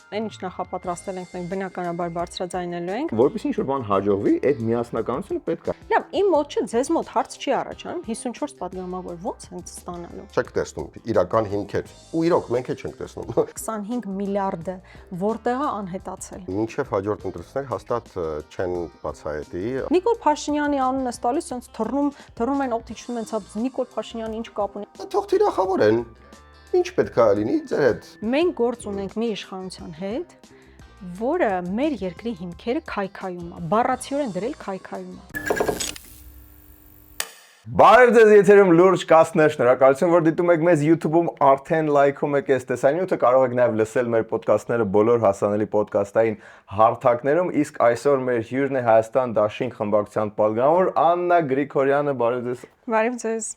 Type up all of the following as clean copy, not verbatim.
Այն ինչ նախապատրաստել ենք մենք բնականաբար բարձրաձայնելու ենք։ Որպեսզի ինչ-որ բան հաջողվի, այդ միասնականությունը պետք է։ Լավ, իմ մոտ չէ, ձեզ մոտ հարց չի առաջանում 54 падգամավոր ո՞նց են ստանալու։ Չեք տեսնում իրական հիմքեր։ Ու իրոք մենք էլ չենք տեսնում։ 25 միլիարդը որտեղ է անհետացել։ Մինչև հաջորդ ընտրություններ հաստատ չեն բացահայտի։ Նիկոլ Փաշինյանի անունը ստալիս sense թռնում են օպտիչնում են ցած Նիկոլ Փաշինյանը ինչ կապ ունի։ Թող թիրախավորեն։ Ինչ պետք է լինի ձեր հետ։ Մենք գործ ունենք մի իշխանության հետ, որը մեր երկրի հիմքերը քայքայում է, բառացիորեն դրել քայքայում է։ Բարև ձեզ, եթերում լուրջ կասներ, շնորհակալություն, որ դիտում եք մեզ YouTube-ում, արդեն լայքում եք այս տեսանյութը, կարող եք նաև լսել մեր ոդկասթները բոլոր հասանելի ոդկասթային հարթակներում, իսկ այսօր մեր հյուրն է Հայաստան Դաշինք խմբակցության պատգամավոր Աննա Գրիգորյանը, բարև ձեզ։ Բարև ձեզ։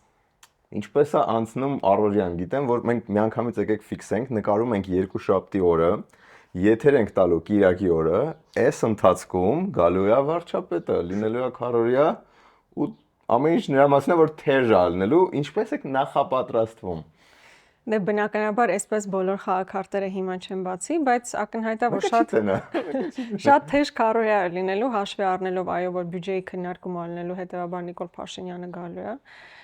Ինչպես է անցնում առօրյան, գիտեմ, որ մենք միանգամից եկեք ֆիքսենք, նկարում ենք երկուշաբթի օրը, եթեր ենք տալու կիրակի օրը, այս ընթացքում գալու է վարչապետը, լինելու է քարոզիա ու ամեն ինչ նրա մասին է, որ թեժ է լինելու, ինչպես եք նախապատրաստվում։ Դե բնականաբար այսպես բոլոր խաղաքարտերը հիմա չեն բացի, բայց ակնհայտ է, որ շատ թեժ քարոզիա է լինելու, հաշվի առնելով այո, որ բյուջեի քննարկումը լինելու, հետեւաբար Նիկոլ Փաշինյանը գալու է։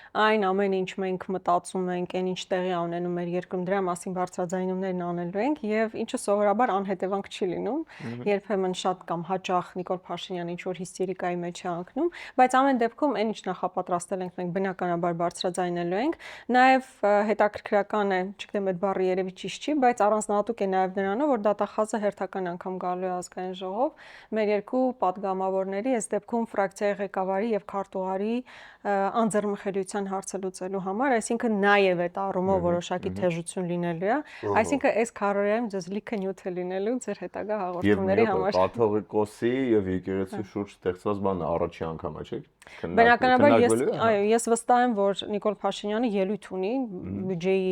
Այն ամեն ինչ մենք մտածում ենք, այն ինչ տեղի ունենում մեր երկրում, դրա մասին բարձրաձայնումներն անելու ենք եւ ինչը սովորաբար անհետևանք չի լինում, երբեմն շատ կամ հաճախ Նիկոլ Փաշինյանը ինչ որ հիստերիկայի մեջ է ընկնում, բայց ամեն դեպքում այն ինչ նախապատրաստել ենք մենք բնականաբար բարձրաձայնելու ենք, նաեւ հետաքրքրական է, չգիտեմ այդ բառը երևի ճիշտ չի, բայց առանձնահատուկ է նաեւ նրանով, որ դատախազը հերթական անգամ գալու է ազգային ժողով, մեր երկու падգամավորների, այս դեպքում ֆրակցիայի ղեկավարի եւ քարտուղարի անձեռնմխելիության հարցը լուծելու համար, այսինքն նաև այդ առումով որոշակի թեժություն լինելու է, այսինքն այս քարոզիայում ձեզ լիքը նյութ է լինելու ձեր հետագա հաղորդումների համար։ Եվ կաթողիկոսի եւ եկեղեցու շուրջ ստեղծված բանը առաջի անգամ է, չէ՞։ Բնականաբար ես վստահ եմ, որ Նիկոլ Փաշինյանը ելույթ ունի, բյուջեի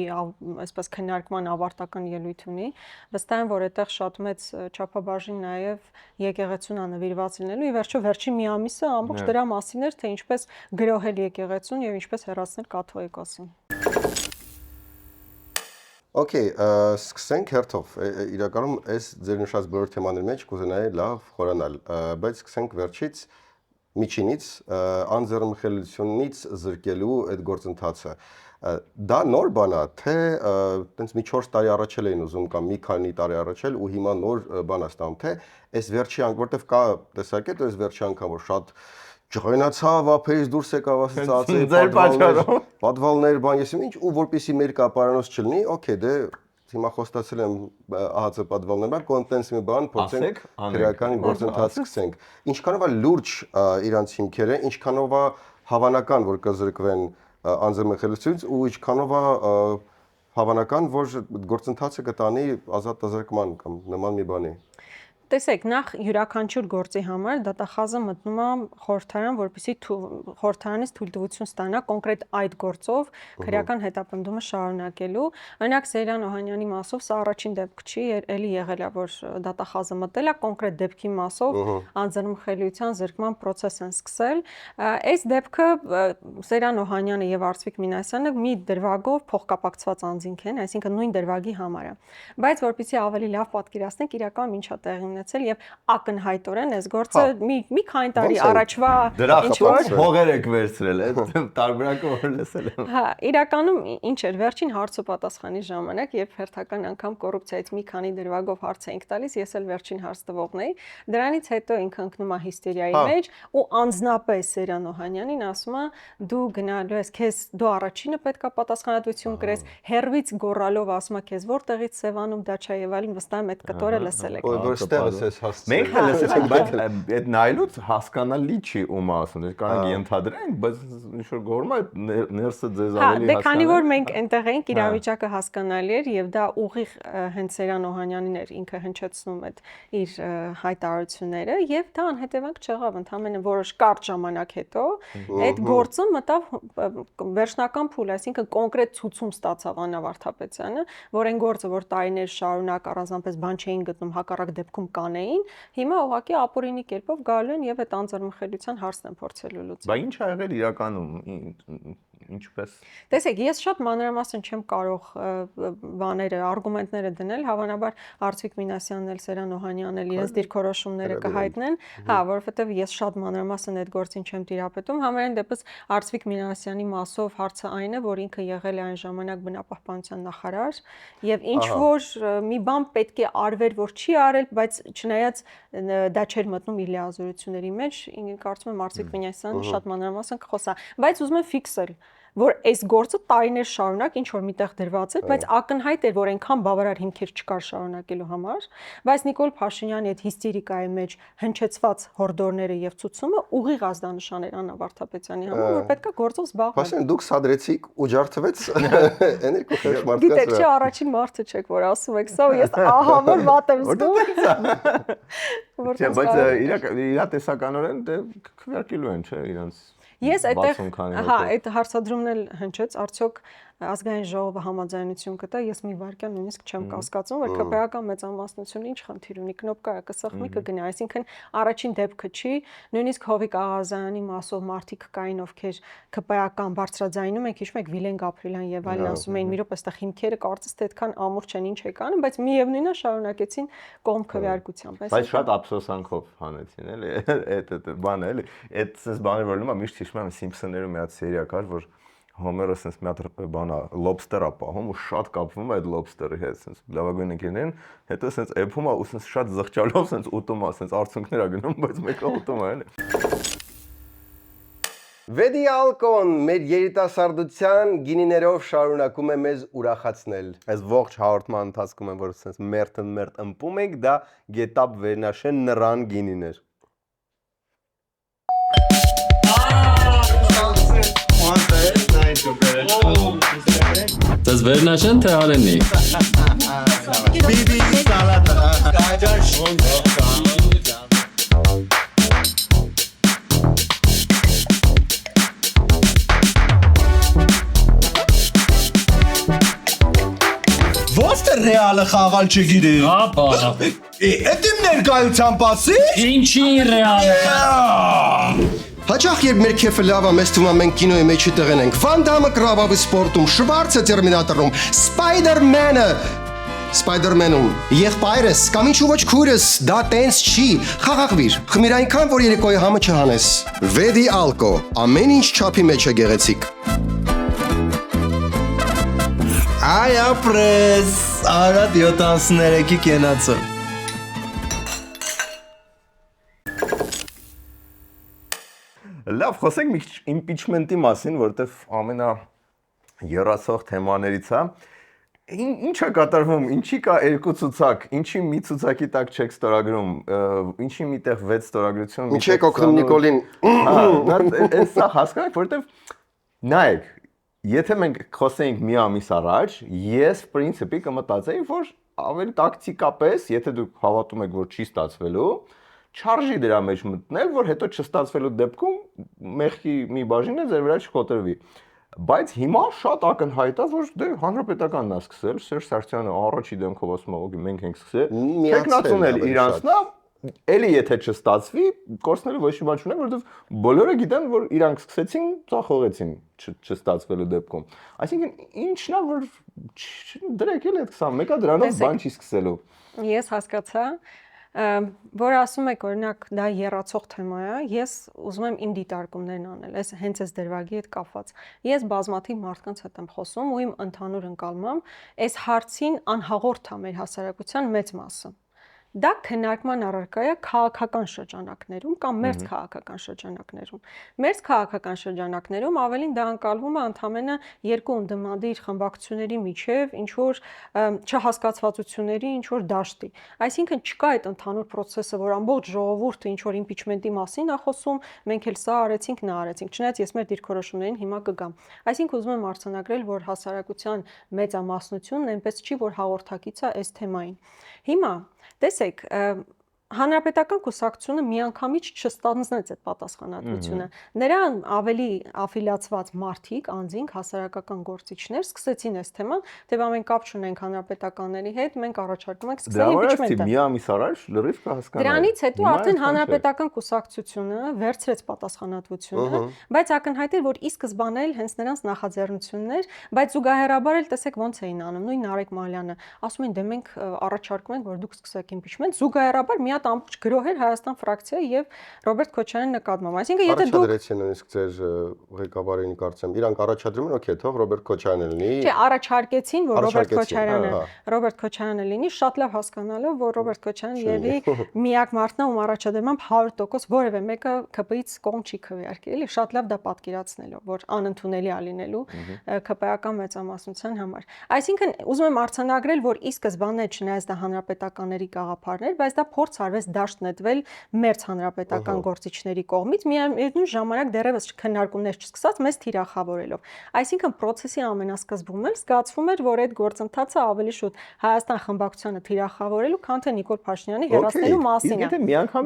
այսպես քննարկման ավարտական ելույթ ունի, վստահ եմ, որ այդտեղ շատ մեծ չափաբաժին նաև եկեղեցուն անվիրված լինելու, ի վերջո վերջին մի ամիսը ամբողջ դրա մասին էր, թե ինչպես գրոհել եկեղեցուն եւ ինչպես հեռացնել կաթողիկոսին։ Okay, սկսենք հերթով։ Իրականում այս ձեր նշած բոլոր թեմաների մեջ կուզենայի լավ խորանալ, բայց սկսենք վերջից միջինից անձեռնմխելիությունից զրկելու այդ գործընթացը։ Դա նոր բան է, թե տենց մի 4 տարի առաջ էին ուզում կամ մի քանի տարի առաջ ու հիմա նոր բան է ստանում, թե այս վերջի անգամ, որտեվ կա տեսակ է, այս վերջի անգամ որ շատ ջղայնացավ, ափերից դուրս եկավ, ասացի պատվալներ, բան ես ինչ ու որպեսի մեր կապարանոց չլինի, օքեյ, դե հիմա խոստացել եմ ԱՀՑ պատվալներ, կոնտենս մի բան փորձենք քրեական գործընթաց սկսենք։ Ինչքանով է լուրջ իրանց հիմքերը, ինչքանով է հավանական, որ կզրկվեն անձեռնմխելիությունից ու ինչքանով է հավանական, որ գործընթացը կտանի ազատազրկման կամ նման մի բանի։ Տեսեք, նախ յուրաքանչյուր գործի համար դատախազը մտնում է խորհրդարան, որպեսզի խորհրդարանից թույլտվություն ստանա կոնկրետ այդ գործով քրեական հետապնդումը շարունակելու։ Օրինակ Սեյրան Օհանյանի մասով սա առաջին դեպք չի, էլի եղել է, որ դատախազը մտել է կոնկրետ դեպքի մասով անձեռնմխելիության զրկման process են սկսել։ Այս դեպքը Սեյրան Օհանյանը եւ Արծվիկ Մինասյանը մի դրվագով փոխկապակցված անձինք են, այսինքն նույն դրվագի համար է։ Բայց որպեսզի ավելի լավ պատկերացնենք իրական ինչ է տեղի ունեցել եւ ակնհայտորեն այս գործը մի քանի տարի առաջվա ինչ որ հողեր եք վերցրել, այդ տարբերակը որ լսել եմ։ Հա, իրականում ինչ էր վերջին հարց ու պատասխանի ժամանակ, երբ հերթական անգամ կոռուպցիայից մի քանի դրվագով հարց էինք տալիս, ես էլ վերջին հարց տվողն էի։ Դրանից հետո ինքը ընկնում է հիստերիայի մեջ ու անձնապես Սեյրան Օհանյանին ասում է դու գնալու ես, քեզ դու առաջինը պետքա պատասխանատվություն կրես, հերվից գոռալով ասում է քեզ որտեղից Սևանում դա չէ եւ այլն, վստահ եմ այդ կտորը լսել եք։ Մենք լսել ենք, բայց այդ նայելուց հասկանալի չի ում ասում, կարող ենք ենթադրենք, բայց ինչ որ գորում է ներսը ձեզ ավելի հասկանալի։ Դե քանի որ մենք այնտեղ էինք, իրավիճակը հասկանալի էր եւ դա ուղիղ հենց Սեյրան Օհանյանին էր ինքը հնչեցնում այդ իր հայտարարությունները եւ դա անհետևանք չեղավ, ընդհանրապես որոշ կարճ ժամանակ հետո այդ գործը մտավ վերջնական փուլ, այսինքն կոնկրետ ցուցում ստացավ Աննա Վարդապետյանը, որ այն գործը, որ տարիներ շարունակ առանձնապես բան չէին գտնում, հակառակ դեպքում կանեին, հիմա ուղղակի ապօրինի կերպով գալու են եւ այդ անձեռնմխելիության հարցն են փորձելու լուծել։ Բա ինչ ա եղել իրականում։ ինչպես։ Տեսեք, ես շատ մանրամասն չեմ կարող բաները, արգումենտները դնել, հավանաբար Արծվիկ Մինասյանն էլ Սերան Օհանյանն էլ իրենց դիրքորոշումները կհայտնեն, հա, որովհետև ես շատ մանրամասն այդ գործին չեմ տիրապետում, համենայն դեպս Արծվիկ Մինասյանի մասով հարցը այն է, որ ինքը եղել է այն ժամանակ բնապահպանության նախարար եւ ինչ որ մի բան պետք է արվեր, որ չի արել, բայց չնայած դա չէր մտնում իր լիազորությունների մեջ, կարծում եմ Արծվիկ Մինասյանը շատ մանրամասն կխոսա, բայց ուզում եմ ֆիքսել որ այս գործը տարիներ շարունակ ինչ որ միտեղ դրված էր, բայց ակնհայտ էր, որ այնքան բավարար հիմքեր չկար շարունակելու համար, բայց Նիկոլ Փաշինյանի այդ հիստերիկայի մեջ հնչեցված հորդորները եւ ցուցումը ուղիղ ազդանշան էր Աննա Վարդապետյանի համար, որ պետքա գործով զբաղվել։ Պասեն դուք սադրեցիք ու ջարդվեց էներգո խեղճ մարդկանց։ Գիտեք, չի առաջին մարդը չեք, որ ասում եք, սա ես ահա որ վատ եմ զգում։ Բայց իրատեսականորեն դե քվեարկելու են, չէ, իրանց Ես այդտեղ, հա, այդ հարցադրումն էլ հնչեց, արդյոք ազգային ժողովը համաձայնություն կտա, ես մի վարքյան նույնիսկ չեմ կասկածում, որ ԿՊԱ-ական մեծամասնությունը ինչ խնդիր ունի, կնոպկա կսխմի կգնա, այսինքն առաջին դեպքը չի, նույնիսկ Հովիկ Աղազարյանի մասով մարդիկ կային, ովքեր ԿՊԱ-ական բարձրաձայնում են, հիշում եք Վիլեն Գաբրիելյան եւ այլն ասում էին, մի րոպե, այստեղ հիմքերը կարծես թե այդքան ամուր չեն, ինչ եք անում, բայց միևնույնն է շարունակեցին կողմ քվեարկությամբ, բայց շատ ափսոսանքով հանեցին, էլի, այդ բանը, էլի, այդ sense բաներ որ լույսը միշտ հիշում եմ Սիմփսոններում մի հատ սերիա կար, որ Հոմերը sense մի հատ բանա լոբստերա պահում ու շատ կապվում է այդ լոբստերի հետ sense լավագույն ընկերներն հետո sense էփում է ու sense շատ զղջալով sense ուտում է sense արցունքներ ա գնում բայց մեկը ուտում է էլի Վեդի ալկոն մեր երիտասարդության գինիներով շարունակում է մեզ ուրախացնել այս ողջ հաղորդման ընթացքում եմ որ sense մերթ ըմպում ենք դա գետապ վերնաշեն նռան գինիներ Das Վերնաշեն թե Արենի։ Bibi salata. Kajar Ո՞վ է ռեալը խաղալ չգիրի։ Ապա։ Էդ իմ ներկայության պասի։ Ինչի ռեալ է։ Հաճախ երբ մեր քեֆը լավ է, մեզ թվում է մենք կինոյի մեջի տեղեն ենք։ Վան Դամը կրավավի սպորտում, Շվարցը Տերմինատորում, Սպայդերմենում, եղբայրս կամ ինչու ոչ քույրս, դա տենց չի, խաղաղվիր, խմիր այնքան, որ երեկոյի համը չհանես։ Վեդի ալկո, ամեն ինչ չափի մեջ է գեղեցիկ։ Այ ապրես, արադ 73-ի կենացը։ Լավ, խոսենք մի impeachment-ի մասին, որտեվ ամենա եռացող թեմաներից է։ Ինչ է կատարվում, ինչի կա երկու ցուցակ, ինչի մի ցուցակի տակ չեք ստորագրում, ինչի միտեղ 6 ստորագրություն, Ինչ եք օգնում Նիկոլին։ Այս սա հասկանանք, որտեվ նայեք, եթե մենք խոսենք մի ամիս առաջ, ես principi կմտածեի, որ ավելի տակտիկապես, եթե դուք հավատում եք, որ չի ստացվելու, չարժի դրա մեջ մտնել, որ հետո չստացվելու դեպքում մեղքի մի բաժինը ձեր վրա չկոտրվի։ Բայց հիմա շատ ակնհայտ է, որ դե հանրապետականն է սկսել, Սերժ Սարգսյանը առաջի դեմքով ասում է, օգի մենք ենք սկսել։ Տեխնացունել իրանցնա, էլի եթե չստացվի, կորցնելու ոչ մի բան չունեն, որովհետև բոլորը գիտեն, որ իրանք սկսեցին, ծախողեցին չստացվելու դեպքում։ Այսինքն ինչն է, որ դրեք էլ այդ 21-ը դրանով բան չի սկսելու։ Ես հասկացա, որ ասում եք օրինակ դա եռացող թեմա է, ես ուզում եմ իմ դիտարկումներն անել, այս հենց այս դրվագի հետ կապված։ Ես բազմաթիվ մարդկանց հետ եմ խոսում ու իմ ընդհանուր ընկալմամբ այս հարցին անհաղորդ է մեր հասարակության մեծ մասը։ Դա քննարկման առարկա է քաղաքական շրջանակներում կամ մերձ քաղաքական շրջանակներում։ Մերձ քաղաքական շրջանակներում ավելին դա անցալվում է ընդամենը երկու ընդդիմադիր խմբակցությունների միջև ինչ որ չհասկացվածությունների ինչ որ դաշտի։ Այսինքն չկա այդ ընդհանուր process-ը, որ ամբողջ ժողովուրդը ինչ որ impeachment-ի մասին է խոսում, մենք էլ սա արեցինք, նա արեցինք։ Չնայած ես մեր դիրքորոշումներին հիմա կգամ։ Այսինքն ուզում եմ արձանագրել, որ հասարակության մեծամասնությունն այնպես չի, որ հաղորդակից է այս թեմային։ Հիմա տեսեք, Հանրապետական կուսակցությունը միանգամից չստանձնեց այդ պատասխանատվությունը։ Նրան ավելի աֆիլիացված մարդիկ, անձինք, հասարակական գործիչներ սկսեցին այս թեման, թե մենք կապ չունենք հանրապետականների հետ, մենք առաջարկում ենք սկսել իմպիչմենտը։ Մի ամիս առաջ լրիվ կհասկանալ։ Դրանից հետո արդեն հանրապետական կուսակցությունը վերցրեց պատասխանատվությունը, բայց ակնհայտ էր, որ ի սկզբանե էլ հենց նրանց նախաձեռնությունն էր, բայց զուգահեռաբար էլ տեսեք ոնց էին անում, նույն Նարեկ Մալյանը ասում են, դե մենք առաջարկում ենք, որ դուք սկսեք իմպիչմենտ, զուգահեռաբար մի հատ ամբողջ գրոհ էր Հայաստան ֆրակցիայի եւ Ռոբերտ Քոչարյանի նկատմամբ։ Այսինքն եթե դուք առաջադրեցին նույնիսկ ձեր ղեկավարին կարծեմ, իրանք առաջադրում են, օքեյ, թող Ռոբերտ Քոչարյանը լինի։ Չէ, առաջարկեցին, որ Ռոբերտ Քոչարյանը լինի, շատ լավ հասկանալով, որ Ռոբերտ Քոչարյանը եւի միակ մարդն է, ում առաջադրմամբ 100% որևէ մեկը ԿՊ-ից կողմ չի քվեարկել, էլի շատ լավ դա պատկերացնելով, որ անընդունելի է լինելու ԿՊ-ական մեծամասնության համար։ Այսինքն ուզում եմ արձանագրել, որ ի սկզբանե չնայած դա հանրապետականների գաղափարներ, բայց դա փորձ արվեց դաշտ նետվել մերձ հանրապետական գործիչների կողմից, միևնույն ժամանակ դեռևս քննարկումներ չսկսած մեզ թիրախավորելով։ Այսինքն process-ի ամենասկզբում էլ զգացվում էր, որ այդ գործընթացը ավելի շուտ Հայաստան խմբակցությանը թիրախավորելու, քան թե Նիկոլ Փաշինյանի հեռացնելու մասին է։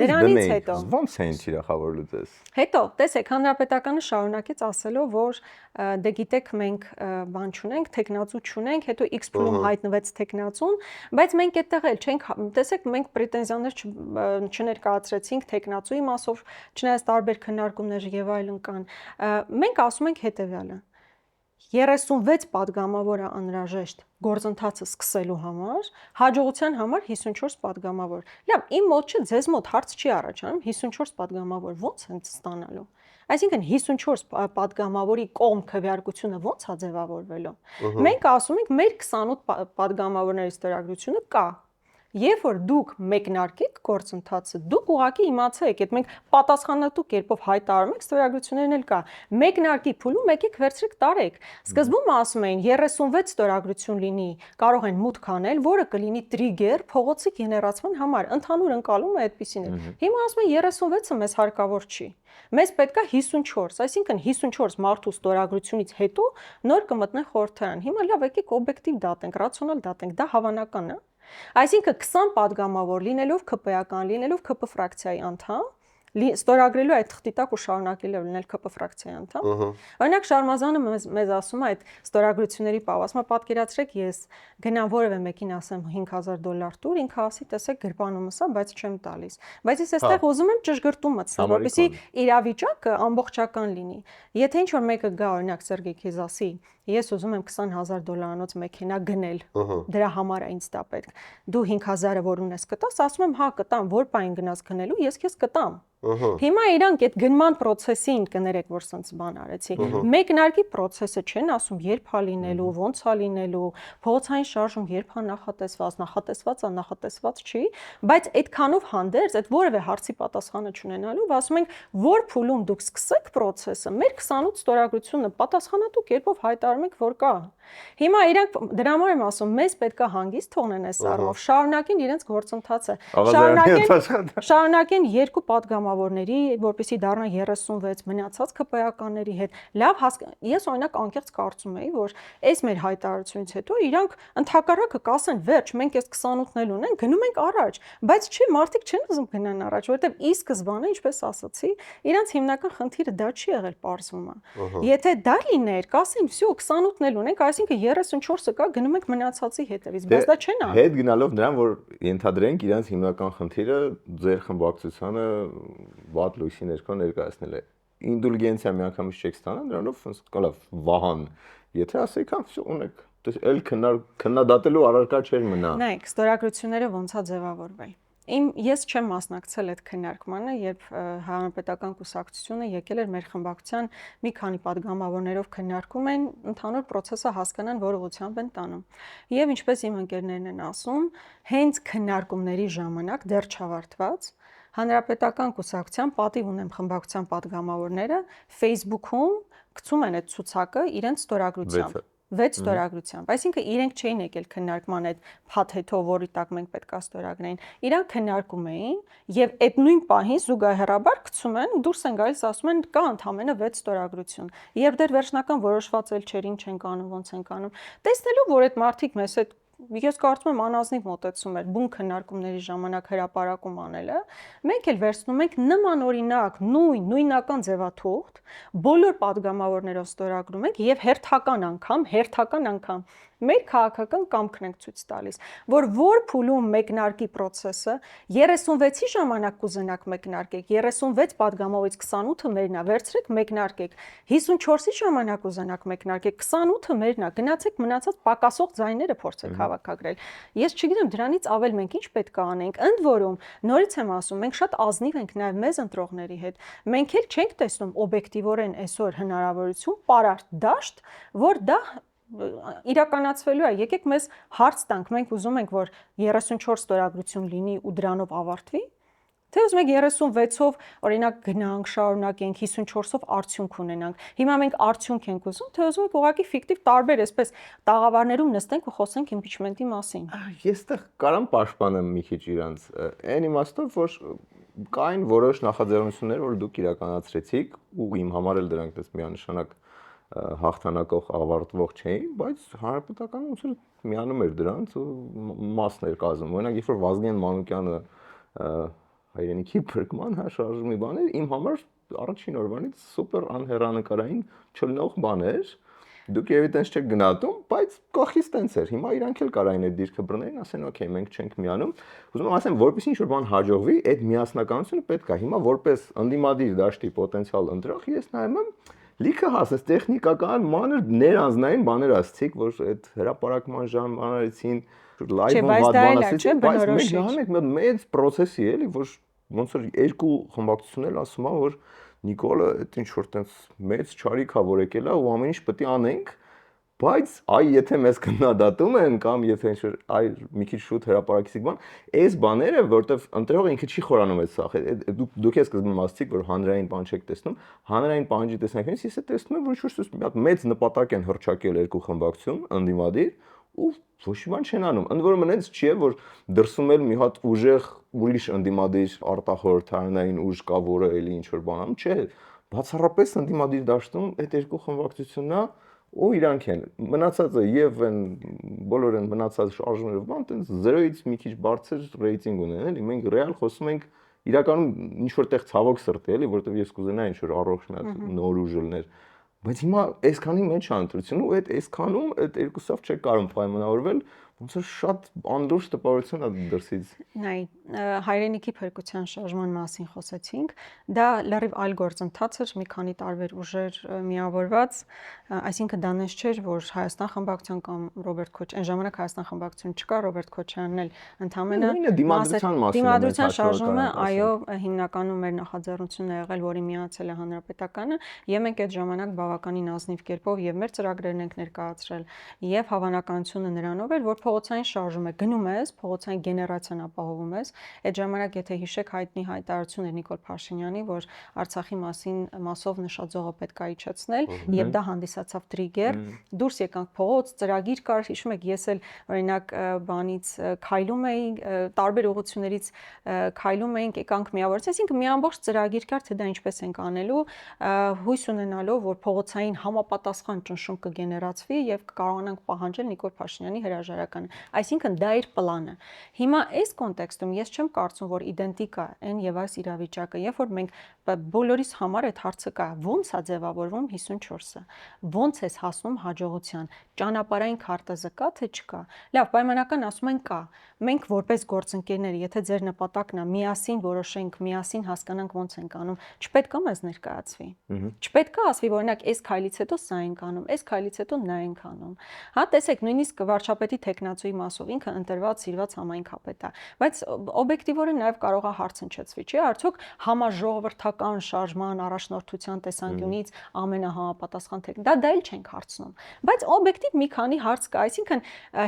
Դրանից հետո ո՞նց էին թիրախավորելու ձեզ։ Հետո, տեսեք, հանրապետականը շարունակեց ասելով, որ դե գիտեք, մենք բան չունենք, տեխնացու չունենք, հետո X փուլում հայտնվեց տեխնացուն, բայց մենք այդտեղ էլ չենք, տեսեք, մենք պրետենզիաներ չներկայացրեցինք տեխնացուի մասով, չնայած տարբեր քննարկումներ եւ այլն կան։ Մենք ասում ենք հետեւյալը. 36 падգամավոր է անհրաժեշտ գործընթացը սկսելու համար, հաջողության համար 54 падգամավոր։ Լավ, իմ մոտ չէ, ձեզ մոտ հարց չի առաջանում 54 падգամավոր ո՞նց են ստանալու։ Այսինքն 54 падգամավորի կողմ քվեարկությունը ո՞նց է ձևավորվելու։ Մենք ասում ենք մեր 28 падգամավորների ստորագրությունը կա։ Երբ որ դուք մեկնարկեք գործընթացը, դուք ուղղակի իմացեք, այդ մենք պատասխանատու կերպով հայտարարում ենք, ստորագրություններն էլ կա։ Մեկնարկի փուլում եկեք վերցրեք տարեք։ Սկզբում ասում էին 36 ստորագրություն լինի, կարող են մուտք անել, որը կլինի տրիգեր փողոցի գեներացման համար։ Ընդհանուր ընկալումը այդպեսին է։ Հիմա ասում են 36-ը մեզ հարկավոր չի։ Մեզ պետք է 54, այսինքն 54 մարդու ստորագրությունից հետո նոր կմտնեն խորհրդարան։ Հիմա լավ, եկեք օբյեկտիվ դատենք, ռացիոնալ դատենք, դա հավանական է։ Այսինքն 20 падգամավոր լինելով ԿՊ-ական, լինելով ԿՊ ֆրակցիայի անդամ, ստորագրելու այդ թղթի տակ ու շարունակելով լինել ԿՊ ֆրակցիայի անդամ։ Օրինակ Շարմազանը մեզ ասում է այդ ստորագրությունների պահվածքը, պատկերացրեք, ես գնամ որևէ մեկին ասեմ $5,000 տուր, ինքը ասի, տեսեք, գրպանումս է, բայց չեմ տալիս։ Բայց ես այստեղ ուզում եմ ճշգրտում մտցնել, որպեսզի իրավիճակը ամբողջական լինի։ Եթե ինչ-որ մեկը գա, օրինակ Սերգեյ քեզ ասի, ես ուզում եմ $20,000 մեքենա գնել, դրա համար է ինձ դա պետք։ Դու 5,000-ը որ ունես կտաս, ասում եմ, հա, կտամ, որ պայն գնաս գնելու, ես քեզ կտամ։ Հիմա իրանք այդ գնման process-ին կներեք, որ սենց բան արեցի։ Մեկնարկի process-ը չեն ասում երբ է լինելու, ոնց է լինելու, փողոցային շարժում երբ է նախատեսված է, նախատեսված չի, բայց այդքանով հանդերձ, այդ որևէ հարցի պատասխանը չունենալով, ասում ենք, որ փուլում դուք սկսեք process-ը, մեր 28 ստորագրությունը պատասխանատու կերպով հայտարարում ենք, որ կա։ Հիմա իրանք դրա համար եմ ասում, մեզ պետք է հանգիստ թողնեն այս առումով, շարունակեն իրենց գործընթացը, շարունակեն երկու падգամավորների, որպեսզի դառնան 36 մնացած ԿՊ-ականների հետ։ Լավ, ես օրինակ անկեղծ կարծում եի, որ այս մեր հայտարարությունից հետո իրանք ընդհակառակը կասեն, վերջ, մենք այս 28-ն էլ ունենք, գնում ենք առաջ, բայց չէ, մարդիկ չեն ուզում գնան առաջ, որովհետև ի սկզբանե, ինչպես ասացի, իրանք հիմնական խնդիրը դա չի եղել պարզումը։ Եթե դա լիներ, կասեն, всё, 28-ն էլ ունենք, այսինքն 34-ը կա, գնում ենք մնացածի հետևից, բայց դա չեն անում։ Հետ գնալով նրան, որ ենթադրենք իրանց հիմնական խնդիրը ձեր խմբակցությանը վատ լույսի ներքո ներկայացնել է։ Ինդուլգենցիա միանգամից չեք ստանա, նրանով լավ վահան, եթե ասեք, всё ունեք, այլ քննադատելու առարկա չէր մնա։ Նայեք, ստորագրությունները ոնց է ձևավորվել։ Ես չեմ մասնակցել այդ քննարկմանը, երբ Հանրապետական կուսակցությունը եկել էր մեր խմբակցության մի քանի падգամավորներով քննարկում են, ընդհանուր process-ը հասկանան, որ ուղղությամբ են տանում։ Եվ ինչպես իմ ընկերներն են ասում, հենց քննարկումների ժամանակ դեռ չավարտված Հանրապետական կուսակցության պատիվ ունեմ խմբակցության падգամավորները Facebook-ում գցում են այդ ցուցակը իրենց ստորագրությամբ։ 6 ստորագրությամբ, այսինքն իրենք չէին եկել քննարկման այդ փաթեթով, որի տակ մենք պետք է ստորագրեին։ Իրանք քննարկում էին եւ այդ նույն պահին զուգահեռաբար գցում են, դուրս են գալիս, ասում են կա ընդամենը 6 ստորագրություն։ Երբ դեռ վերջնական որոշված էլ չէր, ինչ են կանում, ոնց են կանում։ Տեսնելով, որ այդ մարդիկ մեզ հետ ես կարծում եմ անազնիվ մոտեցում էր բուն քննարկումների ժամանակ հրապարակում անելը, մենք էլ վերցնում ենք նմանօրինակ, նույնական ձևաթուղթ, բոլոր падգամավորներով ստորագրում ենք եւ հերթական անգամ մեր քաղաքական կամքն ենք ցույց տալիս, որ փուլում մեկնարկի process-ը 36-ի ժամանակ կուզենաք մեկնարկեք, 36 падգամավորից 28-ը մերն է, վերցրեք մեկնարկեք, 54-ի ժամանակ ուզենաք մեկնարկեք, 28-ը մերն է, գնացեք մնացած պակասող ձայները փորձեք հավաքագրել։ Ես չգիտեմ դրանից ավել մենք ինչ պետք է անենք, ընդ որում, նորից եմ ասում, մենք շատ ազնիվ ենք նաև մեզ ընտրողների հետ։ Մենք էլ չենք տեսնում օբյեկտիվորեն այսօր հնարավորություն պարարտ դաշտ, որ դա իրականացվելու է, եկեք մեզ հարց տանք, մենք ուզում ենք, որ 34 ստորագրություն լինի ու դրանով ավարտվի, թե ուզում ենք 36-ով օրինակ գնանք, շարունակենք, 54-ով արդյունք ունենանք։ Հիմա մենք արդյունք ենք ուզում, թե ուզում ենք ուղղակի ֆիկտիվ տարբեր, այսպես տաղավարներում նստենք ու խոսենք իմպիչմենտի մասին։ Ես այդտեղ կարամ պաշտպանեմ մի քիչ իրանց, այն իմաստով, որ կային որոշ նախաձեռնություններ, որ դուք իրականացրեցիք, ու իմ համար էլ դրանք դες միանշանակ հաղթանակող ավարտվող չէին, բայց հանրապետականը ոնց որ միանում էր դրանց ու մասներ կազմում։ Օրինակ, երբ որ Վազգեն Մանուկյանը հայրենիքի փրկման շարժումի բաներ, իմ համար առաջին օրվանից սուպեր անհեռանկարային չլնող բաներ։ Դուք երևի տենց չեք գնահատում, բայց կողքից տենց էր։ Հիմա իրանք էլ կարային այդ դիրքը բռնեին, ասեն, օքեյ, մենք չենք միանում։ Ուզում եմ ասեմ, որպեսզի ինչ-որ բան հաջողվի, այդ միասնականությունը պետք է։ Հիմա որպես ընդդիմադիր դաշտի պոտենցիալ ընտրող ես նայում եմ լիքը հասես տեխնիկական մանր ներանձնային բաներ ասցիք, որ այդ հրապարակման ժամանարեցին լայվում վատ բան ասեցին, բայց մենք նայում ենք մեծ process-ի էլի, որ ոնց որ երկու խմբակցություն էլ ասում է, որ Նիկոլը այդ ինչ որ տենց մեծ չարիք է որ եկել է ու ամեն ինչ պետք է անենք, բայց եթե մեզ քննադատում են կամ եթե ինչ որ մի քիչ շուտ հրապարակեցիք բան, այս բաները, որտեվ ընտրողը ինքը չի խորանում այդ սախ, դուք ես սկզբում ասացիք, որ հանրային բան չեք տեսնում, հանրային բանջի տեսնանքից ես տեսնում եմ, որ ինչ որ մի հատ մեծ նպատակ են հռչակել երկու խմբակցություն, ընդդիմադիր ու ոչ մի բան չեն անում։ Ընդ որում այնց չի է, որ դրսում էլ մի հատ ուժեղ ուրիշ ընդդիմադիր արտախորհրդարանային ուժ կա, որը էլի ինչ որ բան անում, չէ, բացառապես ընդդիմադիր դաշտում այդ երկու խմբակցությունն է ու իրանք են մնացածը եւ այն բոլոր այն մնացած շարժումները բան տենց 0-ից մի քիչ բարձր ռեյտինգ ունեն, էլի մենք ռեալ խոսում ենք իրականում ինչ որտեղ ցավոք սրտի էլի, որտեվ ես կուզենայի ինչ որ առողջ մի հատ նոր ուժ լիներ, բայց հիմա այսքանի մեջ է ընտրությունը ու այդ այսքանում այդ երկուսով չեք կարող պայմանավորվել, ոնց որ շատ անդուրժ տպավորություն է դրսից։ Նայ, հայրենիքի փրկության շարժման մասին խոսեցինք, դա լրիվ այլ գործընթաց էր, մի քանի տարբեր ուժեր միավորված, այսինքն դա նես չէր, որ Հայաստան խմբակցության կամ Ռոբերտ Քոչարյան, այն ժամանակ Հայաստան խմբակցություն չկար, Ռոբերտ Քոչարյանն էլ ընդհանրապես դիմադրության շարժումը, այո, հիմնականում մեր նախաձեռնությունն է եղել, որի միացել է Հանրապետականը, եւ մենք այդ ժամանակ բավականին ազնիվ կերպով եւ մեր ծրագրերն ենք ներկայացրել, եւ հավանականությունը նրանով էր, որ փողոցային շարժում է, գնում ես, փողոցային գեներացիան ապահովում ես։ Այդ ժամանակ եթե հիշեք հայտնի հայտարարություն էր Նիկոլ Փաշինյանի, որ Արցախի մասին մասով նշաձողը պետք է իջեցնել, եւ դա հանդիսացավ տրիգեր։ Դուրս եկանք փողոց, ծրագիր կար, հիշում եք, ես էլ օրինակ բանից քայլում էի, տարբեր ուղղություններից քայլում էինք, եկանք միավորից, այսինքն մի ամբողջ ծրագիր կար, թե դա ինչպես ենք անելու, հույս ունենալով, որ փողոցային համապատասխան ճնշում կգեներացվի եւ կկարողանանք պահանջել Նիկոլ Փաշինյանի հրաժարականը։ Այսինքն դա էր պլանը։ Հիմա այս կոնտեքստում ես չեմ կարծում, որ իդենտիկ է այն եւ այս իրավիճակը, երբ որ մենք բոլորիս համար այդ հարցը կա, ո՞նց է ձևավորվում 54-ը, ո՞նց է հասնում հաջողության, ճանապարհային քարտեզը կա թե չկա։ Լավ, պայմանական ասում են կա։ Մենք որպես գործընկերներ, եթե ձեր նպատակն է միասին որոշենք, միասին հասկանանք ոնց ենք անում, չպետք է մեզ ներկայացվի։ Չպետք է ասվի, օրինակ, այս քայլից հետո սա ենք անում, այս քայլից հետո նա ենք անում։ Հա, տեսեք, նույնիսկ վարչապետի տեխնացուի մասով ինքը ընտրված սիրված համայնքապետ է, բայց օբյեկտիվորեն նաև կարող է հարց հնչեցվի, չէ՞, արդյոք համաժողովրդական շարժման առաջնորդության տեսանկյունից ամենահամապատասխան դա էլ չենք հարցնում, բայց օբյեկտիվ մի քանի հարց կա, այսինքն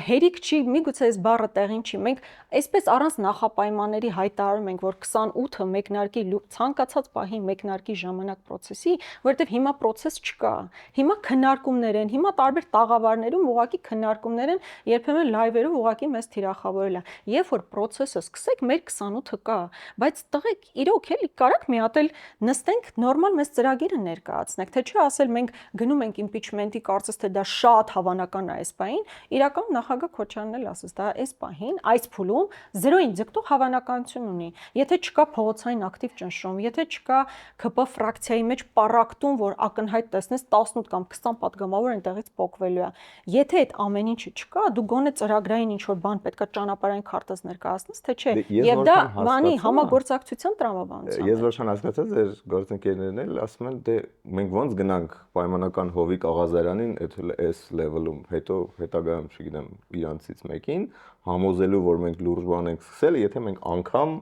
հերիք չի, միգուցե այս բառը տեղին չի, մենք այսպես առանց նախապայմանների հայտարարում ենք, որ 28-ը մեկնարկի ցանկացած պահի մեկնարկի ժամանակ process-ի, որովհետև հիմա process չկա, հիմա քննարկումներ են, հիմա տարբեր տաղավարներում ուղղակի քննարկումներ են, երբեմն Բրոնը լայվերով ուղղակի մեզ թիրախավորել է։ Երբ որ process-ը սկսեք, մեր 28-ը կա, բայց տղեկ իրոք էլի կարաք մի հատ էլ նստենք նորմալ մեզ ծրագիրը ներկայացնեք, թե չէ ասել մենք գնում ենք impeachment-ի, կարծես թե դա շատ հավանական է այս պահին, իրականում նախագահ Քոչարյանն էլ ասաց, դա այս պահին, այս փուլում 0-ին ձգտող հավանականություն ունի։ Եթե չկա փողոցային ակտիվ ճնշում, եթե չկա ԿՊ ֆրակցիայի մեջ պարակտում, որ ակնհայտ տեսնես 18 կամ 20 պատգամավոր այնտեղից փոխվելու է։ Եթե այդ ամեն ինչը չկա, դու գոնե ծրագրային ինչ որ բան պետքա ճանապարհային քարտեզ ներկայացնես, թե չէ։ Եվ դա բանի համագործակցության տրամաբանության։ Ես որքան հասկացա, ձեր գործընկերներն էլ ասում են, դե մենք ոնց գնանք պայմանական հովի կաղազարանին այս level-ում, հետո հետագայում, չգիտեմ, իրանցից մեկին համոզելու, որ մենք լուրջ բան ենք սկսել, եթե մենք անգամ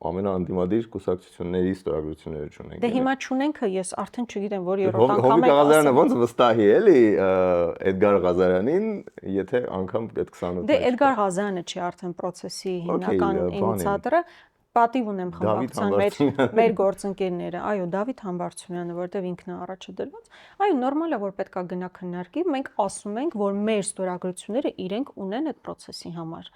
ամենաանդիմադիր կուսակցությունների ստորագրությունները չունենք։ Դե հիմա չունենքը, ես արդեն չգիտեմ, որ երրորդ անգամ Հովի Ղազարյանը ոնց վստահի էլի Էդգար Ղազարյանին, եթե անգամ այդ 28-ը։ Դե Էդգար Ղազարյանը չի արդեն process-ի հիմնական ինիցիատորը, պատիվ ունեմ խմբակցության մեր գործընկերները, այո, Դավիթ Համբարձումյանը, որտեվ ինքն է առաջը դրված, այո, նորմալ է, որ պետքա գնա քննարկի, մենք ասում ենք, որ մեր ստորագրությունները իրենք ունեն այդ process-ի համար,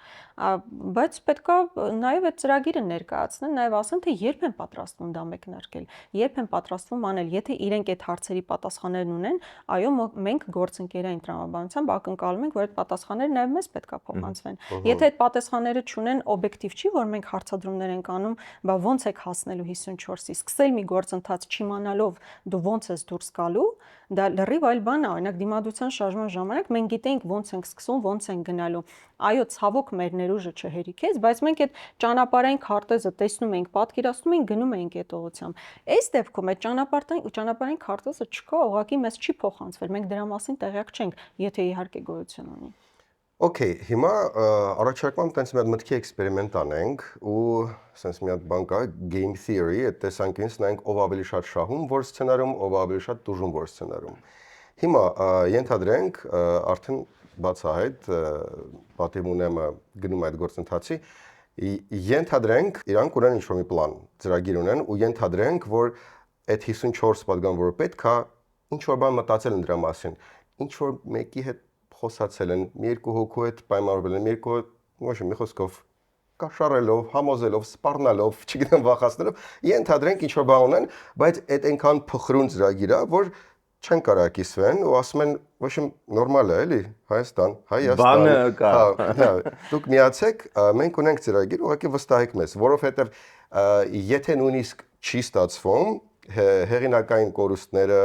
բայց պետքա նաև այդ ծրագիրը ներկայացնեն, նաև ասեն, թե երբ են պատրաստվում դա մեկնարկել, երբ են պատրաստվում անել, եթե իրենք այդ հարցերի պատասխաններն ունեն, այո, մենք գործընկերային տրամաբանությամբ ակնկալում ենք, որ այդ պատասխանները նաև մեզ պետքա փոխանցվեն։ Եթե այդ պատասխանները չունեն, օբյեկտիվ չի, որ մենք հարցադրումներ ենք անում, բա ոնց եք հասնելու 54-ի, սկսել մի գործընթաց չիմանալով դու ոնց ես դուրս գալու, դա լրիվ այլ բան է, օրինակ դիմադրության շարժման ժամանակ մենք գիտենք ոնց ենք սկսում, ոնց ենք գնալու։ Այո, ցավոք մեր ներուժը չհերիքեց, բայց մենք այդ ճանապարհային քարտեզը տեսնում ենք, պատկերացնում ենք, գնում ենք այդ ուղղությամբ։ Այս դեպքում այդ ճանապարհային քարտեզը չկա, ուղղակի մեզ չի փոխանցվել, մենք դրա մասին տեղյակ չենք, եթե իհարկե գոյություն ունի։ Okay, հիմա առաջարկում եմ տենց մի հատ մտքի էքսպերիմենտ անենք ու sense մի հատ բան կա game theory, այդ տեսանկյունից նայենք ով ավելի շատ շահում որ սցենարում, ով ավելի շատ տուժում որ սցենարում։ Հիմա ենթադրենք արդեն բացահայտ պատիվ ունեմը գնում այդ գործընթացի, ենթադրենք իրանք ունեն ինչ-որ մի պլան, ծրագիր ունեն ու ենթադրենք որ այդ 54 պատգամավորը պետք է ինչ-որ բան մտածել են դրա մասին, ինչ-որ մեկի հետ խոսացել են, մի երկու հոգու հետ պայմանավորվել են, մի երկու ոչ մի խոսքով կաշառելով, համոզելով, սպառնալով, չգիտեմ վախացնելով, ենթադրենք ինչ որ բան ունեն, բայց այդ այնքան փխրուն ծրագիր է, որ չեն կարող կիսվեն ու ասում են, ոչ նորմալ է, էլի, Հայաստան։ Բանը կա։ Հա, դուք միացեք, մենք ունենք ծրագիր, ուղղակի վստահեք մեզ, որովհետև եթե նույնիսկ չի ստացվում, հեղինակային կորուստները,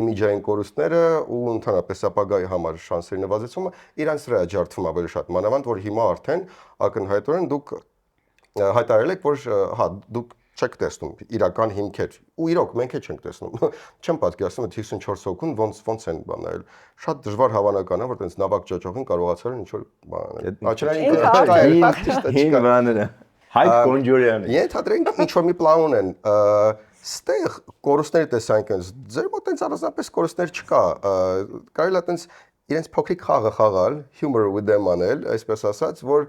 իմիջային կորուստները ու ընդհանրապես ապագայի համար շանսերի նվազեցումը իրանց վրա ջարդվում ավելի շատ մանավանդ որ հիմա արդեն ակնհայտորեն դուք հայտարարել եք որ հա դուք չեք տեսնում իրական հիմքեր ու իրոք մենք էլ չենք տեսնում չեմ պատկերացնում այդ 54 հոգուն ոնց են բանել շատ դժվար հավանական է որ տենց նավակ ճոճողին կարողացել են ինչ որ բան հին բաները Հայկ Կոնջորյանը ենթադրենք ինչ որ մի պլան ունեն Ստեղ կորուստների տեսանկյունից ձեր մոտ այնց առանձնապես կորուստներ չկա կարելի է տենց իրենց փոքրիկ խաղը խաղալ humor with them անել այսպես ասած որ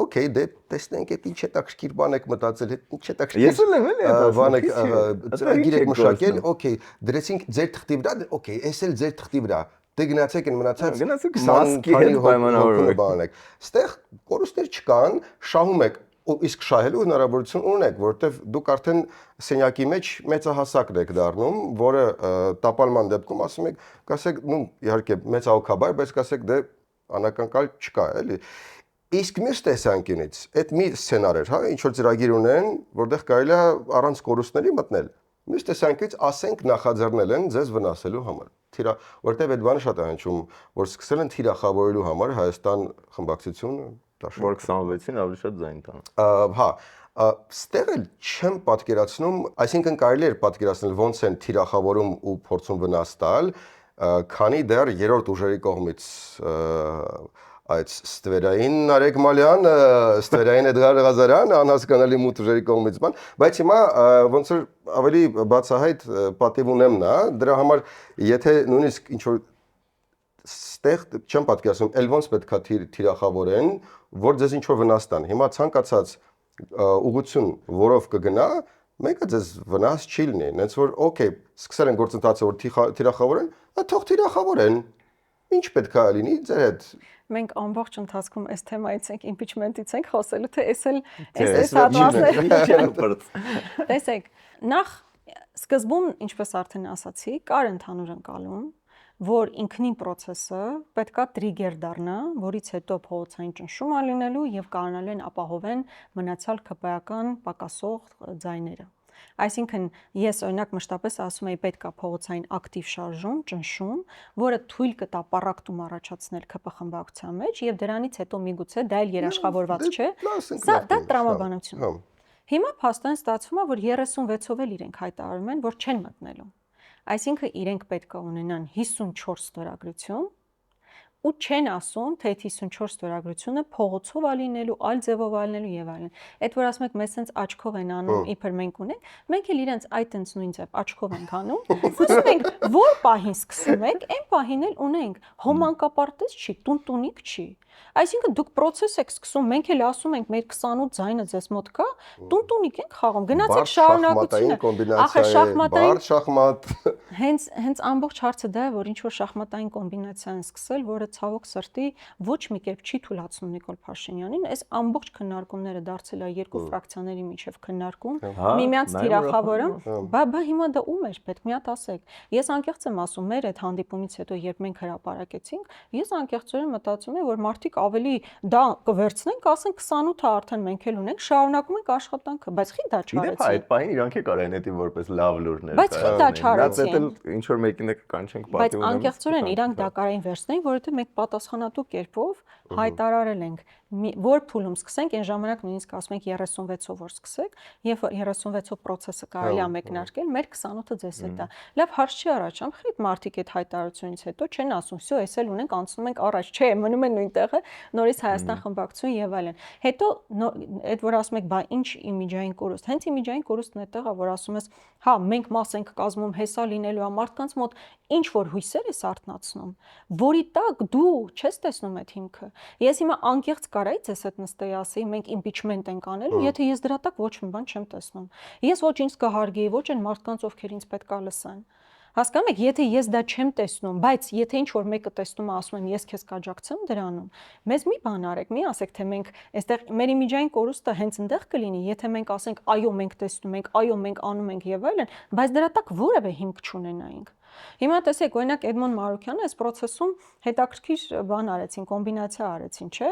okay դե տեսնենք այդ ինչ հետաքրքիր բան եք մտածել ինչ հետաքրքիր ես էլ եմ էլի բան եք ծրագիր եք մշակել okay դրեցինք ձեր թղթի վրա okay էս էլ ձեր թղթի վրա դե գնացեք են մնացած գնացեք մասկի հետ պայմանավորեք Ստեղ կորուստներ չկան շահում եք իսկ շահելու հնարավորություն ունեք, որովհետև դուք արդեն սենյակի մեջ մեծահասակն եք դառնում, որը տապալման դեպքում ասում եք, կասեք, իհարկե մեծահոգաբար, բայց կասեք դե անակնկալ չկա, էլի։ Իսկ մյուս տեսանկյունից, այդ մի սցենար էր, հա, ինչ որ ծրագիր ունեն, որտեղ կարելի է առանց կորուստների մտնել։ Մյուս տեսանկյունից ասենք նախաձեռնել են ձեզ վնասելու համար։ Որովհետև այդ բանը շատ է հնչում, որ սկսել են թիրախավորելու համար Հայաստան խմբակցությունը որ 26-ին ավելի շատ ձայն տան։ Հա, ստեղ էլ չեմ պատկերացնում, այսինքն կարելի էր պատկերացնել ոնց են թիրախավորում ու փորձում վնաս տալ, քանի դեռ երրորդ ուժերի կողմից այդ Ստվերային Նարեկ Մալյան, Ստվերային Էդգար Ղազարյան, անհասկանալի մութ ուժերի կողմից բան, բայց հիմա ոնց որ ավելի բացահայտ պատիվ ունեմ նա, դրա համար եթե նույնիսկ ինչ որ ստեղ չեմ պատկերացնում, ել ոնց պետքա թիրախավորեն, որ ձեզ ինչ որ վնաս տան։ Հիմա ցանկացած ուղղություն, որով կգնա, մեկը ձեզ վնաս չի լինի։ Նենց որ okay, սկսել են գործընթացը որ թիրախավորեն, թող թիրախավորեն։ Ինչ պետք է լինի ձեր հետ։ Մենք ամբողջ ընթացքում այս թեմայից ենք, impeachment-ից ենք խոսելու, թե Թե այս հատվածը հատվածը։ Տեսեք, նախ սկզբում, ինչպես արդեն ասացի, կար ընդհանուր ընկալում, որ ինքնին process-ը պետքա տրիգեր դառնա, որից հետո փողոցային ճնշում ա լինելու եւ կարողանալու են ապահովեն մնացյալ ԿՊ-ական պակասող ձայները։ Այսինքն ես օրինակ մշտապես ասում եի պետք է փողոցային ակտիվ շարժում, ճնշում, որը թույլ կտա պարակտում առաջացնել ԿՊ խմբակցության մեջ եւ դրանից հետո միգուցե դա էլ երաշխավորված չէ։ Սա դա տրամաբանություն է։ Հիմա փաստորեն ստացվում է, որ 36-ով էլ իրենք հայտարարում են, որ չեն մտնելու։ Այսինքն իրենք պետք է ունենան 54 ստորագրություն ու չեն ասում, թե այդ 54 ստորագրությունը փողոցով ա լինելու, այլ ձևով ա լինելու եւ այլն։ Այդ որ ասում եք, մեզ sense աչքով են անում, իբր մենք ունենք, մենք էլ իրենց այդ տենց նույն ձև աչքով ենք անում։ Ասում ենք, որ պահին սկսում եք, այն պահին էլ ունենք։ Հոմանկապարտեզ չի, տունտունիկ չի։ Այսինքն դուք process եք սկսում, մենք էլ ասում ենք, մեր 28 ձայնը ձեզ մոտ կա, տունտունիկ ենք խաղում։ Գնացեք շարունակությունը։ Ախր շախմատային բար շախմատ։ Հենց ամբողջ հարցը դա է, որ ինչ որ շախմատային կոմբինացիա են սկսել, որը ցավոք սրտի ոչ մի կերպ չի թույլատրում Նիկոլ Փաշինյանին, այս ամբողջ քննարկումները դարձել է երկու ֆրակցիաների միջև քննարկում, միմյանց թիրախավորում, բա հիմա դա ում էր պետք մի հատ ասեք։ Ես անկեղծ եմ ասում, մեր այդ հանդիպումից հետո երբ մենք հրապարակեցինք, ես անկեղծորեն մտածում եմ, որ մարդիկ ավելի դա կվերցնենք, ասենք 28-ը արդեն մենք էլ ունենք, շարունակում ենք աշխատանքը, բայց խի դա չարեցին։ Այդ պահին իրանք է կարային էդի որպես լավ լուրներ։ Բայց խի դա չարեցին։ Ինչ որ մեկին է կանչենք պատի Բայց անկեղծորեն իրանք դա կարային վերցնեն, որովհետև մենք պատասխանատու կերպով հայտարարել ենք, որ փուլում սկսենք, այն ժամանակ նույնիսկ ասում ենք 36-ով որ սկսեք, եւ 36-ով process-ը կարելի է մեկնարկել, մեր 28-ը ձեզ հետ է։ Լավ, հարց չի առաջանում, խիտ մարդիկ այդ հայտարարությունից հետո չեն ասում, «Всё, էս էլ ունենք, անցնում ենք առաջ», չէ, մնում են նույն տեղը, նորից Հայաստան խմբակցություն եւ այլն։ Հետո այդ որ ասում եք, բա ինչ իմիջային կորուստ, հենց իմիջային կորուստն է տեղը, որ ասում ես, հա, մենք մաս ենք կազմում, հեսա լինելու է մարդկանց մոտ ինչ որ հույսեր ես արթնացնում, որի տակ դու չես տեսնում այդ հիմքը։ Ես հիմա անկեղծ կարայի ձեզ հետ նստեի ասեի, մենք impeachment ենք անելու, եթե ես դրա տակ ոչ մի բան չեմ տեսնում։ Ես ոչ ինձ կհարգեի, ոչ այն մարդկանց, ովքեր ինձ պետք է լսեն։ Հասկանում եք, եթե ես դա չեմ տեսնում, բայց եթե ինչ որ մեկը տեսնում է, ասում եմ, ես քեզ կաջակցեմ դրանում, մեզ մի բան արեք, մի ասեք, թե մենք այստեղ մեր իմիջային կորուստը հենց այնտեղ կլինի, եթե մենք ասենք, այո, մենք տեսնում ենք, այո, մենք անում ենք եւ այլն, բայց դրա տակ որևէ հիմք չունենայինք։ Հիմա տեսեք, օրինակ Էդմոն Մարուկյանը այս process-ում հետաքրքիր բան արեցին, կոմբինացիա արեցին, չէ՞,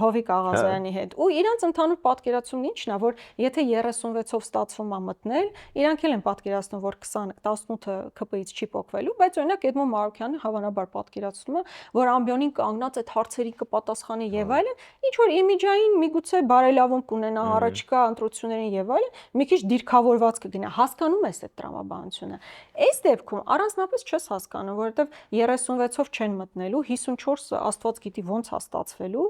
Հովիկ Աղազարյանի հետ։ Ու իրանց ընդհանուր պատկերացումն ինչն է, որ եթե 36-ով ստացվում է մտնել, իրանք էլ են պատկերացնում, որ 18-ը ԿՊ-ից չի փոխվելու, բայց օրինակ Էդմոն Մարուկյանը հավանաբար պատկերացնում է, որ ամբիոնին կանգնած այդ հարցերի կպատասխանի եւ այլն, ինչ որ իմիջային միգուցե բարելավում կունենա առաջիկա ընտրություններին եւ այլն, մի քիչ դիրքավորված կգնա, հասկանում ես այդ տրամաբանությունը։ Այս դեպքում առանձնապես չես հասկանում, որովհետև 36-ով չեն մտնելու, 54-ը Աստված գիտի ոնց է ստացվելու,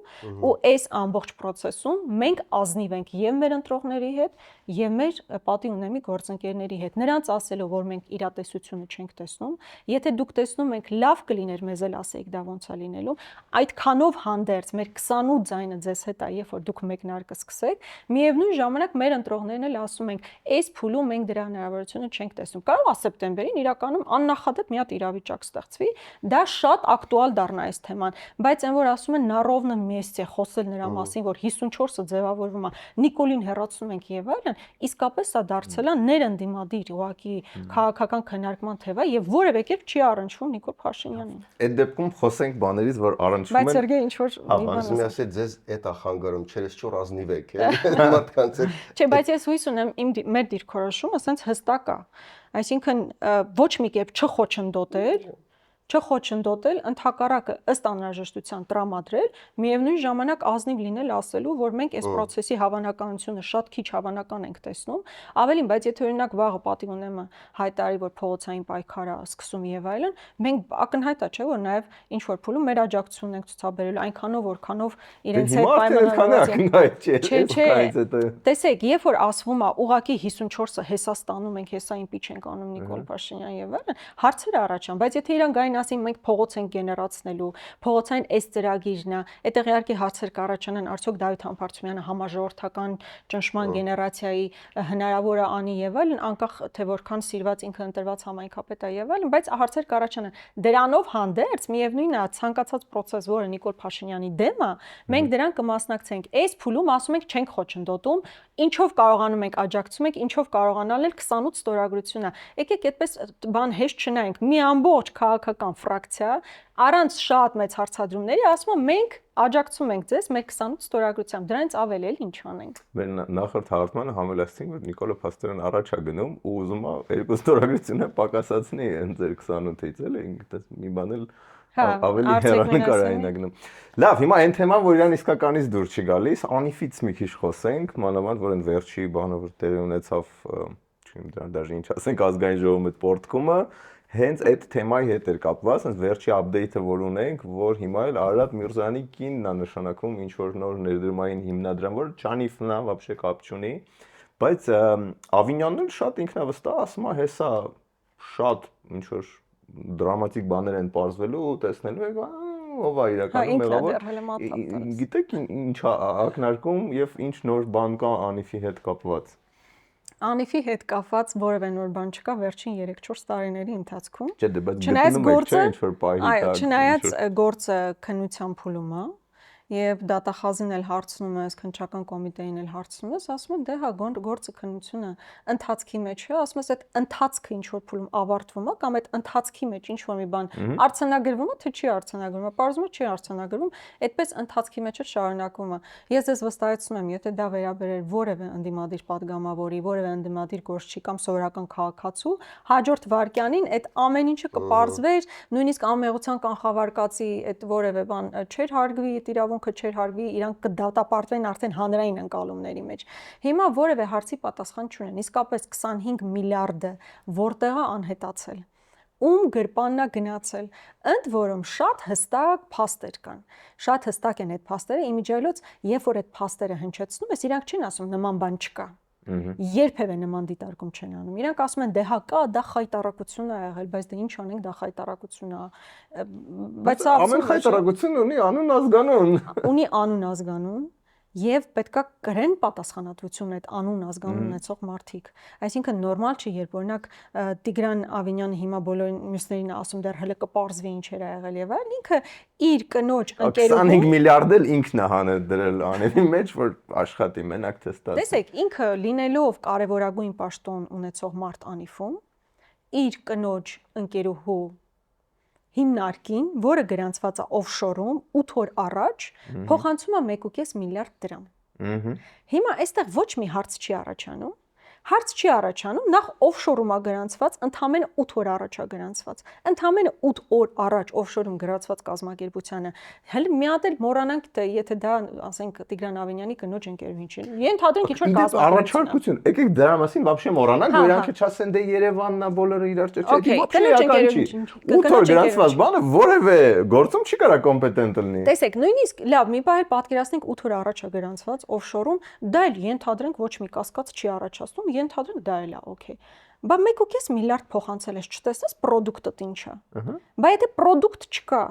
ու այս ամբողջ process-ում մենք ազնիվ ենք եւ մեր ընտրողների հետ, եւ մեր պատի ունեմի գործընկերների հետ։ Նրանց ասելով, որ մենք իրատեսությունը չենք տեսնում, եթե դուք տեսնում եք, լավ կլիներ մեզ էլ ասեիք դա ոնց է լինելու, այդքանով հանդերձ մեր 28 ձայնը ձեզ հետ է, երբ որ դուք մեկնարկը սկսեք, միևնույն ժամանակ մեր ընտրողներն էլ ասում ենք, այս փուլում մենք դրա հնարավորությունը չենք տեսնում։ Կարող է սեպտեմբերին իրականում աննախադեպ մի հատ իրավիճակ ստեղծվի, դա շատ ակտուալ դառնա այս թեման, բայց այն որ ասում են նարովնը մեսցե խոսել նրա մասին, որ 54-ը ձևավորվում է, Նիկոլին հեռացնում ենք եւ այլն, իսկապես սա դարձել է ներընդդիմադիր ուղղակի քաղաքական քննարկման թեվա եւ որևէ կերպ չի առնչվում Նիկոլ Փաշինյանին։ Այդ դեպքում խոսենք բաներից, որ առնչվում են։ Բայց Սերգեյ ինչ որ ասում եմ, ասե ձեզ էդ է խանգարում, չես չոր ազնիվ եք, մարդկանց հետ։ Չէ, բայց ես հույս ունեմ մեր դիրքորոշումը ասենց հստակ է։ Այսինքն ոչ մի կերպ չխոչընդոտել, ընդհակառակը ըստ անհրաժեշտության տրամադրել, միևնույն ժամանակ ազնիվ լինել ասելու, որ մենք այս process-ի հավանականությունը շատ քիչ հավանական ենք տեսնում, ավելին, բայց եթե օրինակ վաղը պատիվ ունեմը հայտարարի, որ փողոցային պայքարը սկսում եւ այլն, մենք ակնհայտ է, չէ՞, որ նաեւ ինչ որ փուլում մեր աջակցությունն ենք ցուցաբերելու այնքանով, որքանով իրենց հետ պայմանավորված են։ Տեսեք, երբ որ ասվում է ուղակի 54-ը հեսա ստանում ենք, հեսա իմպիչ ենք անում Նիկոլ Փաշինյան եւ այլն, հարցեր առաջան, բայց եթե իրան գային այն ասի մենք փողոց ենք գեներացնելու, փողոցային այս ծրագիրն է, այդտեղ իհարկե հարցեր կառաջանան, արդյոք Դավիթ Համբարձումյանը համաժողովրդական ճնշման գեներացիայի հնարավոր է անի եւ այլն, անկախ թե որքան սիրված ինքը ընտրված համայնքապետ է եւ այլն, բայց հարցեր կառաջանան։ Դրանով հանդերձ միևնույնն է, ցանկացած process, որը Նիկոլ Փաշինյանի դեմ է, մենք դրան կմասնակցենք։ Այս փուլում ասում ենք չենք խոչընդոտում, ինչով կարողանում ենք աջակցում ենք, ինչով կարողանալ 28 ստորագրությունն է։ Եկեք այդպես բան հեշտ չնայենք։ Մի ամբողջ քաղաքական ֆրակցիա առանց շատ մեծ հարցադրումների ասում է մենք աջակցում ենք ձեզ մեր 28 ստորագրությամբ։ Դրանից ավել էլ ինչ անենք։ Մեր նախորդ հաղորդմանը համելացրինք, որ Նիկոլը Փաստորեն առաջ է գնում ու ուզում է երկու ստորագրությունը պակասացնի ձեր 28-ից, էլի, ինքնից մի բան էլ ավելի հեռանկարային է գնում։ Լավ, հիմա այն թեման, որ իրան իսկականից դուր չի գալիս, Անիֆից մի քիչ խոսենք, մանավանդ որ այն վերջի բանը որ տեղի ունեցավ, չգիտեմ դրան դաժե ինչ ասենք, ազգային ժողովի հետ պորտկումը, հենց այդ թեմայի հետ էր կապված, հենց վերջի update-ը որ ունենք, որ հիմա էլ Արարատ Միրզոյանի կինն է նշանակում ինչ որ նոր ներդրումային հիմնադրամ, որ Չանիֆն է, вообще կապ չունի, բայց Ավինյանն էլ շատ ինքնավստահ ասում է, հեսա շատ ինչ որ դրամատիկ բաներ են պարզվելու, տեսնելու եք, ով է իրականում մեղավոր։ Գիտեք ինչ ակնարկում եւ ինչ նոր բան կա Անիֆի հետ կապված։ Անիֆի հետ կապված որևէ նոր բան չկա վերջին 3-4 տարիների ընթացքում։ Չէ, դե բայց գտնում եք չէ ինչ որ պահի տակ։ Այո, չնայած գործը քննության փուլում է, եւ դատախազին էլ հարցնում ես, քննչական կոմիտեին էլ հարցնում ես, ասում են դե հա գործը քննությունը ընթացքի մեջ է, ասում ես այդ ընթացքը ինչ որ փուլում ավարտվում է կամ այդ ընթացքի մեջ ինչ որ մի բան արձանագրվում է, թե չի արձանագրվում, պարզվում է չի արձանագրվում, այդպես ընթացքի մեջ է շարունակվում է։ Ես ձեզ վստահեցնում եմ, եթե դա վերաբերեր որևէ ընդդիմադիր падգամավորի, որևէ ընդդիմադիր գործչի կամ սովորական քաղաքացու, հաջորդ վարքյանին այդ ամեն ինչը կպարզվեր, նույնիսկ անմեղության կանխավարկածի այդ որևէ բան չէր հարգվի, իրավունքը չէր հարգվի, իրանք կդատապարտվեն արդեն հանրային ընկալումների մեջ։ Հիմա որևէ հարցի պատասխան չունեն, իսկապես 25 միլիարդը որտեղ է անհետացել։ Ում գրպանն է գնացել, ընդ որում շատ հստակ փաստեր կան։ Շատ հստակ են այդ փաստերը, իմիջիայլոց, երբ որ այդ փաստերը հնչեցնում ես, իրանք չեն ասում նման բան չկա։ Երբևէ նման դիտարկում չեն անում։ Իրանք ասում են դե հա կա, դա խայտարակություն է եղել, բայց դե ինչ անենք, դա խայտարակություն է։ Բայց ամեն խայտարակություն ունի անուն ազգանուն։ Ունի անուն ազգանուն եւ պետքա կրեն պատասխանատվություն այդ անուն ազգանուն ունեցող մարդիկ։ Այսինքն նորմալ չի, երբ օրինակ Տիգրան Ավինյանը հիմա բոլոր մյուսներին ասում դեռ հələ կպարզվի ինչեր ա եղել եւ այլն, ինքը իր կնոջ ընկերուհու 25 միլիարդ էլ ինքն է հանել դրել Անիվի մեջ, որ աշխատի մենակ թե ստացի։ Տեսեք, ինքը լինելով կարևորագույն պաշտոն ունեցող մարդ Անիֆում, իր կնոջ ընկերուհու հիմնարկին, որը գրանցված է օֆշորում 8 օր առաջ, փոխանցում է 1.5 միլիարդ դրամ։ Հիմա այստեղ ոչ մի հարց չի առաջանում։ Հարց չի առաջանում, նախ օֆշորում է գրանցված, ընդամենը 8 օր առաջ է գրանցված։ Ընդամենը 8 օր առաջ օֆշորում գրանցված կազմակերպությանը հələ մի հատ էլ մոռանանք, թե եթե դա, ասենք, Տիգրան Ավինյանի կնոջ ընկերուհին չի։ Ենթադրենք ինչ որ կազմակերպություն։ Եկեք դրա մասին вообще մոռանանք, որ իրանք չասեն դե Երևանն է բոլորը իրար ճեճի, вообще իրական չի։ 8 օր գրանցված բանը որևէ գործում չի կարա կոմպետենտ լինի։ Տեսեք, նույնիսկ լավ, մի բան էլ պատկերացնենք 8 օր առաջ է գրանցված օֆշորում, դա էլ ենթադրենք ոչ մի կասկած չի առաջացնում, ենթադրենք դա էլ է, օքեյ։ Բա 1.5 միլիարդ փոխանցել ես, չտեսես պրոդուկտը ինչ է։ Բա եթե պրոդուկտ չկա,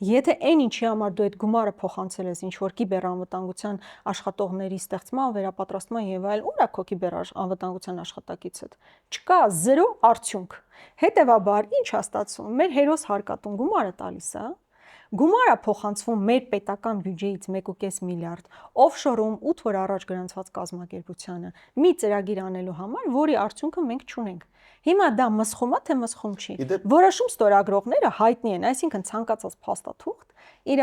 եթե այն ինչի համար դու այդ գումարը փոխանցել ես, ինչ որ կիբերանվտանգության աշխատողների ստեղծման, վերապատրաստման եւ այլ, ուր է քո կիբերանվտանգության աշխատակիցդ։ Չկա, 0 արդյունք։ Հետևաբար ինչ է ստացվում։ Մեր հերոս հարկատուն գումարը տալիս է, գումարը փոխանցվում մեր պետական բյուջեից 1.5 միլիարդ օֆշորում 8 օր առաջ գրանցված կազմակերպությանը մի ծրագիր անելու համար, որի արդյունքը մենք չունենք։ Հիմա դա մսխում է, թե մսխում չի։ Որոշում ստորագրողները հայտնի են, այսինքն ցանկացած փաստաթուղթ իր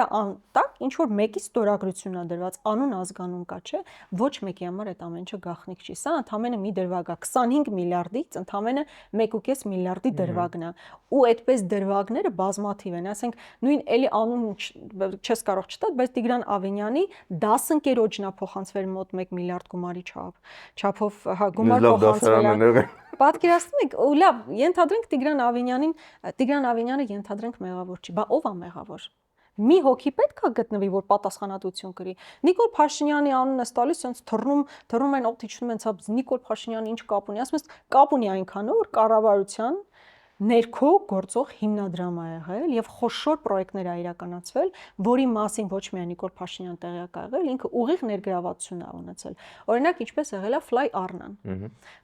տակ ինչ որ մեկի ստորագրությունն է դրված, անուն ազգանուն կա, չէ, ոչ մեկի համար այդ ամեն ինչը գաղտնիք չի։ Սա ընդամենը մի դրվագ է, 25 միլիարդից ընդամենը 1.5 միլիարդի դրվագն է։ Ու այդպես դրվագները բազմաթիվ են, ասենք նույն էլի անուն չես կարող չտալ, բայց Տիգրան Ավինյանի 10 ընկերոջն է փոխանցվել մոտ 1 միլիարդ գումարի չափով, հա, գումար փոխանցվել է։ Պատկերացնում եք, լավ, ենթադրենք Տիգրան Ավինյանը ենթադրենք մեղավոր չի, բա ով է մեղավոր։ Մի հոգի պետք է գտնվի, որ պատասխանատվություն կրի։ Նիկոլ Փաշինյանի անունը ստալիս sense թռնում են օդիչնում են ցած Նիկոլ Փաշինյանը ինչ կապ ունի, ասում ես կապ ունի այնքանով, որ կառավարության ներքո գործող հիմնադրամ ա եղել եւ խոշոր պրոյեկտներ ա իրականացվել, որի մասին ոչ միայն Նիկոլ Փաշինյան տեղյակ ա եղել, ինքը ուղիղ ներգրավվածություն ա ունեցել։ Օրինակ, ինչպես եղել է Fly Arnan։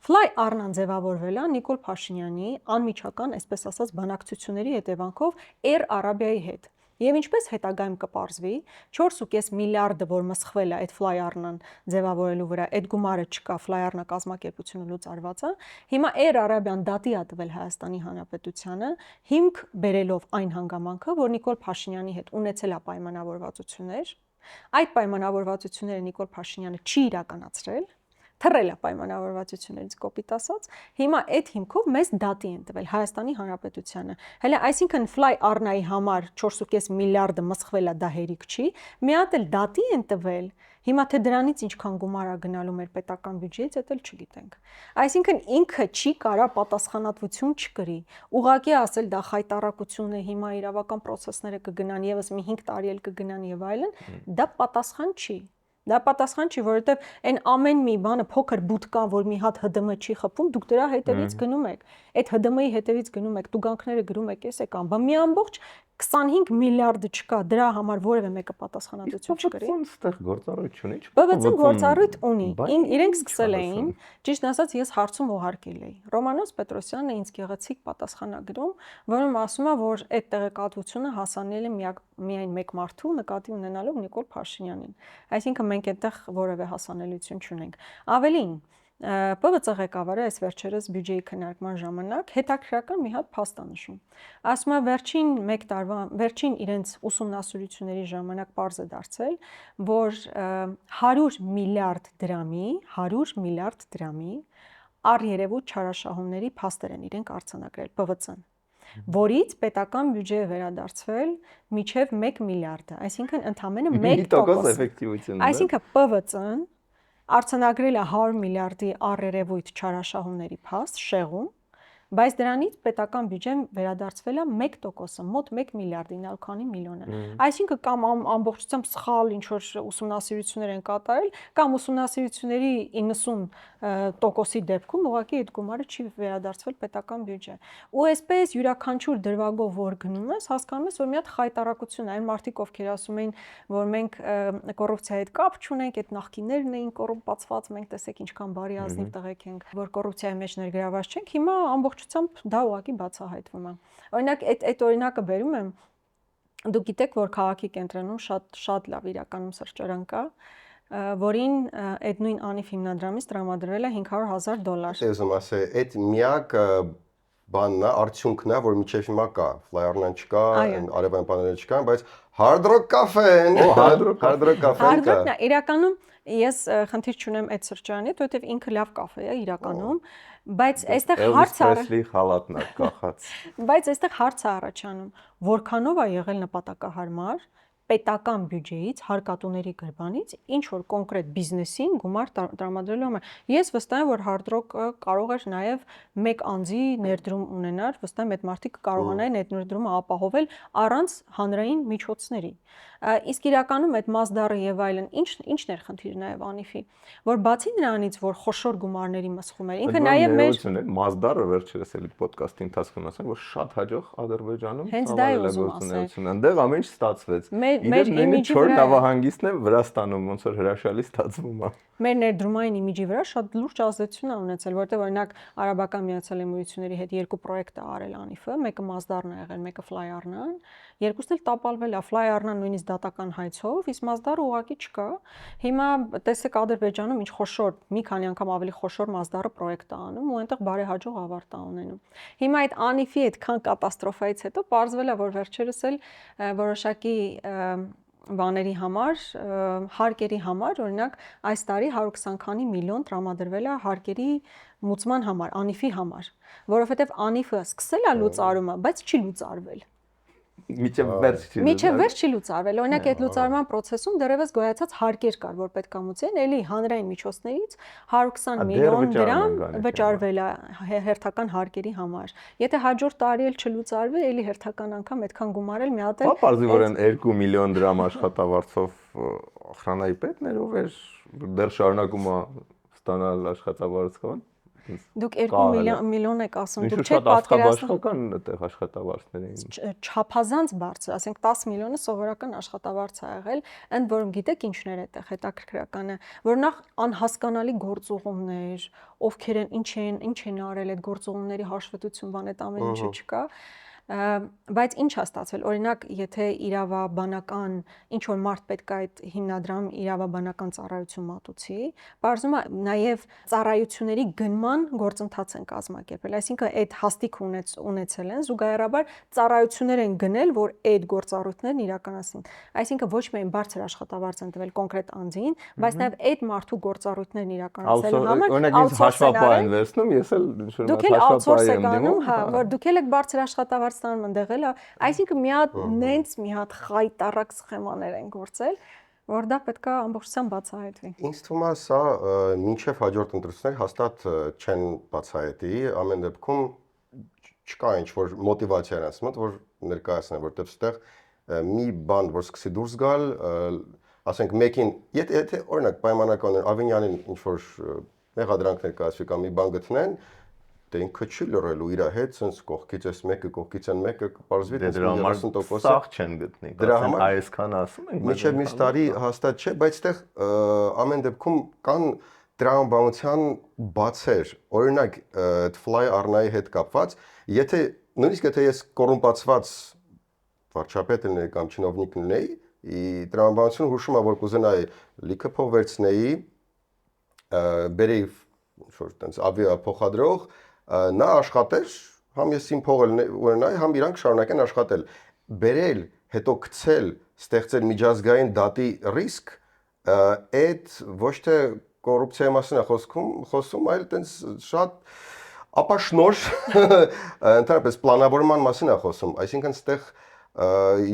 Fly Arnan ձևավորվել է Նիկոլ Փաշինյանի անմիջական, այսպես ասած, բանակցությունների հետևանքով Air Arabia-ի հետ։ Եվ ինչպես հետագայում կպարզվի, 4.5 միլիարդը, որ մսխվել է այդ Fly Arnan ձևավորելու վրա, այդ գումարը չկա, Fly Arnan կազմակերպությունը լուծարված է։ Հիմա Air Arabia-ն դատի ա տվել Հայաստանի Հանրապետությանը, հիմք բերելով այն հանգամանքը, որ Նիկոլ Փաշինյանի հետ ունեցել է պայմանավորվածություններ, այդ պայմանավորվածությունները Նիկոլ Փաշինյանը չի իրականացրել, թռել է պայմանավորվածություններից կոպիտ ասած, հիմա այդ հիմքով մեզ դատի են տվել Հայաստանի Հանրապետությանը։ Հələ այսինքն Fly Arnan-ի համար 4.5 միլիարդը մսխվել է, դա հերիք չի, մի հատ էլ դատի են տվել, հիմա թե դրանից ինչքան գումար ա գնալու մեր պետական բյուջեից, դա էլ չգիտենք։ Այսինքն ինքը չի կարա պատասխանատվություն չկրի։ Ուղղակի ասել դա խայտարակություն է, հիմա իրավական process-ները կգնան եւս մի 5 տարի էլ կգնան եւ այլն, դա պատասխան չի։ Դա պատասխան չի, որովհետև այն ամեն մի բանը փոքր բուտկա, որ մի հատ ՀԴՄ չի խփում, դուք դրա հետևից գնում եք։ Այդ ՀԴՄ-ի հետևից գնում եք, տուգանքները գրում եք, էս եկան, բա մի ամբողջ 25 միլիարդը չկա, դրա համար որևէ մեկը պատասխանատվություն չկրի։ Այստեղ գործառույթ չունի։ ԲԲՑ-ն գործառույթ ունի։ Իրենք սկսել էին, ճիշտ ասած, ես հարցում ուղարկել էի։ Ռոմանոս Պետրոսյանն է ինձ գեղեցիկ պատասխան ա գրում, որում ասում է, որ այդ տեղեկատվությունը հասանել է միայն մեկ մարդու, նկատի ունենալով Նիկոլ Փաշինյանին։ Այսինքն մենք այդտեղ որևէ հասանելիություն չունենք։ Ավելին, ՊՎԾ ղեկավարը այս վերջերս բյուջեի քննարկման ժամանակ հետաքրքրական մի հատ փաստ ա նշում։ Ասում է վերջին 1 տարվա, վերջին իրենց ուսումնասիրությունների ժամանակ պարզ է դարձել, որ 100 միլիարդ դրամի առերևույթ չարաշահումների փաստեր են իրենք արձանագրել ՊՎԾ-ն, որից պետական բյուջեը վերադարձվել մինչև 1 միլիարդը, այսինքն ընդամենը 1% էֆեկտիվություն։ Այսինքն ՊՎԾ-ն արձանագրել է 100 միլիարդի առերևույթ չարաշահումների փաստ շեղում, բայց դրանից պետական բյուջեն վերադարձվել է 1%-ը, մոտ 1 միլիարդ 900 միլիոնը։ Այսինքն կամ ամբողջությամբ սխալ ինչ որ ուսումնասիրություններ են կատարել, կամ ուսումնասիրությունների 90%-ի դեպքում ուղղակի այդ գումարը չի վերադարձվել պետական բյուջե։ Ու այսպես յուրաքանչյուր դրվագով որ գնում ես, հասկանում ես, որ մի հատ խայտարակություն է, այն մարդիկ, ովքեր ասում էին, որ մենք կոռուպցիայի հետ կապ չունենք, այդ նախկիններն էին կոռումպացված, մենք տեսեք ինչքան բարի ազնիվ տղեկ ենք, որ կոռուպցիայի մեջ ներգրավված չենք, հիմա ամբողջությամբ դա ուղղակի բացահայտվում է։ Օրինակ այդ օրինակը բերում եմ, դուք գիտեք, որ քաղաքի կենտրոնում շատ լավ իրականում սրճարան կա, որին այդ նույն Անիվ հիմնադրամից տրամադրվել է $500,000։ Ուզում ասել, այդ միակ բանն է, արդյունքն է, որ միջև հիմա կա, Fly Arnan չկա, արևային բաները չկան, բայց Hard Rock Cafe-ն, Hard Rock Cafe-ն կա։ Իրականում ես խնդիր չունեմ այդ սրճարանի, որովհետև ինքը լավ կաֆե է իրականում, բայց այստեղ հարց է առաջանում, որքանով է եղել նպատակահարմար պետական բյուջեից, հարկատուների գրբանից ինչ որ կոնկրետ բիզնեսին գումար տրամադրելու համար։ Ես վստահ եմ, որ Hard Rock-ը կարող էր նաև մեկ անձի ներդրում ունենալ, վստահ եմ այդ մարդիկ կարողանային այդ ներդրումը ապահովել առանց հանրային միջոցների։ Իսկ իրականում այդ Մասդարը եւ այլն ինչն էր խնդիրը նաև Անիֆի, որ բացի նրանից, որ խոշոր գումարների մսխում էր, ինքը նաև մեր Մասդարը վերջերս էլի ոդկասթի ընթացքում ասեմ, որ շատ հաջող Ադրբեջանում հենց դա է ուզում ասել։ Այնտեղ ամեն ինչ ստացվեց։ Մեր իմիջի վրա նավահանգիստն է Վրաստանում, ոնց որ հրաշալի ստացվում է։ Մեր ներդրումային իմիջի վրա շատ լուրջ ազդեցություն է ունեցել, որտեղ օրինակ Արաբական Միացյալ Էմիրությունների հետ 2 պրոյեկտ է արել Անիֆը, մեկը Մասդարն է եղել, մեկը Fly Arnan, երկուսն էլ տապալվել է, Fly Arnan նույնիսկ դատական հայցով, իսկ Մասդարը ուղղակի չկա։ Հիմա տեսեք Ադրբեջանում ինչ խոշոր, մի քանի անգամ ավելի խոշոր Մասդարը պրոյեկտ է անում ու այնտեղ բարեհաջող ավարտ է ունենում։ Հիմա այդ Անիֆի այդքան կատաստրոֆայից հետո պարզվել է, որ վերջերս էլ որոշակի բաների համար, հարկերի համար, օրինակ այս տարի 120 քանի միլիոն տրամադրվել է հարկերի մուծման համար, Անիֆի համար, որովհետև Անիֆը սկսել է լուծարումը, բայց չի լուծարվել։ Միջև վերջ չի լուծարվել։ Օրինակ այդ լուծարման process-ում դեռևս գոյացած հարկեր կար, որ պետք է մուծեն, էլի հանրային միջոցներից 120 միլիոն դրամ վճարվել է հերթական հարկերի համար։ Եթե հաջորդ տարի էլ չլուծարվի, էլի հերթական անգամ այդքան գումարել մի հատ էլ։ Պարզի որ են 2 միլիոն դրամ աշխատավարձով охранայի պետներ, ով էր դեռ շարունակում է ստանալ աշխատավարձքան։ Դուք 2 միլիոն եք ասում, Ինչ դուք շատ չեք պատկերացնում աշխատական այդտեղ աշխատավարձներ էին։ չափազանց բարձր, ասենք 10 միլիոնը սովորական աշխատավարձ ա եղել, ընդ որում գիտեք ինչներ է այդտեղ հետաքրքրականը, որ նախ անհասկանալի գործուղումներ, ովքեր են, ինչ են արել այդ գործուղումների հաշվետվություն, բան այդ ամեն ինչը չկա, բայց ինչ է ստացվել, օրինակ, եթե իրավաբանական ինչ որ մարդ պետք է այդ հիմնադրամ իրավաբանական ծառայություն մատուցի, բարձում է նաև ծառայությունների գնման գործընթաց են կազմակերպել, այսինքն այդ հաստիկ ունեցել են, զուգահեռաբար ծառայություններ են գնել, որ այդ գործառույթներն իրականացնեն, այսինքն ոչ միայն բարձր աշխատավարձ են տվել կոնկրետ անձին, բայց նաև այդ մարդու գործառույթներն իրականացնելու համար օրինակ ինձ հաշվապահ են վերցնում, ես էլ դուք էլ outsource եք անում, հա, որ դուք էլ եք բարձր աշխատավարձ ստանում ընդեղ էլ, այսինքն մի հատ խայտառակ սխեմաներ են գործել, որ դա պետք է ամբողջությամբ բացահայտվի։ Ինձ թվում է սա մինչև հաջորդ ընտրություններ հաստատ չեն բացահայտի, ամեն դեպքում չկա ինչ-որ մոտիվացիա նրանց մոտ, որ ներկայացնեն, որտեղ ստեղ մի բան, որ սկսի դուրս գալ, ասենք մեկին, եթե օրինակ պայմանական Ավինյանին ինչ-որ մեղադրանք ներկայացվի կամ մի բան գտնեն, դե ինքը չի լռելու իր հետ, sense կողքից էս մեկը, կողքից են մեկը կպարզվի, դե դրա համար 30% սաղ չեն գտնի, դրա համար այսքան ասում են, մինչև մյուս տարի հաստատ չէ, բայց այդտեղ ամեն դեպքում կան տրամաբանության բացեր, օրինակ այդ fly առնայի հետ կապված, եթե նույնիսկ եթե ես կոռումպացված վարչապետ լինեի կամ չինովնիկ լինեի, տրամաբանությունը հուշում է, որ կուզենայի լիքը փող վերցնեի, բերեի ինչ-որ տենց ավիափոխադրող, նա աշխատեր, համ ես իմ փողը ունենայի, համ իրանք շարունակեն աշխատել, բերել, հետո գցել, ստեղծել միջազգային դատի ռիսկ, այդ ոչ թե կոռուպցիայի մասին է խոսում, այլ տենց շատ ապաշնոր ընդհանրապես պլանավորման մասին է խոսում, այսինքն ստեղ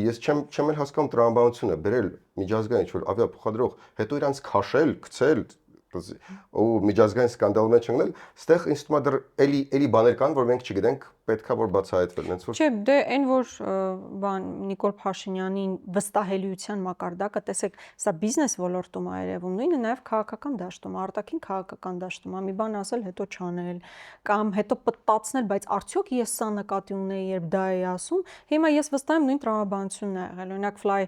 ես չեմ էլ հասկանում տրամաբանությունը, բերել միջազգային ինչ-որ ավիափոխադրող, հետո իրանց քաշել, գցել ու միջազգային սկանդալի մեջ ընկնել, ստեղ ինձ թվում է դեռ էլի բաներ կան, որ մենք չգիտենք, պետքա որ բացահայտվեն, հենց որ Չէ, դե այն որ բան Նիկոլ Փաշինյանին վստահելիության մակարդակը, տեսեք, սա բիզնես ոլորտում է երևում, նույնը նաև քաղաքական դաշտում, արտաքին քաղաքական դաշտում, մի բան ասել, հետո չանել, կամ հետո պտտացնել, բայց արդյոք ես սա նկատի ունեի, երբ դա էի ասում, հիմա ես վստահ եմ նույն տրամաբանությունն է եղել, օրինակ Fly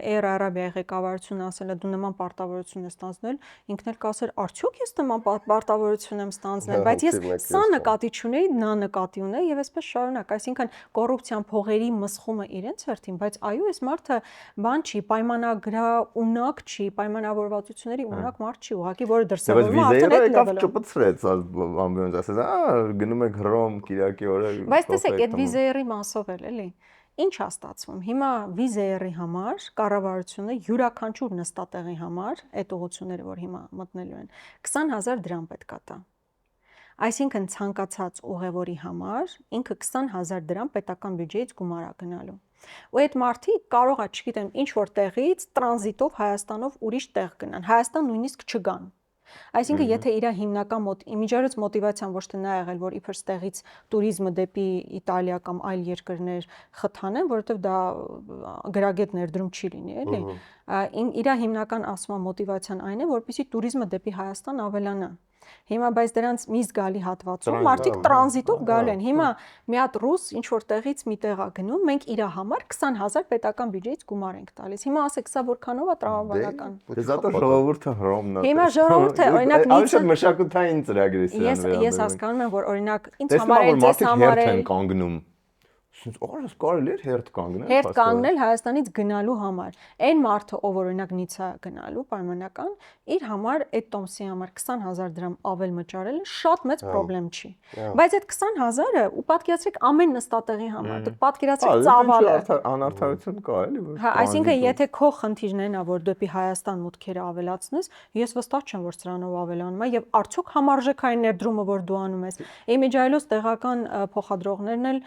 Air Arabia-ի ղեկավարությունը ասել է դու նման պարտավորություն ես ստանձնել, ինքն էլ կասել արդյոք ես նման պարտավորություն եմ ստանձնել, բայց ես սա նկատի չունեի, նա նկատի ունեի եւ այսպես շարունակ, այսինքն կոռուպցիան փողերի մսխումը իրենց հերթին, բայց այո, այս մարդը բան չի, պայմանագրաունակ չի, պայմանավորվածությունների ունակ մարդ չի, ուղղակի որը դրսևորվում է արդեն այդ լեվելը։ Ճպցրեց ամբողջ ասես, գնում եք Հռոմ Կիրակի օրը։ Բայց տեսեք, այդ վիզերի մասով էլի ինչ է ստացվում։ Հիմա վիզերի համար կառավարությունը յուրաքանչյուր նստատեղի համար այդ ուղղությունները, որ հիմա մտնելու են, 20000 դրամ պետք է տա։ Այսինքն ցանկացած ուղևորի համար ինքը 20000 դրամ պետական բյուջեից գումար է գնալու։ Ու այդ մարդիկ կարող է, չգիտեմ, ինչ որ տեղից տրանզիտով Հայաստանով ուրիշ տեղ գնան։ Հայաստան նույնիսկ չգան։ Այսինքն եթե իր հիմնական իմիջիայլոց մոտիվացիան ոչ թե նա եղել, որ իբր ստեղից туриզմը դեպի Իտալիա կամ այլ երկրներ խթանեն, որովհետև դա գրագետ ներդրում չի լինի, էլի։ Իր հիմնական ասում մոտիվացիան այն է, որպեսզի туриզմը դեպի Հայաստան ավելանա։ Հիմա բայց դրանց մի զգալի հատվածում մարդիկ տրանզիտով գալու են։ Հիմա մի հատ ռուս ինչ որ տեղից մի տեղ է գնում, մենք իր համար 20000 պետական բյուջեից գումար ենք տալիս։ Հիմա ասեք, սա որքանով է տրամաբանական։ Դե ժողովուրդը Հռոմն է։ Հիմա ժողովուրդը օրինակ Նիցը մշակութային ծրագրի սրան վերաբերում։ Ես հասկանում եմ, որ օրինակ ինձ համար էլ ձեզ համար են կանգնում։ Օրս կարելի է հերթ կանգնել։ Հերթ կանգնել Հայաստանից գնալու համար։ Այն մարդը, ով օրինակ Նիցա գնալու պայմանական, իր համար այդ տոմսի համար 20000 դրամ ավել մճարելը շատ մեծ խնդրեմ չի։ Բայց այդ 20000-ը ու պատկերացրեք ամեն նստատեղի համար։ Դուք պատկերացրեք ծավալը։ Անարդարություն կա, էլի որ։ Հա, այսինքն եթե քո խնդիրն է նա, որ դեպի Հայաստան մուտքերը ավելացնես, ես վստահ չեմ, որ սրանով ավելանում է եւ արդյոք համարժեքային ներդրումը, որ դու անում ես։ Իմիջիայլոց տեղական փոխադրողներն էլ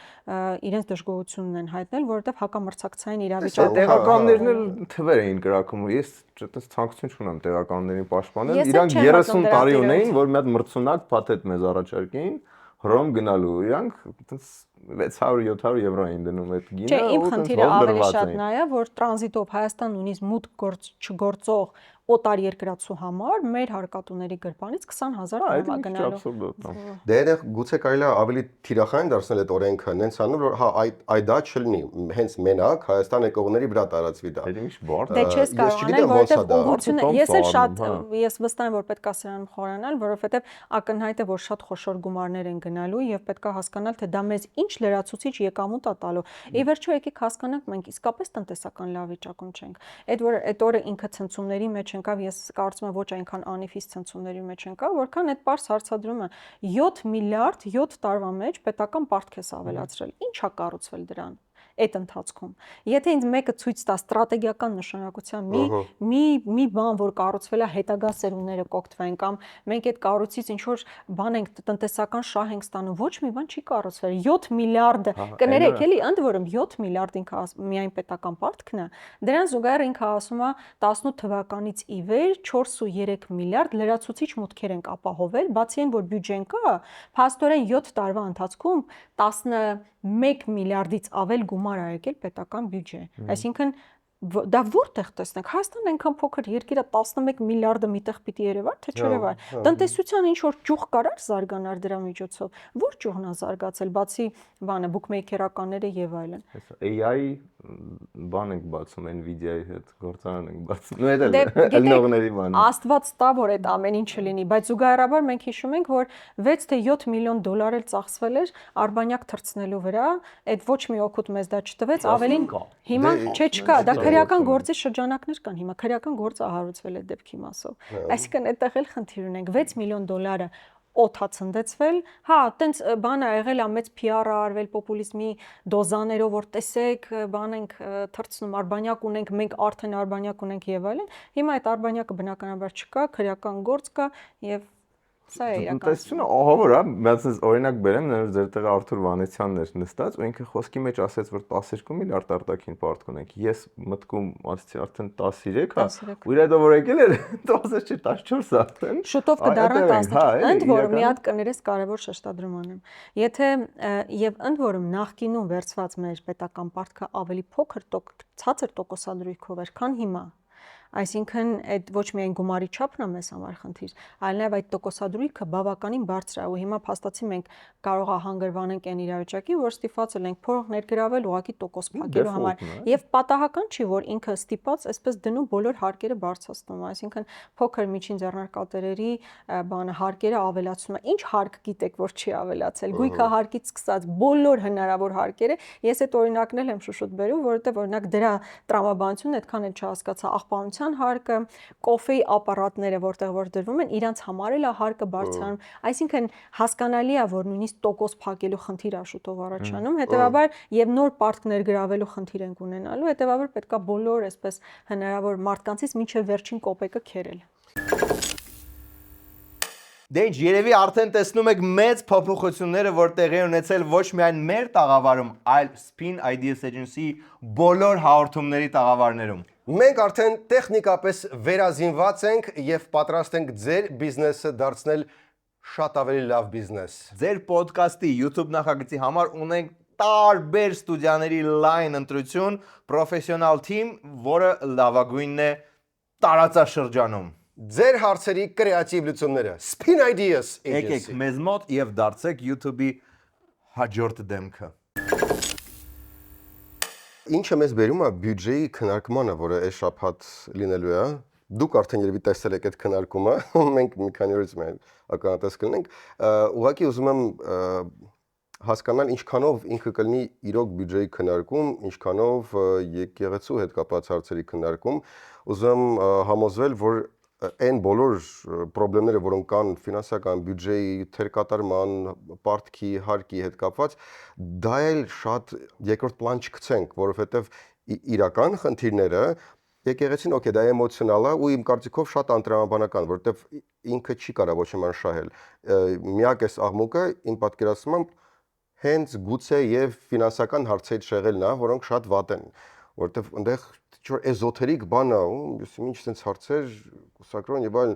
իրենց դժգոհությունն են հայտնել, որովհետև հակամրցակցային իրավիճակը տեղականներն էլ թվեր էին կրակում։ Ես այդպես ցանկություն չունեմ տեղականներին պաշտպանել։ Իրանք 30 տարի ունեին, որ մի հատ մրցունակ փաթեթ մեզ առաջարկեին Հռոմ գնալու։ Իրանք այդպես 600-700 եվրո էին դնում այդ գինը։ Չէ, իմ ու տենց խնդիրը ով ավելի դրված շատ էին։ նա է, որ տրանզիտով Հայաստան ունից մուտք չգործող օտար երկրացու համար մեր հարկատուների գրպանից 20,000 Այդ դրամ է ինչ գնալու։ աբսուրդ է։ Դե երեք գուցե կարելի է ավելի թիրախային դարձնել այդ օրենքը, նենց անոր որ հա այդ դա չլինի, հենց մենակ Հայաստան եկողների վրա տարածվի դա։ Այդ ինչ բարդ Դե է։ չես Ես կարող չգիտեմ անել, ոնց է որովհետև դա։ ուղղությունը Արդեն ես էլ տոն շատ ծառնում, ես վստահ եմ, որ պետք է սրանում խորանալ, որովհետև ակնհայտ է, որ շատ խոշոր գումարներ են գնալու եւ պետք է հասկանալ, թե դա մեզ ինչ լրացուցիչ եկամուտ է տալու։ Ի վերջո եկեք հասկանանք, մենք իսկապես տնտեսական լավ վիճակում չենք։ Այդ որ այդ օրը ինքը ցնցումների մեջ ընկավ, ես կարծում եմ ոչ այնքան անիֆիստ ցնցումների մեջ ընկավ, որքան այդ པարս հարցադրումը 7 միլիարդ 7 տարվա մեջ պետական պարտք ես ավելացրել։ Ինչ է կառուցվել դրան այդ ընթացքում։ Եթե ինձ մեկը ցույց տա ստրատեգիական նշանակության մի բան, որ կառուցվել է հետագա սերունդները կօգտվեն կամ մենք այդ կառույցից ինչ որ բան ենք տնտեսական շահ ենք ստանում, ոչ մի բան չի կառուցվել։ 7 միլիարդը կներեք, էլի, ընդ որում 7 միլիարդ ինքը միայն պետական պարտքն է, դրան զուգահեռ ինքը ասում է 18 թվականից ի վեր 4.3 միլիարդ լրացուցիչ մուտքեր ենք ապահովել, բացի այն, որ բյուջեն կա, փաստորեն 7 տարվա ընթացքում 11 միլիարդից ավել գումար ա եկել պետական բյուջե։ Այսինքն դա որտեղ տեսնենք Հայաստանն այնքան փոքր երկիր է 11 միլիարդը միտեղ պիտի երևար թե չերևար տնտեսության ինչ որ ճյուղ կարար զարգանար դրա միջոցով որ ճյուղն է զարգացել բացի բանը բուքմեյքերականները եւ այլն AI բան ենք բացում Nvidia-ի հետ գործարան ենք բացում ու այդ ելնողների բանը Աստված տա որ այդ ամեն ինչը լինի բայց զուգահեռաբար մենք հիշում ենք որ 6 թե 7 միլիոն դոլար էլ ծախսվել էր արբանյակ թռցնելու վրա այդ ոչ մի օգուտ մեզ դա չտվեց ավելին հիմա չկա դա քրեական գործի շրջանակներ կան հիմա քրեական գործը հարուցվել է դեպքի մասով այսինքն այդտեղ էլ խնդիր ունենք 6 միլիոն դոլարը օթա ցնդեցվել հա տենց բան ա եղել ամեծ PR-ը արվել պոպուլիզմի դոզաներով որ տեսեք բան ենք թռցնում արբանյակ ունենք մենք արդեն արբանյակ ունենք եւ այլն հիմա այդ արբանյակը բնականաբար չկա քրեական գործ կա եւ Սա է իրական։ Տնտեսությունը ահավոր է, բայց ես օրինակ բերեմ, նոր ձեր տեղը Արթուր Վանեցյանն էր նստած, ու ինքը խոսքի մեջ ասեց, որ 12 միլիարդ արտաքին պարտք ունենք։ Ես մտքում ասեցի արդեն 13 է, ու իր հետո որ եկել էր 10 չէ, 14 արդեն։ Շուտով կդառնա 14։ Ընդ որում մի հատ կներես կարևոր շեշտադրում անեմ։ Եթե եւ ընդ որում նախկինում վերցված մեր պետական պարտքը ավելի փոքր ցածր տոկոսադրույքով էր, քան հիմա։ Այսինքն այդ ոչ միայն գումարի չափն է մեզ համար խնդիր, այլ նաև այդ տոկոսադրույքը բավականին բարձր է ու հիմա փաստացի մենք կարող է հանգրվանենք այն իրավիճակի, որ ստիպված ենք փող ներգրավել ուղղակի տոկոս փակելու համար եւ պատահական չի, որ ինքը ստիպած այսպես դնում բոլոր հարկերը բարձրացնում, այսինքն փոքր միջին ձեռնարկատերերի բանը հարկերը ավելացնում է։ Ինչ հարկ գիտեք, որ չի ավելացել։ Գույքը հարկից սկսած բոլոր հնարավոր հարկերը, ես այդ օրինակն եմ շուշուտ բերում, որովհետեւ օրինակ դրա տրամաբանությունը այդքան էլ չհասկացա աղբանության հարկը, կոֆեի ապարատները, որտեղ որ դրվում են, իրանց համար էլ է հարկը բարձրանում։ Այսինքն հասկանալի է, որ նույնիսկ տոկոս փակելու խնդիր է շուտով առաջանում, հետեւաբար եւ նոր պարտք ներգրավելու խնդիր ենք ունենալու, հետեւաբար պետքա բոլոր այսպես հնարավոր մարդկանցից մինչեւ վերջին կոպեկը քերել։ Դե ինչ, երևի արդեն տեսնում եք մեծ փոփոխությունները, որ տեղի ունեցել ոչ միայն մեր տաղավարում, այլ Spin Ideas Agency-ի բոլոր հաղորդումների տաղավարներում։ Մենք արդեն տեխնիկապես վերազինված ենք եւ պատրաստ ենք ձեր բիզնեսը դարձնել շատ ավելի լավ բիզնես։ Ձեր ոդկասթի YouTube նախագծի համար ունենք տարբեր ստուդիաների լայն ընտրություն, պրոֆեսիոնալ թիմ, որը լավագույնն է տարածաշրջանում։ Ձեր հարցերի կրեատիվ լուծումները Spin Ideas Եկեք Agency։ մեզ մոտ եւ դարձեք YouTube-ի հաջորդ դեմքը։ Ինչը մեզ բերում է բյուջեի քննարկմանը, որը այս շաբաթ լինելու է։ Դուք արդեն երևի տեսել եք այդ քննարկումը, մենք մի քանի օրից մեր ականատես կլինենք։ Ուղղակի ուզում եմ հասկանալ ինչքանով ինքը կլինի իրոք բյուջեի քննարկում, ինչքանով եկեղեցու հետ կապված հարցերի քննարկում։ Ուզում համոզվել, որ այն բոլոր խնդիրները, որոնք կան ֆինանսական բյուջեի, թերկատարման, պարտքի, հարկի հետ կապված, դա էլ շատ երկրորդ պլան չգցենք, որովհետև իրական խնդիրները եկեղեցին օքեյ, դա էմոցիոնալ է ու իմ կարծիքով շատ անտրամաբանական, որովհետև ինքը չի կարող ոչ մի շահել։ Միակ էս աղմուկը իմ պատկերացմամբ հենց գուցե եւ ֆինանսական հարցեր շեղելն է, որոնք շատ վատ են, որովհետև այնտեղ ինչ-որ էզոթերիկ բան է, ինչ sense հարցեր, կուսակրոն եւ այլն,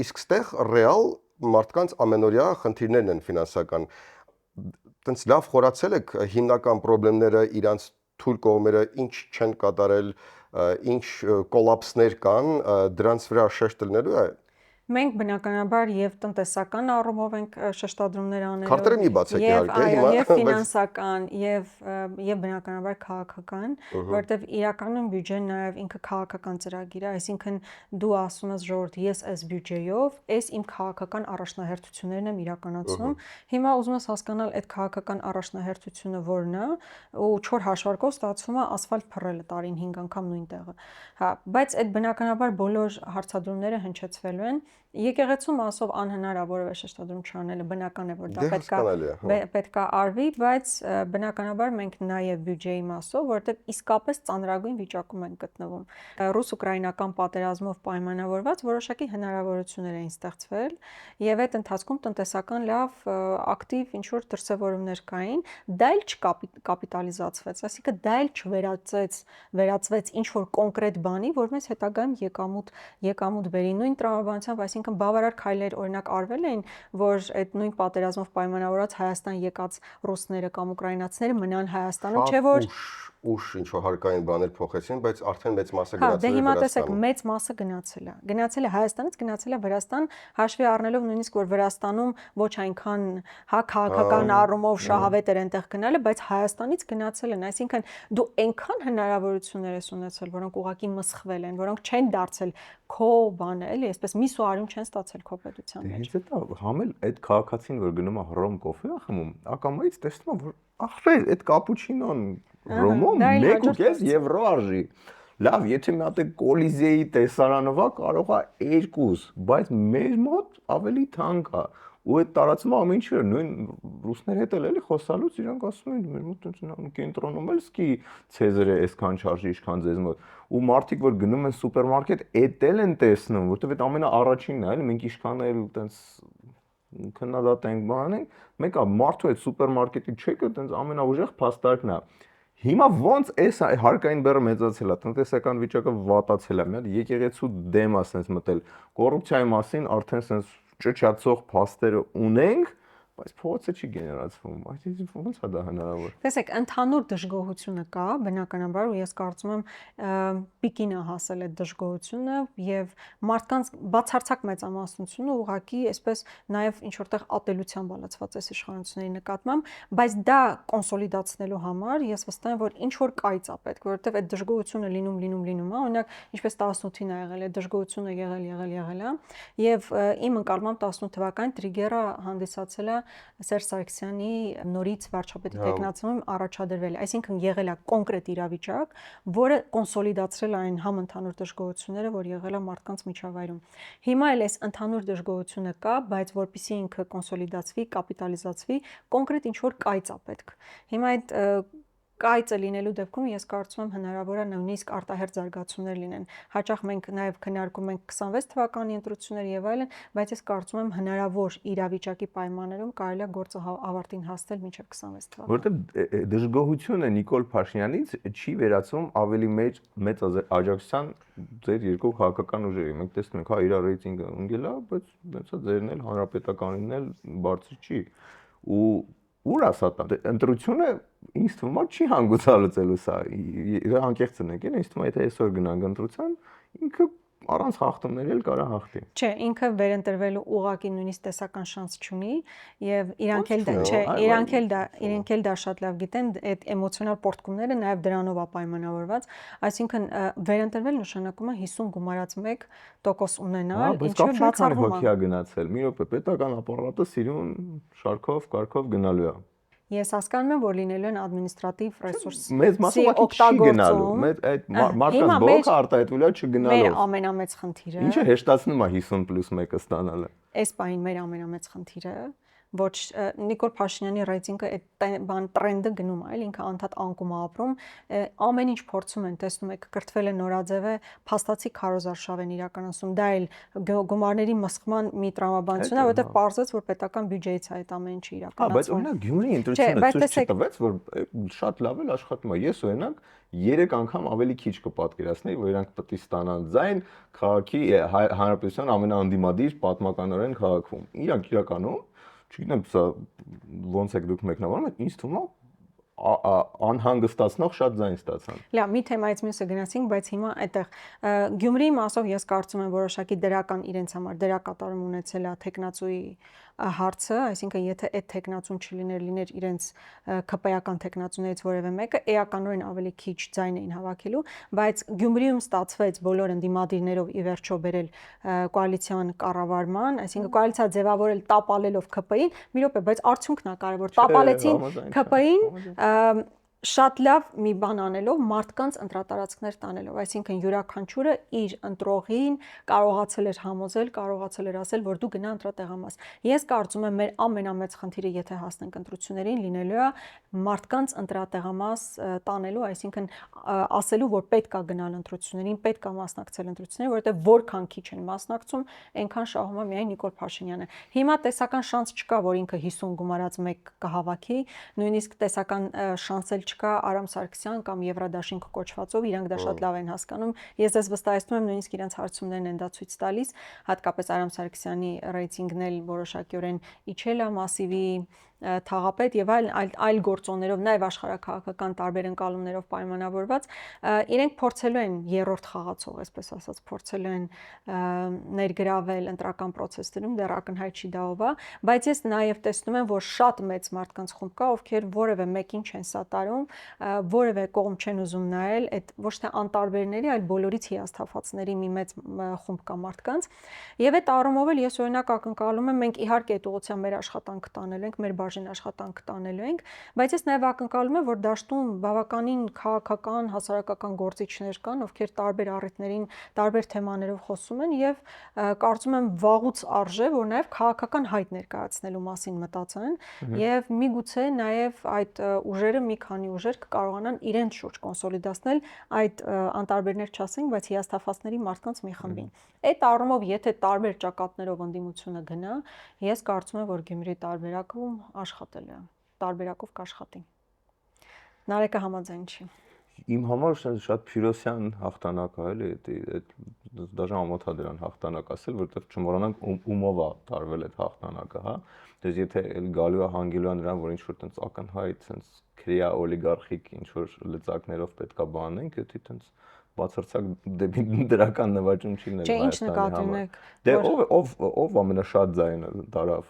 իսկ ստեղ ռեալ մարդկանց ամենօրյա խնդիրներն են ֆինանսական։ տենց լավ խորացել եք հիմնական խնդիրները, իրանց թույլ կողմերը ինչ չեն կատարել, ինչ կոլապսներ կան, դրանց վրա շեշտ դնելու է։ Մենք բնականաբար եւ տնտեսական առումով ենք շեշտադրումներ անելու։ Քարտերը մի բացեք իհարկե, հիմա եւ բայց ֆինանսական եւ բնականաբար քաղաքական, որովհետեւ իրականում բյուջեն նաեւ ինքը քաղաքական ծրագիր է, այսինքն դու ասում ես ժողովուրդ, ես այս բյուջեով, այս իմ քաղաքական առաջնահերթություններն եմ իրականացնում։ Հիմա ուզում ես հասկանալ այդ քաղաքական առաջնահերթությունը որն է, ու 4 հաշվարկով ստացվում է ասֆալտ փռելը տարին 5 անգամ նույն տեղը։ Հա, բայց այդ բնականաբար բոլոր հարցադրումները հնչեցվելու են։ Եկեղեցու մասով անհնար է որևէ շեշտադրում չանելը, բնական է, որ դա պետքա արվի, բայց բնականաբար մենք նաև բյուջեի մասով, որովհետև իսկապես ծանրագույն վիճակում ենք գտնվում։ Ռուս-ուկրաինական պատերազմով պայմանավորված որոշակի հնարավորություններ էին ստեղծվել, եւ այդ ընթացքում տնտեսական լավ ակտիվ ինչ որ դրսևորումներ կային, դա էլ չկապիտալիզացվեց, այսինքն դա էլ չվերածվեց ինչ որ կոնկրետ բանի, որ մեզ հետագայում եկամուտ բերի նույն տրամաբանությամբ, այսինքն բավարար քայլեր օրինակ արվել էին, որ այդ նույն պատերազմով պայմանավորված Հայաստան եկած ռուսները կամ ուկրաինացիները մնան Հայաստանում, չէ՞ որ ուշ ինչ որ հարկային բաներ փոխեցին, բայց արդեն մեծ մասը գնացել է Վրաստան։ Դե հիմա տեսեք, Վրաստան։ մեծ մասը գնացել է։ Գնացել է Հայաստանից, գնացել է Վրաստան, հաշվի առնելով նույնիսկ որ Վրաստանում ոչ այնքան քաղաքական առումով շահավետ էր այնտեղ գնալը, բայց Հայաստանից գնացել են, այսինքն դու այնքան հնարավորություններ ես ունեցել, որոնք ուղղակի մսխվել են, որոնք չեն դարձել քո բանը, էլի, այսպես միս ու արյուն չեն ստացել քո պետության մեջ։ Հենց դա համել այդ քաղաքացին, որ գնում է հռոմ կոֆե է խմում, ակամայից տեսնում է, որ ախր այդ կապուչինոն Ռոմում 1.5 եվրո արժի։ Լավ, եթե մի հատ Կոլիզեի տեսարանով է, կարող է 2, բայց մեր մոտ ավելի թանկ է։ Ու այդ տարածումը ամեն ինչ է, նույն ռուսների հետ էլ էլի խոսալուց իրանք ասում են մեր մոտ այնքան կենտրոնում էլ սկի ցեզերը այսքան չարժի, ինչքան ձեզ մոտ։ Ու մարդիկ որ գնում են սուպերմարկետ, էդ են տեսնում, որովհետև այդ ամենաառաջինն է, էլի մենք իշխանը էլ տենց քննադատ ենք բանենք, մենք մարդու այդ սուպերմարկետի չեկը տենց ամենաուժեղ փաստարկն է։ Հիմա ոնց էս հարկային բեռը մեծացել է, տնտեսական վիճակը վատացել է, մի հատ եկեղեցու դեմ է սենց մտել, կոռուպցիայի մասին արդեն սենց ճճացող փաստերը ունենք, բայց փողոցը չի գեներացվում, այսինքն ոնց է դա հնարավոր։ Տեսեք, ընդհանուր դժգոհությունը կա, բնականաբար, ու ես կարծում եմ պիկին է հասել այդ դժգոհությունը եւ մարդկանց բացարձակ մեծամասնությունը ուղղակի այսպես նաեւ ինչ որտեղ ատելությամբ բալացված է իշխանությունների նկատմամբ, բայց դա կոնսոլիդացնելու համար ես վստահ եմ, որ ինչ որ կայծ է պետք, որովհետեւ այդ դժգոհությունը լինում է, օրինակ ինչպես 18-ին ա եղել, այդ դժգոհությունը եղել է եւ իմ ընկալմամբ 18 թվականին տրիգերը հանդիսացել է Սերժ Սարգսյանի նորից վարչապետի տեխնացում առաջադրվել է, այսինքն եղել է կոնկրետ իրավիճակ, որը կոնսոլիդացրել այն համընդհանուր դժգոհությունները, որ եղել է մարդկանց միջավայրում։ Հիմա էլ այս ընդհանուր դժգոհությունը կա, բայց որpիսի ինքը կոնսոլիդացվի, կապիտալիզացվի, կոնկրետ ինչ որ կայծ է պետք։ Հիմա այդ կայծը լինելու դեպքում ես կարծում եմ հնարավոր է նույնիսկ արտահերթ զարգացումներ լինեն։ Հաճախ մենք նաև քննարկում ենք 26 թվականի ընտրություններ եւ այլն, բայց ես կարծում եմ հնարավոր իրավիճակի պայմաններում կարելի է գործը ավարտին հասնել մինչև 26 թվականը։ Որտեւ դժգոհությունը Նիկոլ Փաշինյանից չի վերածվում ավելի մեծ աջակցության ձեր երկու քաղաքական ուժերի։ Մենք տեսնում ենք, հա, իր ռեյտինգը ընկել է, բայց դրանցա ձերն էլ հանրապետականին էլ բարձր չի։ Ու ուր ասա դա ընտրությունը ինձ թվում է չի հանգուցալուծելու սա անկեղծ ենք ինձ թվում է եթե այսօր գնանք ընտրության ինքը առանց հաղթումների էլ կարա հաղթի չէ ինքը վերընտրվելու ուղղակի նույնիսկ տեսական շանս չունի եւ իրանք էլ դա շատ լավ գիտեն այդ էմոցիոնալ պորտկումները նաեւ դրանով է պայմանավորված այսինքն վերընտրվել նշանակում է 50 գումարած 1% ունենալ ինչը բացառվում է հոգիա գնացել մի րոպե պետական ապարատը սիրուն շարքով կարգով գնալու է Ես հասկանում եմ, որ լինելու են ադմինիստրատիվ ռեսուրսի մեծ մասը չի գնալու, մեծ այդ մարդկանց բողոքը արտահայտվելա չգնալով։ Մեր ամենամեծ խնդիրը։ Ինչը հեշտացնում է 50+1-ը ստանալը։ Այս պահին մեր ամենամեծ խնդիրը ոչ Նիկոլ Փաշինյանի ռեյտինգը այդ բան տրենդը գնում է, այլ ինքը անդադ անկում է ապրում, ամեն ինչ փորձում են, տեսնում եք, կրթվել է նորաձևը, փաստացի քարոզարշավ են իրականացում, դա էլ գումարների մսխման մի տրամաբանություն է, որովհետև պարզեց, որ պետական բյուջեից է այդ ամեն ինչը իրականացվում։ Բայց օրինակ Գյումրիի ընտրությունը ցույց չտվեց, որ շատ լավ էլ աշխատում է։ Ես օրինակ 3 անգամ ավելի քիչ կպատկերացնեի, որ իրանք պետք է ստանան ձայն քաղաքի հանրապետության ամենաանդիմադիր պատմականորեն քաղաքում։ Իրանք իրականում չգիտեմ, սա ոնց եք դուք մեկնավորում եք, ինձ թվում է անհանգստացնող շատ ձայն ստացան։ Լավ, մի թեմայից մյուսը գնացինք, բայց հիմա այդտեղ Գյումրիի մասով ես կարծում եմ որոշակի դրական իրենց համար դերակատարում ունեցել է տեխնացուի հարցը, այսինքն եթե այդ տեխնացուն չլիներ իրենց ԿՊ-ական տեխնացուներից որևէ մեկը էականորեն ավելի քիչ ձայն էին հավաքելու, բայց Գյումրիում ստացվեց բոլոր ընդդիմադիրներով ի վերջո բերել կոալիցիան կառավարման, այսինքն կոալիցիա ձևավորել տապալելով ԿՊ-ին, մի րոպե, բայց արդյունքն է կարևոր, տապալեցին ԿՊ-ին շատ լավ մի բան անելով, մարդկանց ընտրատարածքներ տանելով, այսինքն յուրաքանչյուրը իր ընտրողին կարողացել էր համոզել, կարողացել էր ասել, որ դու գնա ընտրատեղամաս։ Ես կարծում եմ մեր ամենամեծ խնդիրը, եթե հասնենք ընտրություններին, լինելու է մարդկանց ընտրատեղամաս տանելու, այսինքն ասելու, որ պետք է գնալ ընտրություններին, պետք է մասնակցել ընտրություններին, որովհետև որքան քիչ են մասնակցում, այնքան շահում է միայն Նիկոլ Փաշինյանը։ Հիմա տեսական շանս չկա, որ ինքը 50 գումարած 1 կհավաքի, նույնիսկ տեսական շանս էլ չկա Արամ Սարգսյան կամ Եվրադաշինք կոչվածով, իրանք դա շատ լավ են հասկանում։ Ես դες վստահեցնում եմ, նույնիսկ իրենց հարցումներն են դա ցույց տալիս, հատկապես Արամ Սարգսյանի ռեյտինգն էլ որոշակիորեն իջել է, մասիվի թաղապետ եւ այլ գործոններով, նաեւ աշխարհակաղակական տարբեր ընկալումներով պայմանավորված, իրենք փորձելու են երրորդ խաղացող, այսպես ասած, փորձելու են ներգրավել ընտրական process-երում, դեռ ակնհայտ չի դա ով է, բայց ես նաեւ տեսնում եմ, որ շատ մեծ մարդկանց խումբ կա, ովքեր որևէ մեկին չեն սատարում, որևէ կողմ չեն ուզում նայել, այդ ոչ թե անտարբերների, այլ բոլորից հիասթափվածների մի մեծ խումբ կա մարդկանց, եւ այդ առումով էլ ես օրինակ ակնկալում եմ, մենք իհարկե այդ ուղղությամբ մեր աշխատանք տանելու ենք, մեր աշխատանք տանելու ենք, բայց ես նաև ակնկալում եմ, որ դաշտում բավականին քաղաքական, հասարակական գործիչներ կան, ովքեր տարբեր առիթներին, տարբեր թեմաներով խոսում են եւ կարծում եմ վաղուց արժե, որ նաև քաղաքական հայտ ներկայացնելու մասին մտածեն եւ միգուցե նաև այդ ուժերը, մի քանի ուժեր կկարողանան իրենց շուրջ կոնսոլիդացնել այդ անտարբերներ չասենք, բայց հիասթափվածների մարդկանց մի խմբին։ Այդ առումով, եթե տարբեր ճակատներով ընդդիմությունը գնա, ես կարծում եմ, որ Գյումրի տարբերակում աշխատել է, տարբերակով կաշխատի։ Նարեկը համաձայն չի։ Իմ համար շատ Փիրոսյան հաղթանակ է, էլի, դաժան ամոթա դրան հաղթանակ ասել, որովհետև չմոռանանք ումով է տարվել այդ հաղթանակը, հա։ Դες եթե գալու է հանգելու է նրան, որ ինչ-որ տենց ակնհայտ, տենց քրեա օլիգարխիկ ինչ-որ լծակներով պետքա բանենք, դա տենց բացարձակ դեպի դրական նվաճում չի լինել։ Չէ, ինչ նկատի ունեք։ Դե ով ամենաշատ ձայնը դարավ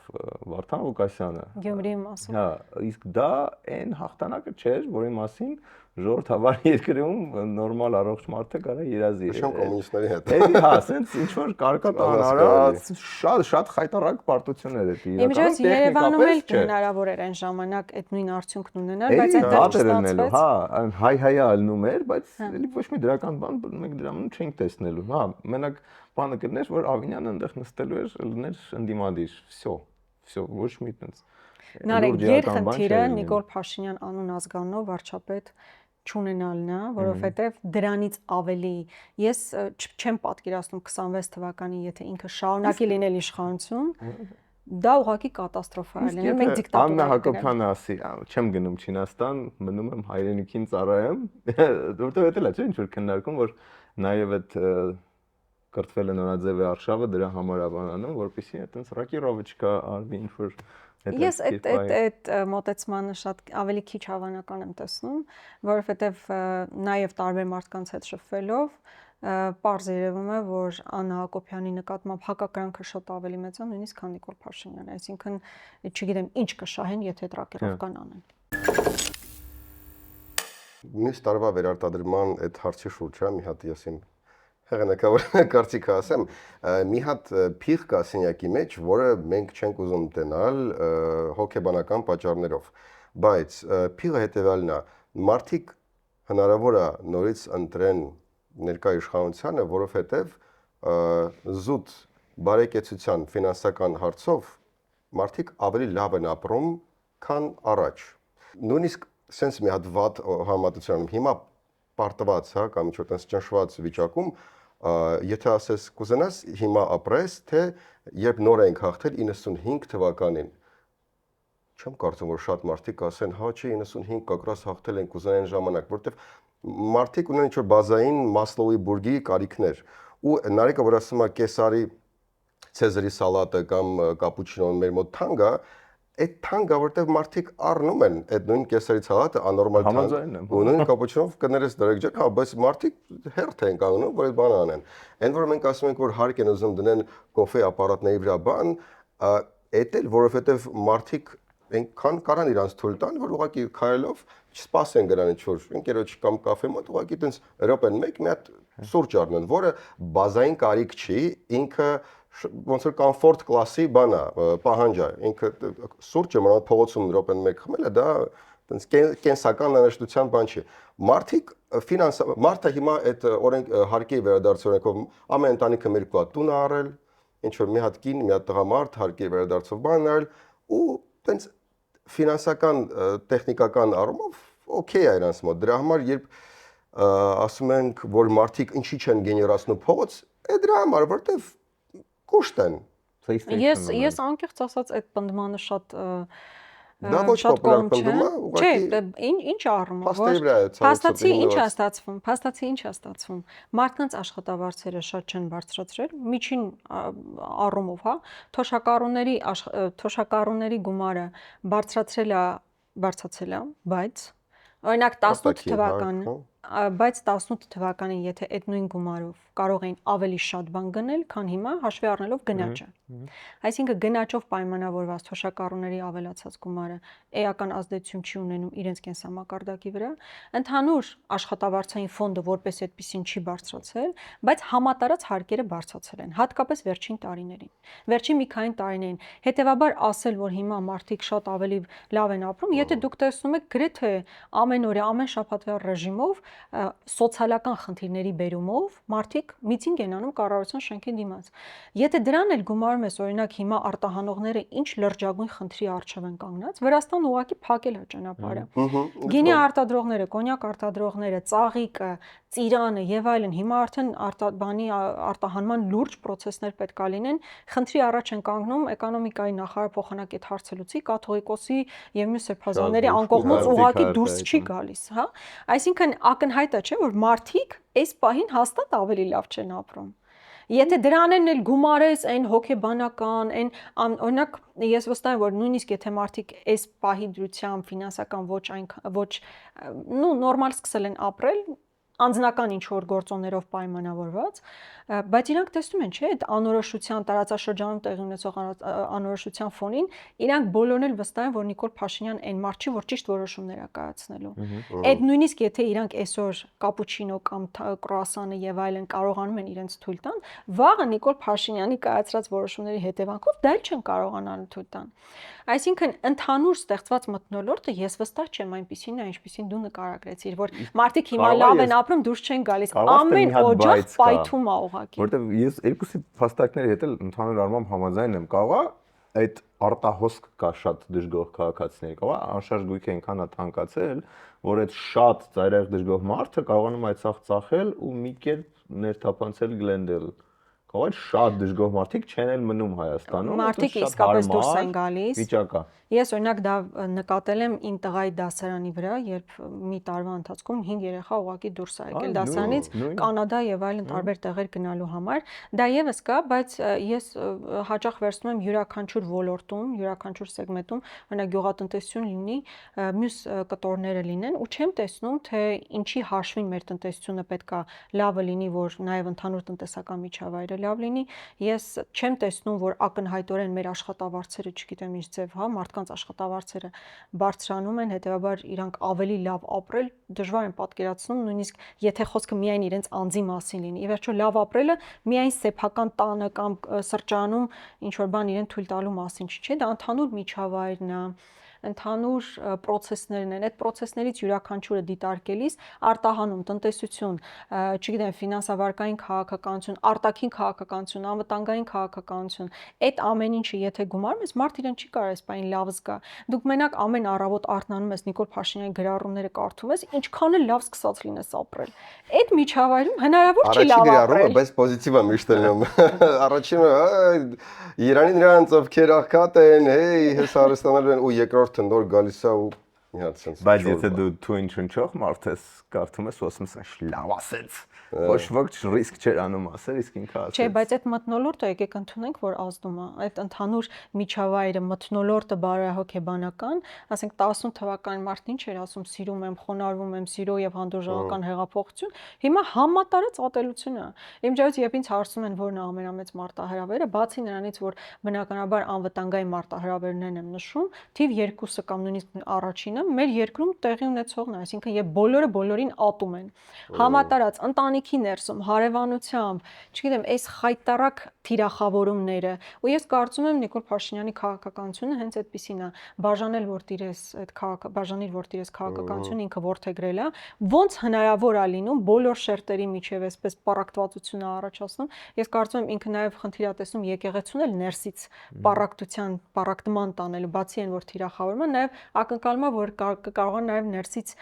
Վարդան Ղուկասյանը։ Գյումրիի մասով։ Հա, իսկ դա այն հաղթանակը չէր, որի մասին ժողովրդավար երկրում նորմալ առողջ մարդը կարա երազի։ Շան կոմունիստների հետ։ Էլի հա, սենց ինչ որ կարկատան արած, շատ խայտարակ պարտություններ է դի։ Իմիջիայից Երևանում էլ հնարավոր էր այն ժամանակ այդ նույն արդյունքն ունենալ, բայց այդտեղ չստացվեց։ հա, հայ-հայա ալնում էր, բայց էլի ոչ մի դրական բան մենք դրանում չենք տեսնելու։ Հա, մենակ բանը կներ, որ Ավինյանը այնտեղ նստելու էր, լիներ ընդդիմադիր։ Всё, ոչ մի տենց։ Նարեկ, գերխնդիրը Նիկոլ Փաշինյան անուն ազգանունով վարչապետ չունենալն է, որովհետև դրանից ավելի ես չեմ պատկերացնում 26 թվականին, եթե ինքը շարունակի լինել իշխանություն, դա ուղղակի կատաստրոֆա է լինել, մենք դիկտատուրա ենք։ Աննա Հակոբյանը ասի, չեմ գնում Չինաստան, մնում եմ հայրենիքին ծառայեմ, որտեղ էլ է, չէ՞, ինչ որ քննարկում, որ նաև այդ կրթվել է նորաձև արշավը դրա համար է բանանում, որպեսզի այտենց ռակիրովիչկա արվի ինչ որ Ես այդ մոտեցմանը շատ ավելի քիչ հավանական եմ տեսնում, որովհետև նաև տարբեր մարդկանց հետ շփվելով պարզ երևում է, որ Աննա Հակոբյանի նկատմամբ հակակրանքը շատ ավելի մեծ է, նույնիսկ քան Նիկոլ Փաշինյանը, այսինքն չգիտեմ ինչ կշահեն, եթե տրակերովկան անեն։ Մյուս տարվա վերարտադրման այդ հարցի շուրջ է, մի հատ ես իմ հեղինակավոր կարծիքը ասեմ, մի հատ փիղ կա սենյակի մեջ, որը մենք չենք ուզում տենալ հոգեբանական պատճառներով, բայց փիղը հետևյալն է, մարդիկ հնարավոր է նորից ընտրեն ներկա իշխանությանը, որովհետև զուտ բարեկեցության ֆինանսական հարցով մարդիկ ավելի լավ են ապրում, քան առաջ։ Նույնիսկ sense մի հատ վատ համատությունում հիմա պարտված, հա, կամ ինչ-որ տես ճնշված վիճակում, եթե ասես կուզենաս հիմա ապրես, թե երբ նոր ենք հաղթել 95 թվականին, չեմ կարծում, որ շատ մարդիկ ասեն, հա չէ 95 կակրաս հաղթել ենք կուզենային ժամանակ, որովհետև մարդիկ ունեն ինչ-որ բազային Մասլոուի բուրգի կարիքներ, ու Նարեկը որ ասում է կեսարի Ցեզարի սալատը կամ կապուչինոն մեր մոտ թանկ է, այդ թանկը որտեվ մարդիկ առնում են այդ նույն կեսերի ցալատը աննորմալ Համաձայն եմ, թանկ ու նույն կապուչինով կներես դրեք ջակ, հա, բայց մարդիկ հերթ են կանգնում, որ այդ բանը անեն։ Այն որ մենք ասում ենք որ հարկ են ուզում դնեն կոֆե ապարատների վրա բան, այդ էլ որովհետեվ մարդիկ այնքան կարան իրանց թույլ տան, որ ուղղակի քայլելով չսպասեն գնան ինչ-որ ընկերոջ կամ կաֆե մոտ, ուղղակի տենց րոպեն մեկ մի հատ սուրճ առնեն, որը բազային կարիք չի, ինքը ոնց որ կոմֆորտ կլասի բան է, պահանջ է, ինքը սուրճը մնալ փողոցում րոպեն մեկ խմելը դա տենց կենսական անհրաժեշտության բան չի։ Մարդիկ մարդը հիմա այդ օրենք հարկի վերադարձօրենքով ամեն ընտանիքը մեր կողա տուն առել, ինչ որ մի հատ կին, մի հատ տղամարդ հարկի վերադարձով բան արել ու տենց ֆինանսական տեխնիկական առումով օքեյ է իրանց մոտ։ Դրա համար երբ ասում ենք, որ մարդիկ ինչի չեն գեներացնում փողոց, դրա համար որտեվ կուշտ են։ Ես անկեղծ ասած այդ պնդմանը շատ Դա ոչ պոպուլար պնդում է, ուղղակի չէ, ինչ առումով, փաստացի ինչ է ստացվում, փաստացի ինչ է ստացվում։ Մարդկանց աշխատավարձերը շատ չեն բարձրացրել, միջին առումով, հա, թոշակառուների գումարը բարձրացել է, բայց օրինակ 18 թվականին, բայց 18 թվականին եթե այդ նույն գումարով կարող էին ավելի շատ բան գնել, քան հիմա հաշվի առնելով գնաճը։ Այսինքն գնաճով պայմանավորված թոշակառուների ավելացած գումարը էական ազդեցություն չի ունենում իրենց կենսամակարդակի վրա։ Ընդհանուր աշխատավարձային ֆոնդը որպես այդպեսին չի բարձրացել, բայց համատարած հարկերը բարձրացել են, հատկապես վերջին տարիներին։ Վերջին մի քանի տարիներին։ Հետևաբար ասել, որ հիմա մարդիկ շատ ավելի լավ են ապրում, եթե դուք տեսնում եք գրեթե ամեն օր, ամեն շաբաթվա ռեժիմով սոցիալական խնդիրների բերումով մարդիկ միցինգ են անում կառավարության շենքի դիմաց։ Եթե դրան էլ գումարում ես, օրինակ հիմա արտահանողները ինչ լրջագույն խնդրի առջև են կանգնած, Վրաստանը ուղղակի փակել է ճանապարհը։ Գինի արտադրողները, կոնյակ արտադրողները, ծաղիկը, ծիրանը եւ այլն հիմա արդեն արտահանման լուրջ պրոցեսներ պետք է լինեն, խնդրի առաջ են կանգնում էկոնոմիկայի նախարար փոխանակետ հարցելուցի, կաթողիկոսի եւ մյուս սրբազանների անկողնոց ուղղակի դուրս չի գալիս, հա։ Այսինքն ակնհայտ է, չէ, որ մարդիկ այս պահին հաստատ ավելի լավ չեն ապրում։ Եթե դրանն էլ գումարես այն հոգեբանական, այն օրինակ ես վստահ եմ, որ նույնիսկ եթե մարդիկ այս պահի դրությամբ ֆինանսական ոչ նորմալ սկսել են ապրել, անձնական ինչ-որ գործոններով պայմանավորված, բայց իրանք տեսնում են, չէ, այդ անորոշության տարածաշրջանում տեղի ունեցող անորոշության ֆոնին, իրանք բոլորն էլ վստահ են, որ Նիկոլ Փաշինյան այն մարդ չի, որ ճիշտ որոշումներ է կայացնելու։ Այդ նույնիսկ եթե իրանք այսօր կապուչինո կամ կրուասանը եւ այլն կարողանում են իրենց թույլ տան, վաղը Նիկոլ Փաշինյանի կայացրած որոշումների հետևանքով դա էլ չեն կարողանալ թույլ տան։ Այսինքն ընդհանուր ստեղծված մթնոլորտը ես վստահ չեմ այնպեսին է, ինչպեսին դու նկարագրեցիր, որ մարդիկ հիմա լավ են ապրում, դուրս չեն գալիս, ամեն օջախ պայթում է ուղղակի։ Որտեվ ես երկուսի փաստարկների հետ էլ ընդհանուր առմամբ համաձայն եմ, կարող է այդ արտահոսք կա շատ դժգոհ քաղաքացիների, կարող է անշարժ գույքը այնքան է թանկացել, որ այդ շատ ծայրահեղ դժգոհ մարդը կարողանում այդ ցախ ծախել ու մի կերպ ներթափանցել գլենդել։ Կարող է շատ դժգոհ մարդիկ չեն էլ մնում Հայաստանում, մարդիկ իսկապես դուրս են գալիս։ Վիճակա։ Ես օրինակ դա նկատել եմ իմ տղայի դասարանի վրա, երբ մի տարվա ընթացքում 5 երեխա ուղղակի դուրս է եկել դասարանից Կանադա եւ այլն տարբեր տեղեր գնալու համար։ Դա եւս կա, բայց ես հաճախ վերցնում եմ յուրաքանչյուր ոլորտում, յուրաքանչյուր սեգմենտում, օրինակ գյուղատնտեսություն լինի, մյուս կտորները լինեն ու չեմ տեսնում, թե ինչի հաշվին մեր տնտեսությունը պետքա լավը լինի, որ նաեւ ընդհանուր տնտեսական միջավայրը լավ լինի։ Ես չեմ տեսնում, որ ակնհայտորեն մեր աշխատավարձերը, չգիտեմ ինչ ձև, հա, մարդկանց աշխատավարձերը բարձրանում են, հետեւաբար իրանք ավելի լավ ապրել դժվար են պատկերացնում, նույնիսկ եթե խոսքը միայն իրենց անձի մասին լինի։ Ի վերջո լավ ապրելը միայն սեփական տանը կամ սրճարանում ինչ որ բան իրեն թույլ տալու մասին չէ, դա ընդհանուր միջավայրն է, ընդհանուր process-ներն են, այդ process-ներից յուրաքանչյուրը դիտարկելիս արտահանում, տնտեսություն, չգիտեմ, ֆինանսավարկային քաղաքականություն, արտաքին քաղաքականություն, անվտանգային քաղաքականություն, այդ ամեն ինչը եթե գումարում ես, մարդ իրեն չի կարող այսպայն լավ զգա։ Դուք մենակ ամեն առավոտ արթնանում ես Նիկոլ Փաշինյանի գրառումները կարդում ես, ինչքան էլ լավ սկսած լինես ապրել։ Այդ միջավայրում հնարավոր չի լավ ապրել։ Բայց պոզիտիվ է միշտ լինում։ Առաջինը Իրանի նրանց ովքեր աղքատ են, հեյ, հես արհեստանալու են ու երկրորդը նոր գալիս է ու մի հատ sense։ Բայց եթե դու թույն չնչող մարդ ես, կարդում ես ու ասում ես լավ ասեց։ Ոչ ոք ռիսկ չէր անում ասել, իսկ ինքը ասեց։ Չէ, բայց այդ մթնոլորտը եկեք ընդունենք, որ ազդում է։ Այդ ընդհանուր միջավայրը, մթնոլորտը բարոյահոգեբանական, ասենք 18 թվականին մարդն ինչ էր ասում, սիրում եմ, խոնարհվում եմ, սիրո եւ հանդուրժողական հեղափոխություն, հիմա համատարած ատելություն է։ Իմ ջայից երբ ինձ հարցում են որն է ամենամեծ մարտահրավերը, բացի նրանից, որ բնականաբար անվտանգային մարտահրավերներն եմ նշում, թիվ 2-ը կամ նույնիսկ առաջինը մեր երկրում տեղի ունեցողն է, այսինքն եւ բոլորը բոլորին ատում են։ Համատարած ընտանիքի ներսում, հարևանությամբ, չգիտեմ, այս խայտարակ թիրախավորումները, ու ես կարծում եմ Նիկոլ Փաշինյանի քաղաքականությունը հենց այդպեսին է, բաժանել որ տիրես այդ բաժանիր որ տիրես քաղաքականությունը ինքը ворթեգրել է, ոնց հնարավոր է լինում բոլոր շերտերի միջև այսպես պարակտվածություն առաջացնում։ Ես կարծում եմ ինքը նաև խնդիր է տեսնում եկեղեցուն էլ ներսից պարակտման տանելու, բացի այն որ թիրախավորումը, նաև ակնկալում է որ կարողան նաև ներսից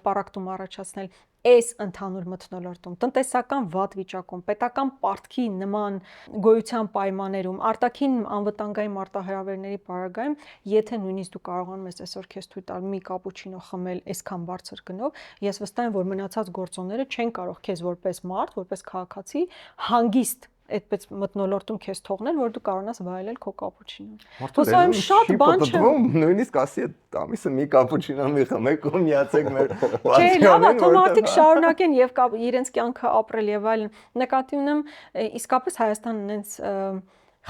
պարակտում առաջացնել այս ընդհանուր մթնոլորտում, տնտեսական վատ վիճակում, պետական պարտքի նման գոյության պայմաններում, արտաքին անվտանգային մարտահրավերների պարագայում, եթե նույնիսկ դու կարողանում ես այսօր քեզ թույլ տալ մի կապուչինո խմել այսքան բարձր գնով, ես վստահ եմ, որ մնացած գործոնները չեն կարող քեզ որպես մարդ, որպես քաղաքացի հանգիստ այդպես մթնոլորտում քեզ թողնել, որ դու կարողանաս վայելել քո կապուչինոն։ Հուսով եմ շատ բան չէ։ Նույնիսկ ասի այդ ամիսը մի կապուչինո մի խմեք ու միացեք մեր Չէ, լավ է, թող մարդիկ շարունակեն եւ իրենց կյանքը ապրել եւ այլն։ Նկատի ունեմ, իսկապես Հայաստանը նենց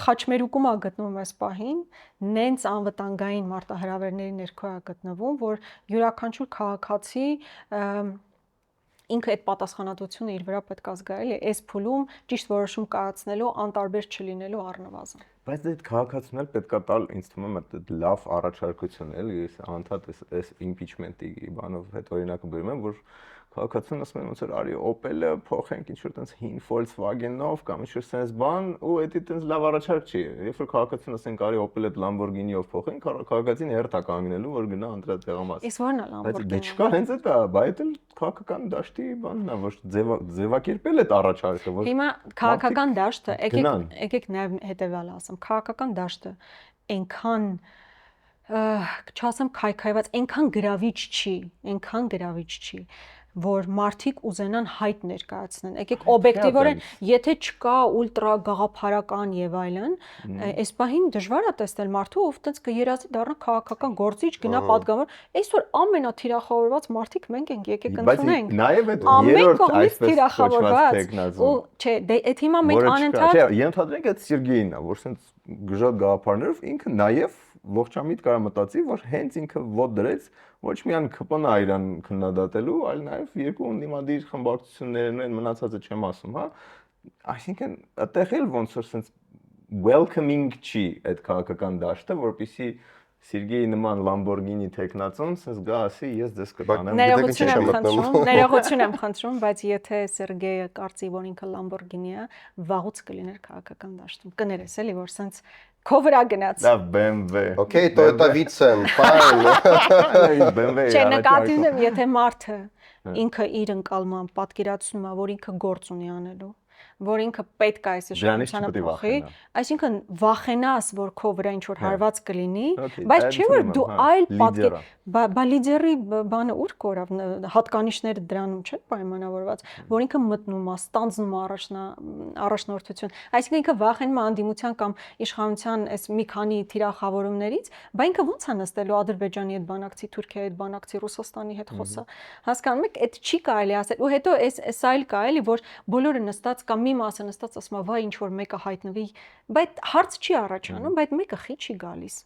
խաչմերուկում է գտնվում այս պահին, նենց անվտանգային մարտահրավերների ներքո է գտնվում, որ յուրաքանչյուր քաղաքացի ինքը այդ պատասխանատվությունը իր վրա պետք է զգա, էլի, այս փուլում ճիշտ որոշում կայացնելու անտարբեր չլինելու առնվազն։ Բայց այդ քաղաքացուն էլ պետքա տալ, ինձ թվում է այդ լավ առաջարկություն էլի, ես անդադ այս impeachment-ի բանով հետ օրինակը բերում եմ, որ քաղաքացուն ասում են ոնց որ արի Opel-ը փոխենք ինչ-որ տենց հին Volkswagen-ով կամ ինչ-որ sense բան ու դա տենց լավ առաջարկ չի։ Երբ որ քաղաքացուն ասենք արի Opel-ը Lamborghini-ով փոխենք, քաղաքացին հերթ է կանգնելու, որ գնա անդրա տեղամաս։ Իսկ ո՞րն է Բայց Lamborghini։ դե չկա հենց դա, բայց էլ քաղաքական դաշտի բանն է, որ ձևակերպել այդ առաջարկը, որ Հիմա քաղաքական դաշտը, եկեք նաև հետևյալը ասեմ, քաղաքական դաշտը այնքան չասեմ քայքայված, այնքան գրավիչ չի, որ մարդիկ ուզենան հայտ ներկայացնեն։ Եկեք օբյեկտիվորեն, եթե չկա ուլտրա գաղափարական եւ այլն, այս պահին դժվար է տեսնել մարդու, ով տենց կերազի դառնա քաղաքական գործիչ, գնա պատգամավոր։ Այսօր ամենաթիրախավորված մարդիկ մենք ենք, եկեք ընդունենք։ Բայց նաեւ այդ երրորդ այսպես կոչված տեխնազում։ Ու չէ, դե այդ հիմա մենք անընդհատ Չէ, ենթադրենք այդ Սերգեյնն է, որ սենց գժատ գաղափարներով ինքը նաեւ ողջամիտ կարա մտածի, որ հենց ինքը ոտ դրեց ոչ միայն ԿՊՆ-ը իրան քննադատելու, այլ նաև երկու ընդդիմադիր խմբակցություններն են մնացածը չեմ ասում, հա։ Այսինքն այդտեղ էլ ոնց որ sense welcoming չի այդ քաղաքական դաշտը, որպեսզի Սերգեյի նման Lamborghini տեխնացուն sense գա ասի ես ձեզ կտանեմ։ Ներողություն եմ խնդրում, բայց եթե Սերգեյը կարծի, որ ինքը Lamborghini է, վաղուց կլիներ քաղաքական դաշտում։ Կներես էլի, որ sense քո վրա գնաց։ Դա BMW։ Okay, Toyota Vitsen, fine։ BMW։ Չէ, նկատի ունեմ, եթե մարդը ինքը իր ընկալման պատկերացնում է, որ ինքը գործ ունի անելու, որ ինքը պետք է այս իշխանությանը փոխի, այսինքն վախենաս, որ քո վրա ինչ որ հարված կլինի, բայց չէ որ դու այլ պատկեր, բա լիդերի բանը ուր կորավ, հատկանիշները դրանում չէ պայմանավորված, որ ինքը մտնում է, ստանձնում առաջնորդություն, այսինքն ինքը վախենում է անդիմության կամ իշխանության այս մի քանի թիրախավորումներից, բա ինքը ո՞նց է նստելու Ադրբեջանի հետ բանակցի, Թուրքիայի հետ բանակցի, Ռուսաստանի հետ խոսա, հասկանում եք, այդ չի կարելի ասել, ու հետո այս այլ կա էլի, որ բոլորը նստած կամ մի մասը նստած ասում է, վայ ինչ որ մեկը հայտնվի, բայց հարց չի առաջանում, բայց մեկը խի չի գալիս։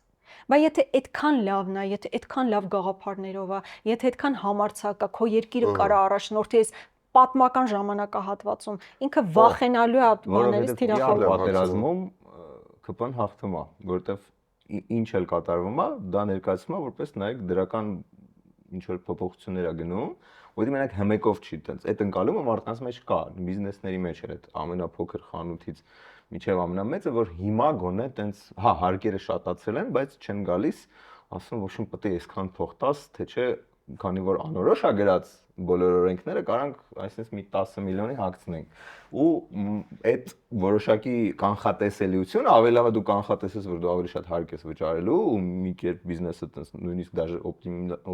Բայց եթե այդքան լավն է, եթե այդքան լավ գաղափարներով է, եթե այդքան համարձակ է, քո երկիրը կարա առաջնորդի այս պատմական ժամանակահատվածում, ինքը վախենալու է բաներից թիրախավորել։ Պատերազմում ԿՊ-ն հաղթում է, որովհետև ինչ էլ կատարվում է, դա ներկայացվում է որպես նայեք դրական ինչ որ փոփոխություններ է գնում, որի մենակ հմեկով չի տենց։ Այդ ընկալումը մարդկանց մեջ կա, բիզնեսների մեջ էլ այդ ամենափոքր խանութից միջև ամենամեծը, որ հիմա գոնե տենց, հա, հարկերը շատացել են, բայց չեն գալիս, ասում ոչ մի պետք է այսքան փող տաս, թե չէ, քանի որ անորոշ է գրած բոլոր օրենքները կարանք այսպես մի 10 միլիոնի հագցնենք ու այդ որոշակի կանխատեսելիությունը ավելի լավ է դու կանխատեսես որ դու ավելի շատ հարկ ես վճարելու ու մի կերպ բիզնեսը տես նույնիսկ դաժե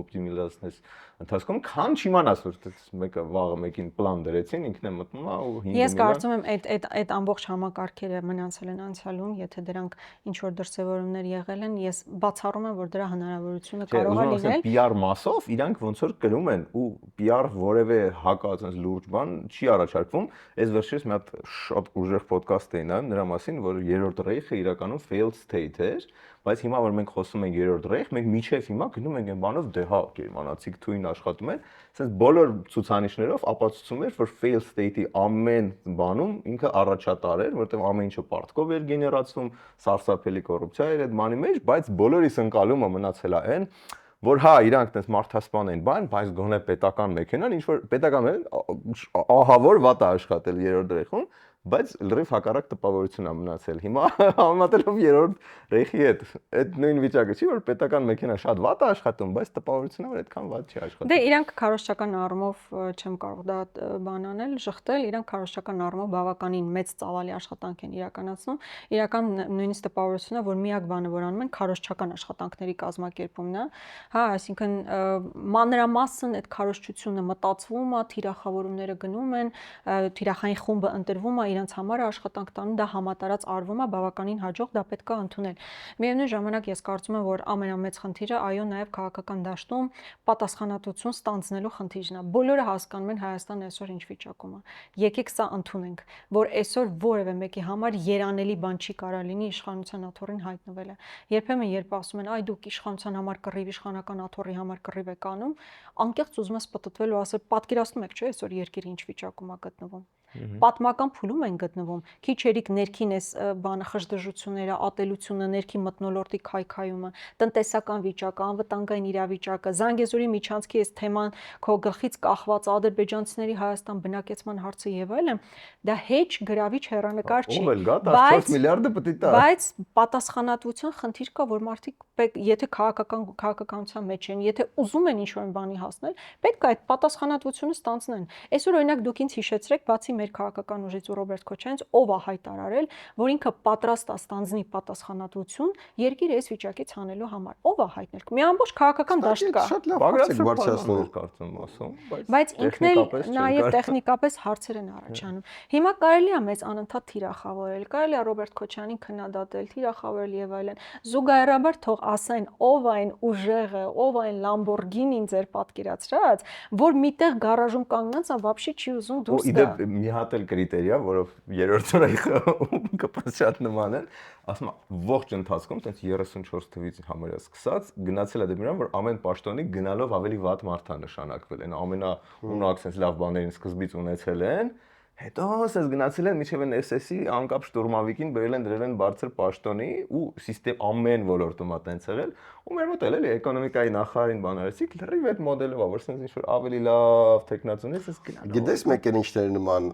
օպտիմիզացնես ընթացքում քան չիմանաս որ մեկը վաղը մեկին պլան դրեցին ինքն է մտնում ու 5 Ես կարծում եմ այդ ամբողջ համակարգերը մնացել են անցյալում, եթե դրանք ինչ որ դրսևորումներ եղել են, ես բացառում եմ որ դրա հնարավորությունը կարող է լինել PR մասով իրանք ոնց որ կրում են ու PR որևէ հակած այնպես լուրջ բան չի առաջարկվում այս վերջերս մի հատ շատ ուժեղ ոդկաստ էի նայում նրա մասին որ երրորդ ռեյխը իրականում failed state էր բայց հիմա որ մենք խոսում ենք երրորդ ռեյխ մենք միջև հիմա գնում ենք այն բանով դե հա գերմանացիք թույն աշխատում են ասես բոլոր ցուցանիշներով ապացուցում էր որ failed state-ի ամեն բանում ինքը առաջատար էր որտեղ ամեն ինչը պարտքով էր գեներացվում սարսափելի կոռուպցիա էր այդ բանի մեջ բայց բոլորիս ընկալումը մնացել է այն որ հա իրանք այդպես մարդասպան են բան, բայց գոնե պետական մեքենան ինչ որ պետական ահա որ վատ է աշխատել երրորդ ռեյխում, բայց լրիվ հակառակ տպավորություն է մնացել։ Հիմա համեմատելով երրորդ ռեյխի հետ, այդ նույն վիճակը չի որ պետական մեքենա շատ վատ է աշխատում, բայց տպավորությունը որ այդքան վատ չի աշխատում։ Դե իրանք քարոզչական առումով չեմ կարող դա բան անել, շղթել, իրանք քարոզչական առումով բավականին մեծ ծավալի աշխատանք են իրականացնում։ Իրական նույնիսկ տպավորությունն է, որ միակ բանը, որ անում են, քարոզչական աշխատանքների կազմակերպումն է։ Հա, այսինքն մանրամասն այդ քարոզչությունը մտածվում է, թիրախավորումները գնում են, թիրախային խումբը ընտրվում է, իրենց համար աշխատանք տանում, դա համատարած արվում է, բավականին հաջող դա պետք է ընդունել։ Միևնույն ժամանակ ես կարծում եմ, որ ամենամեծ խնդիրը այո, նաև քաղաքական դաշտում պատասխանատվություն ստանձնելու խնդիրն է։ Բոլորը հասկանում են Հայաստանն այսօր ինչ վիճակում է։ Եկեք սա ընդունենք, որ այսօր որևէ մեկի համար երանելի բան չի կարող լինի իշխանության աթոռին հայտնվելը։ Երբեմն երբ ասում են, այ դուք իշխանության համար կռիվ, իշխանական աթոռի համար կռիվ եք անում, անկեղծ ուզում ես պտտվել ու ասել, պատկերացնում եք, չէ՞, այսօր երկիրը ինչ վիճակում է գտնվում։ Պատմական փուլում են գտնվում։ Քիչ երիկ ներքին էս բանը խժդժությունները, ատելությունը, ներքին մթնոլորտի քայքայումը, տնտեսական վիճակը, անվտանգային իրավիճակը, Զանգեզուրի միջանցքի այս թեման քո գլխից կախված ադրբեջանցիների Հայաստան բնակեցման հարցը եւ այլն, դա հեչ գրավիչ հեռանկար չի։ Ով էլ գա 14 միլիարդը պետք է տա։ Բայց պատասխանատվություն խնդիր կա, որ մարդիկ եթե քաղաքականության մեջ են, եթե ուզում են ինչ-որ բանի հասնել, պետք է այդ պատասխանատվությունը ստանձնեն։ Այսօր օրինակ դուք ինձ հիշեցրեք, բացի մեր քաղաքական ուժից ու Ռոբերտ Քոչարյանից, ով է հայտարարել, որ ինքը պատրաստ է ստանձնի պատասխանատվություն երկիրը այս վիճակից հանելու համար։ Ով է հայտնել։ Մի ամբողջ քաղաքական դաշտ կա։ Շատ լավ հարց եք բարձրացնում կարծում ասում, բայց ինքն էլ նաև տեխնիկապես հարցեր են առաջանում։ Հիմա կարելի է մեծ անընդհատ թիրախավորել, կարելի է Ռոբերտ Քոչարյանին քննադատել, թիրախավորել եւ այլն։ Զուգահեռաբար թող ասեն ով այն ուժեղը, ով այն Լամբորգինին ձեր պատկերացրած, որ միտեղ գարաժում կանգնած է, вообще չի ուզում դուրս գա։ Իդեպ մի հատ էլ կրիտերիա, որով երրորդ ռեյխը կպած շատ նման են, ասում եմ ողջ ընթացքում, տենց 34 թվից համարյա սկսած, գնացել է դեպի նրան, որ ամեն պաշտոնի գնալով ավելի վատ մարդ է նշանակվել են, ամենաունակ sense լավ բաներին սկզբից ունեցել են, հետո sense գնացել են միջև են SS-ի անկապ շտուրմավիկին բերել են դրել են բարձր պաշտոնի ու սիստեմ ամեն ոլորտում է տենց եղել, ու մեր մոտ էլի էկոնոմիկայի նախարարին բանարեցիք, լրիվ այդ մոդելով է, որ sense ինչ որ ավելի լավ տեխնացիոնից էս գնալ։ Գիտես մեկ են ինչներ նման,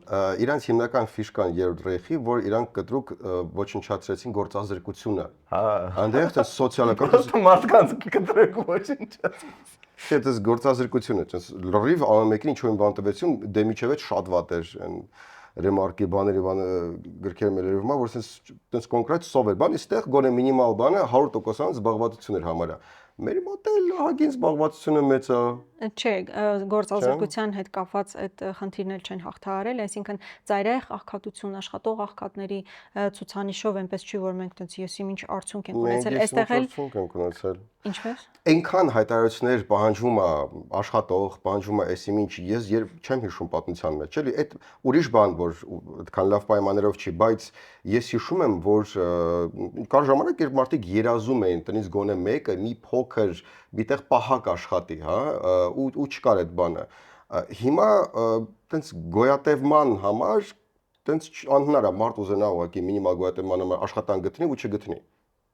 իրանց հիմնական ֆիշկան երրորդ ռեյխի, որ իրանք կտրուկ ոչնչացրեցին գործազրկությունը։ Հա, Այնտեղ թե սոցիալական просто մարդկանց կտրեք ոչնչացրեց։ Չէ, դա գործազրկություն է, լրիվ ամեն մեկին ինչ-որ բան տվեցին, դեմիչև է շատ վատ էր, այն ռեմարկի բաների գրքերը մերերում, որ sense կոնկրետ սով էր, բան, այստեղ գոնե մինիմալ բանը 100% զբաղվածություն էր համարյա։ Մեր մոտ էլ ահագին զբաղվածությունը մեծ է։ Չէ, գործազրկության հետ կապված այդ խնդիրն էլ չեն հաղթահարել, այսինքն ծայրահեղ աղքատություն, աշխատող աղքատների ցուցանիշով այնպես չի, որ մենք տենց եսի ինչ արդյունք ենք ունեցել, այստեղ էլ ինչպես։ Այնքան հայտարարություններ պահանջվում է աշխատող, պահանջվում է եսի ինչ, ես չեմ հիշում պատմության մեջ, էլի, այդ ուրիշ բան, որ այդքան լավ պայմաններով չի, բայց ես հիշում եմ, որ կար ժամանակ, երբ մարդիկ երազում էին տնից գոնե մեկը մի փոքր միտեղ պահակ աշխատի, հա, ու չկար այդ բանը։ Հիմա տենց գոյատևման համար տենց անհնար է մարդ ուզենա ուղղակի մինիմալ գոյատևման համար աշխատանք գտնի ու չգտնի,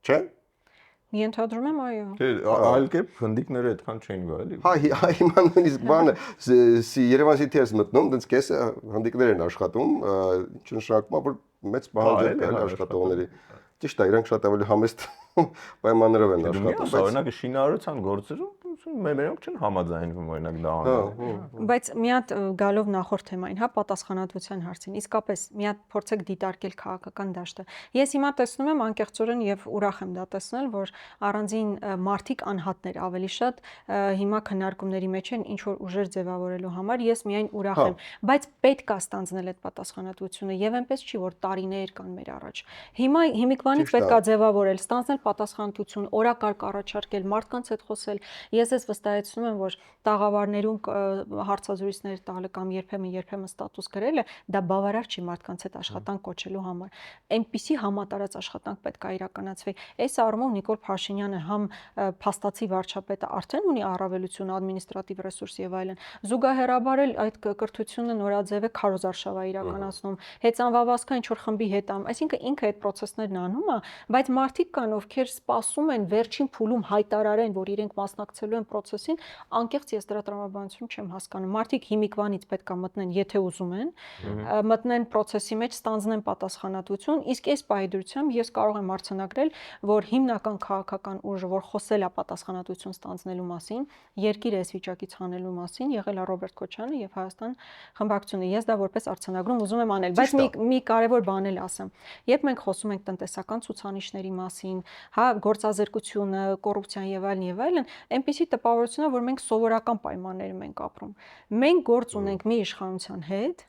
չէ՞։ Ենթադրում եմ, այո։ Այլ կերպ հնդիկները այդքան չէին գա, էլի։ Հա, հիմա նույնիսկ բանը Երևան City ես մտնում, դից կեսը հնդիկներ են աշխատում, ինչ նշանակում է, որ մեծ պահանջ կա աշխատողների։ Ճիշտ է, իրանք շատ ավելի համեստ պայմաններով են աշխատում, բայց օրինակը շինարարության գործերում մերոնք չեն համաձայնվում օրինակ դա անել։ Բայց մի հատ գալով նախորդ թեմային, հա, պատասխանատվության հարցին, իսկապես մի հատ փորձեք դիտարկել քաղաքական դաշտը։ Ես հիմա տեսնում եմ անկեղծորեն եւ ուրախ եմ դա տեսնել, որ առանձին մարտիկ անհատներ ավելի շատ հիմա քննարկումների մեջ են ինչ որ ուժեր ձևավորելու համար, ես միայն ուրախ եմ, բայց պետք է ստանձնել այդ պատասխանատվությունը եւ այնպես չի որ տարիներ կան մեր առաջ։ Հիմա հիմիկվանից պետք է ձևավորել, ստանձնել պատասխանատվություն, օրակարգ առաջարկել, մարդկանց հետ խոսել։ Ես ես վստահեցնում եմ, որ տաղավարներում հարցազրույցներ տալը կամ երբեմն ստատուս գրելը դա բավարար չի մարդկանց հետ աշխատանք կոչելու համար։ Այնպիսի համատարած աշխատանք պետք է իրականացվի։ Այս առումով Նիկոլ Փաշինյանը համ փաստացի վարչապետը արդեն ունի առավելություն, ադմինիստրատիվ ռեսուրս եւ այլն։ Զուգահեռաբար էլ այդ կրթությունը նորաձև է քարոզարշավը իրականացնում, հեծանվավազքա ինչ որ խմբի հետ ամ, այսինքն ինքը այդ process-ներն անում է, բայց մարդիկ կան, ովքեր սպասում են վերջին փուլում հայտարարեն, որ իրենք մասնակցելու են process-ին, անկեղծ ես դրա տրամաբանություն չեմ հասկանում։ Մարդիկ հիմիկվանից պետք է մտնեն, եթե ուզում են, մտնեն process-ի մեջ, ստանձնեն պատասխանատվություն, իսկ այս պահեդրությամբ ես կարող եմ արձանագրել, որ հիմնական քաղաքական ուժը, որ խոսել է պատասխանատվություն ստանձնելու մասին, երկիրը այս վիճակից հանելու մասին, եղել է Ռոբերտ Քոչարյանը եւ Հայաստան խմբակցությունը։ Ես դա որպես արձանագրում ուզում եմ անել, բայց մի կարևոր բան էլ ասեմ։ Երբ մենք խոսում ենք տնտեսական ցուցանիշների մասին, հա, գործազրկությունը, կոռուպցիան եւ այլն, այնպիսի տպավորություն է, որ մենք սովորական պայմաններում ենք ապրում։ Մենք գործ ունենք մի իշխանության հետ,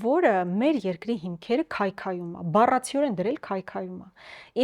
որը մեր երկրի հիմքերը քայքայում է, բառացիորեն դրել քայքայում է։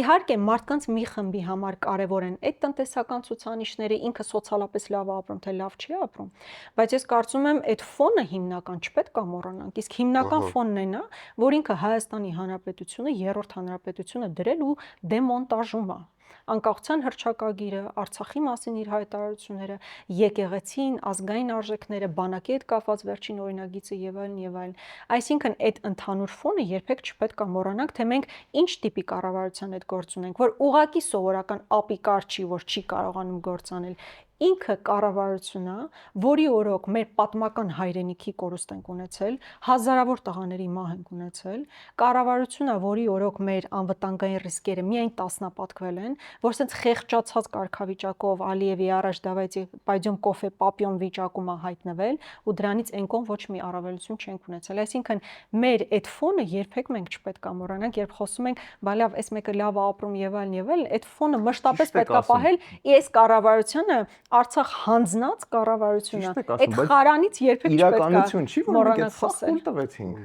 Իհարկե, մարդկանց մի խմբի համար կարևոր են այդ տնտեսական ցուցանիշները, ինքը սոցիալապես լավ է ապրում, թե լավ չի ապրում, բայց ես կարծում եմ, այդ ֆոնը հիմնական չպետք է մոռանանք, իսկ հիմնական ֆոնն է նա, որ ինքը Հայաստանի Հանրապետությունը, երրորդ հանրապետությունը դրել ու դեմոնտաժում է։ Անկախության հռչակագիրը, Արցախի մասին իր հայտարարությունները, եկեղեցին, ազգային արժեքները, բանակի հետ կապված վերջին օրինագիծը եւ այլն։ Այսինքն այդ ընդհանուր ֆոնը երբեք չպետք է մոռանանք, թե մենք ինչ տիպի կառավարության հետ գործ ունենք, որ ուղակի սովորական ապիկար չի, որ չի կարողանում գործ անել։ Ինքը կառավարությունն է, որի օրոք մեր պատմական հայրենիքի կորուստ ենք ունեցել, հազարավոր տղաների մահ ենք ունեցել, կառավարությունն է, որի օրոք մեր անվտանգային ռիսկերը միայն տասնապատկվել են, որ սենց խեղճացած կարգավիճակով Ալիևի առաջ давайте пойдем кофе попьем վիճակում է հայտնվել ու դրանից այնքան ոչ մի առավելություն չենք ունեցել։ Այսինքն մեր այդ ֆոնը երբեք մենք չպետք է մոռանանք, երբ խոսում ենք, բա լավ, այս մեկը լավ է ապրում եւ այլն, այդ ֆոնը մշտապես պետք է պահել, այս կառավարությունը Արցախ հանձնած կառավարությունը այդ խարանից երբեք իրականություն չի, որ մենք այդ խոսել տվեցինք։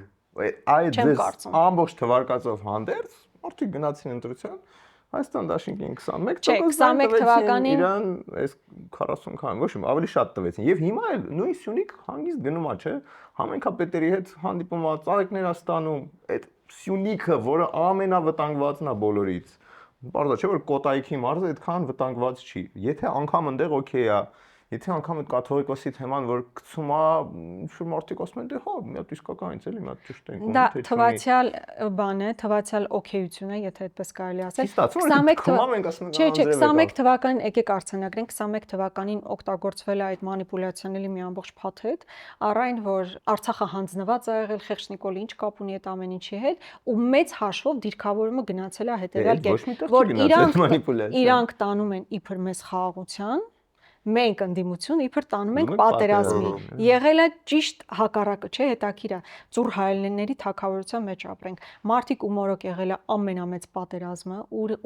Այդ դες ամբողջ թվարկածով հանդերձ մարդիկ գնացին ընտրության Հայաստան դաշինքին 21% թվականին իրան այս 40 քան ոչ ավելի շատ տվեցին եւ հիմա էլ նույն Սյունիք հանգիստ գնում է, չէ՞, համենքապետերի հետ հանդիպում է, ծաղիկներ է ստանում, այդ Սյունիքը, որը ամենավտանգվածն է բոլորից։ Բարձր չէ որ Կոտայքի մարզը այդքան վտանգված չի։ Եթե անգամ այնտեղ օքեյ է, եթե անգամ այդ կաթողիկոսի թեման որ գցում է, ինչ-որ մարդիկ ասում են, դե հա, մի հատ իսկական ինձ էլի, մի հատ ճիշտ են։ Դա թվացial բան է, թվացial օքեյություն է, եթե այդպես կարելի ասել։ 21 թվականին եկեք արձանագրենք, 21 թվականին օգտագործվել է այդ մանիպուլյացիաների մի ամբողջ փաթեթ, առայն որ Արցախը հանձնված է եղել, Խեղճ Նիկոլը ինչ կապ ունի այդ ամեն ինչի հետ, ու մեծ հաշվով դիրքավորումը գնացել է հետևյալ կերպ, որ իրանք տանում են իբր մեզ խաղաղության, մենք ընդդիմություն իբր տանում ենք պատերազմի։ Եղել է ճիշտ հակառակը, չէ՞, հետաքրքիր է։ Ծուռ հայելների թակավորության մեջ ապրենք։ Մարդիկ ու մորոք եղել է ամենամեծ պատերազմը,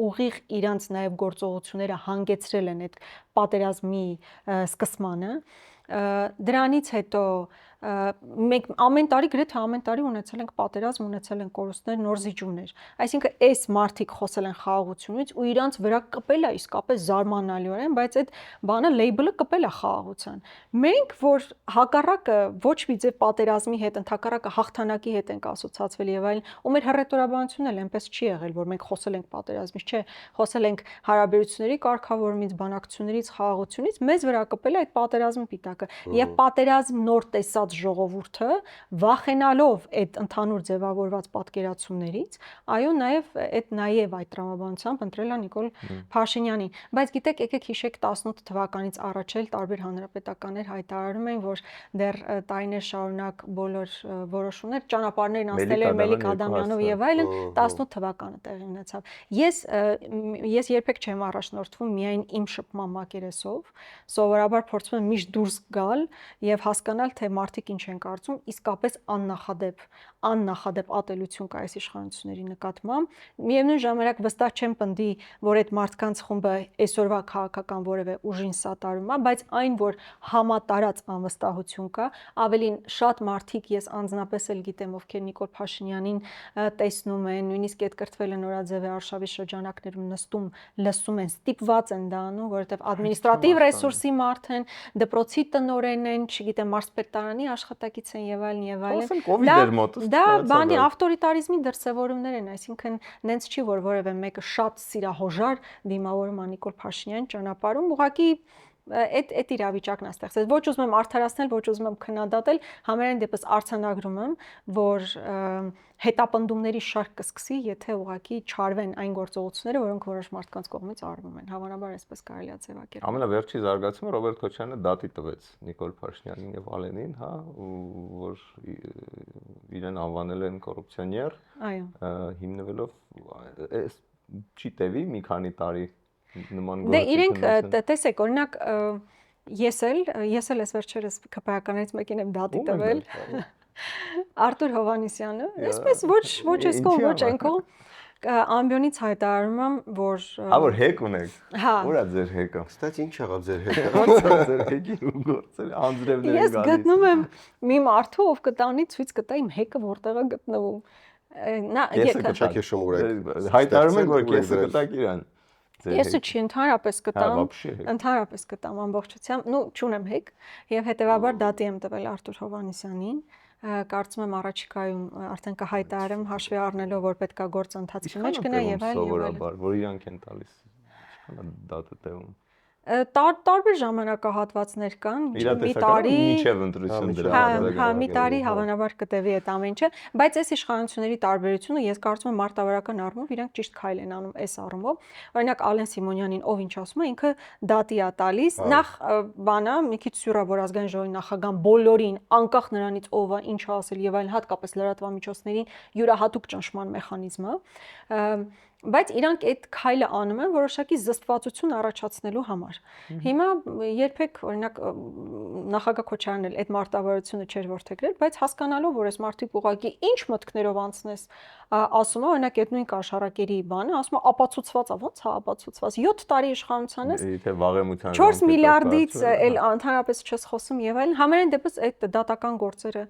ուղիղ իրանց նաև գործողությունները հանգեցրել են այդ պատերազմի սկսմանը։ Դրանից հետո մենք ամեն տարի գրեթե ամեն տարի ունեցել ենք պատերազմ, ունեցել ենք կորուստներ, նոր զիջումներ։ Այսինքն այս մարդիկ խոսել են խաղաղությունից ու իրանց վրա կպել է իսկապես զարմանալիորեն, բայց այդ բանը լեյբլը կպել է խաղաղության։ Մենք որ հակառակը ոչ մի ձև պատերազմի հետ, ընդհակառակը հաղթանակի հետ ենք ասոցացվել եւ այլն, ու մեր հռետորաբանությունն էլ այնպես չի եղել, որ մենք խոսել ենք պատերազմից, չէ, խոսել ենք հարաբերությունների կարգավորումից, բանակցություններից, խաղաղությունից, մեզ վրա կպել է այդ պատերազմի պիտակը եւ պատերազմ նոր տեսած ժողովուրդը վախենալով այդ ընդհանուր ձևավորված պատկերացումներից, այո, նաև այդ տրամաբանությամբ ընտրել է Նիկոլ Փաշինյանին։ Բայց գիտեք, եկեք հիշեք 18 թվականից առաջ էլ տարբեր հանրապետականներ հայտարարում էին, որ դեռ տարիներ շարունակ բոլոր որոշումներ, ճանապարհներն անցնել են Մելիք Ադամյանով եւ այլն, 18 թվականը տեղի ունեցավ։ Ես երբեք չեմ առաջնորդվում միայն իմ շփման մակերեսով, սովորաբար փորձում եմ միշտ դուրս գալ եւ հասկանալ, թե մարդիկ ինչ են կարծում, իսկապես աննախադեպ ատելություն կա այս իշխանությունների նկատմամբ։ Միևնույն ժամանակ վստահ չեմ պնդի, որ այդ մարդկանց խումբը այսօրվա քաղաքական որևէ ուժին սատարում է, բայց այն, որ համատարած անվստահություն կա, ավելին շատ մարդիկ, ես անձնապես էլ գիտեմ, ովքեր Նիկոլ Փաշինյանին տեսնում են, նույնիսկ այդ կրթվել են Նորաձևի արշավի շրջանակներում նստում, լսում են, ստիպված են դա անում, որովհետև ադմինիստրատիվ ռեսուրսի մարդ են, դպրոցի տնօրեն են, չգիտեմ, մարզպետարանի աշխատակից են եւ այլն եւ այլն։ Դա բանի ավտորիտարիզմի դրսևորումներ են, այսինքն նենց չի, որ որևէ մեկը շատ սիրահոժար դիմավորում է Նիկոլ Փաշինյանի ճանապարհում, ուղղակի այդ իրավիճակն է ստեղծել։ Ոչ ուզում եմ արդարացնել, ոչ ուզում եմ քննադատել, համենայն դեպս արձանագրում եմ, որ հետապնդումների շարք կսկսի, եթե ուղղակի չարվեն այն գործողությունները, որոնք որոշ մարդկանց կողմից արվում են։ Հավանաբար այսպես կարելի է ձևակերպել։ Ամենավերջի զարգացումը Ռոբերտ Քոչյանը դատի տվեց Նիկոլ Փաշինյանին եւ Ալենին, հա, որ իրեն անվանել են կոռուպցիոներ, հիմնվելով այս չի տևի մի քանի տարի նման գործ։ Դե իրենք տեսեք, օրինակ ես էլ այս վերջերս ԿՊԱ-ականներից մեկին եմ դատի տվել։ Արտուր Հովհաննիսյանը, այսպես ոչ այս կողմ, ոչ այն կողմ, ամբիոնից հայտարարում եմ, որ որ հեկ ունեք։ Ուր է ձեր հեկը։ Ստաց ինչ եղավ ձեր հեկը։ Ո՞նց է ձեր հեկի գործերը անձրևներ են գալիս։ Ես գտնում եմ մի մարդու, ով կտանի ցույց կտա իմ հեկը որտեղ է գտնվում։ Նա հայտարարում եք, որ կեսը կտակ իրան։ Ես չի ընդհանրապես կտամ ամբողջությամբ, չունեմ հեկ եւ հետեւաբար դատի եմ տվել Արտուր Հովհաննիսյանին, կարծում եմ առաջիկայում արդեն կհայտարարեմ հաշվի առնելով, որ պետքա գործը ընթացքի մեջ գնա եւ այլն։ Սովորաբար, որ իրանք են տալիս, դատը տևում։ Տարբեր ժամանակահատվածներ կան, մի տարի, մինչև ընտրություն դրա։ մի տարի հավանաբար կտևի այդ ամեն ինչը, բայց այս իշխանությունների տարբերությունը ես կարծում եմ մարտավարական առումով իրանք ճիշտ քայլ են անում այս առումով։ Օրինակ Ալեն Սիմոնյանին, ով ինչ ասում է, ինքը դատի է տալիս, նախ բանա մի քիչ սյուր է, որ ազգային ժողովի նախագահան բոլորին, անկախ նրանից ով է, ինչ ասել եւ այլն, հատկապես լրատվամիջոցներին յուրահատուկ ճնշման մեխանիզմը, բայց իրանք այդ քայլը անում են որոշակի զսպվածություն առաջացնելու համար։ Հիմա երբեք օրինակ նախագահ Քոչարյանն էլ այդ մարտավարությունը չէր որդեգրել, բայց հասկանալով, որ այս մարդիկ ուղղակի ինչ մտքներով անցնես, ասում է, օրինակ այդ նույն կաշառակերի բանը, ասում է ապացուցված է, ոնց է ապացուցված 7 տարի իշխանությանից 4 միլիարդից էլ ընդհանրապես չես խոսում եւ այլն, համենայն դեպս այդ դատական գործերը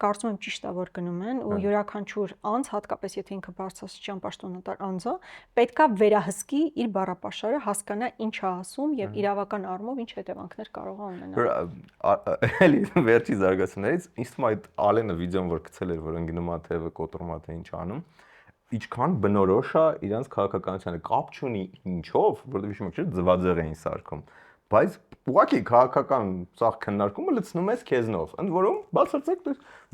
կարծում եմ ճիշտ է, որ գնում են ու յուրաքանչյուր անձ, հատկապես եթե ինքը բարձրաստիճան պաշտոնատար անձ է, պետքա վերահսկի իր բառապաշարը, հասկանա ինչ է ասում եւ իրավական առումով ինչ հետևանքներ կարող է ունենալ։ Էլի վերջի զարգացումներից ինձ թվում է այդ Ալենը վիդեոն որ գցել էր, որ ընկնում է թեւը կոտրում է թե ինչ անում, ինչքան բնորոշ է իրանց քաղաքականությանը, կապ չունի ինչով, որովհետեւ հիշում եք, չէ՞, ձվածեղ էին սարքում, բայց ուղղակի քաղաքական ծախ քննարկումը լցնում ես քեզնով, ընդ որում բացարձակ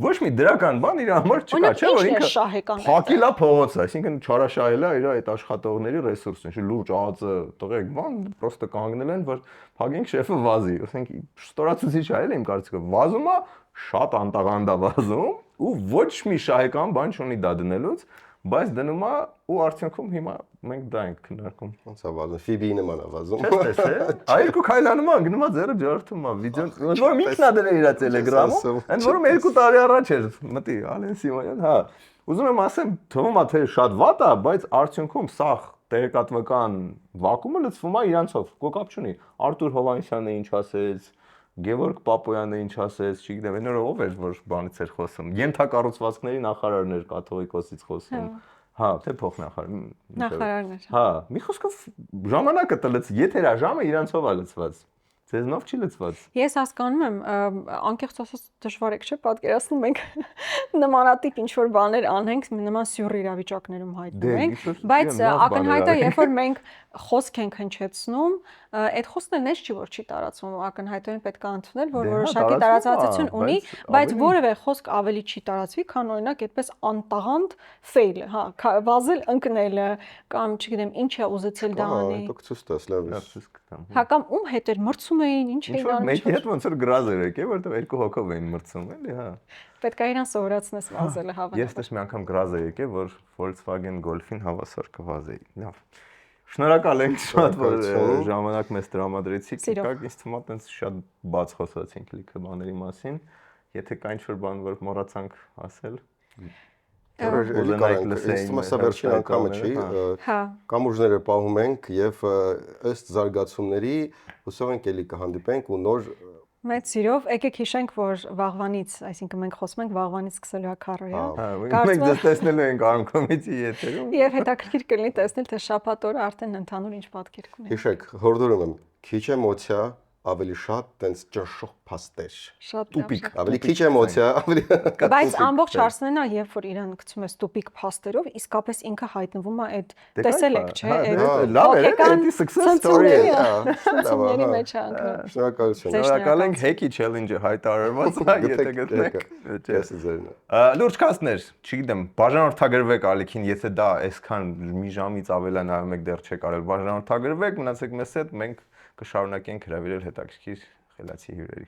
ոչ մի դրական բան իր համար չկա, չէ՞ որ ինքը փակիլա փողոցը, այսինքն չարաշահելա իր այդ աշխատողների ռեսուրսն, չէ՞ լուրջ ԱԱԾ տղեկ բան, պրոստը կանգնել են, որ փակենք շեֆը վազի, ասենք ստորացուցիչ է էլ իմ կարծիքով, վազում է շատ անտաղանդ է վազում ու ոչ մի շահեկան բան չունի դա դնելուց, բայց դնում է ու արդյունքում հիմա մենք դա ենք քննարկում։ Ոնց է վազում, Ֆիբիի նման է վազում։ Չես տեսել։ Այ երկու քայլանում է, գնում է ձեռը ջարդում է, վիդեոն, ոնց որ ինքն է դրել իր Telegram-ում, ընդ որում 2 տարի առաջ էր, մտի Ալեն Սիմոնյան, հա։ Ուզում եմ ասեմ, թվում է թե շատ վատ է, բայց արդյունքում սա տեղեկատվական վակուումը լցվում է իրանցով, կապ չունի։ Արտուր Հովհաննիսյանը ինչ ասեց, Գևորգ Պապոյանը ինչ ասեց, չգիտեմ, այն օրը ով էր որ բանից էր խոսում։ Ենթակառուցվածքների նախարարն էր կաթողիկոսից խոսում։ Հա, թե փոխնախարար։ Նախարարներ։ Հա, մի խոսքով ժամանակը տլեց, եթերաժամը իրանցով է լցված։ Ձեզնով չի լցված։ Ես հասկանում եմ, անկեղծ ասած դժվար է, չէ՞, պատկերացնում մենք նմանատիպ ինչ որ բաներ անենք, նման սյուր իրավիճակներում հայտնվում ենք, բայց ակնհայտ է, երբ որ մենք խոսք ենք հնչեցնում, այդ խոսքն էլ նես չի որ չի տարածվում, ակնհայտորեն պետք է ընդունել, որ որոշակի տարածվածություն ունի, բայց որևէ խոսք ավելի չի տարածվի, քան օրինակ այդպես անտաղանդ fail-ը, հա, վազել ընկնելը կամ չգիտեմ ինչ է ուզեցել դա անի։ Դուք ցույց տաս լավ է։ Հա կամ ում հետ էր մրցում էին, ինչ էին անում։ Մեկի հետ ոնց որ գրազ էր եկել, որտեղ երկու հոգով էին մրցում, էլի, հա։ Պետք է իրան սովորացնես վազելը հավանաբար։ Ես դες մի անգամ գրազ էր եկել, որ Volkswagen Golf-ին հավասար կվազեի։ Լավ։ Շնորհակալ ենք շատ, որ ժամանակ մեզ տրամադրեցիք։ Եկաք, ինձ թվում է տենց շատ բաց խոսացինք լիքը բաների մասին։ Եթե կա ինչ-որ բան, որ մոռացանք ասել։ Սա վերջին անգամը չի, կամուրջները պահում ենք եւ ըստ զարգացումների հուսով ենք էլի կհանդիպենք ու նոր Մեծ սիրով, եկեք հիշենք, որ վաղվանից, այսինքն մենք խոսում ենք վաղվանից սկսելու է քարոյա։ Մենք դες տեսնելու ենք Armcom-ի եթերում։ Եվ հետաքրքիր կլինի տեսնել, թե շաբաթ օրը արդեն ընդհանուր ինչ պատկերք ունի։ Հիշեք, հորդորում եմ, քիչ էմոցիա, ավելի շատ տենց ճնշող փաստեր։ Շատ տուպիկ, ավելի քիչ էմոցիա, ավելի Բայց ամբողջ հարցն է, երբ որ իրան գցում ես տուպիկ փաստերով, իսկապես ինքը հայտնվում է այդ տեսել եք, չէ՞, այդ լավ է, դա success story է։ Ցնցումների մեջ է անգամ։ Շնորհակալություն։ Շնորհակալ ենք Hacky Challenge-ը հայտարարված է, եթե գտնեք։ Լուրջ կասներ, չգիտեմ, բաժանորդագրվեք ալիքին, եթե դա այսքան մի ժամից ավել է նայում եք դեռ չեք արել, բաժանորդագրվեք, մնացեք մեզ հետ, մենք կշարունակենք հրավիրել հետաքրքիր խելացի հյուրերի։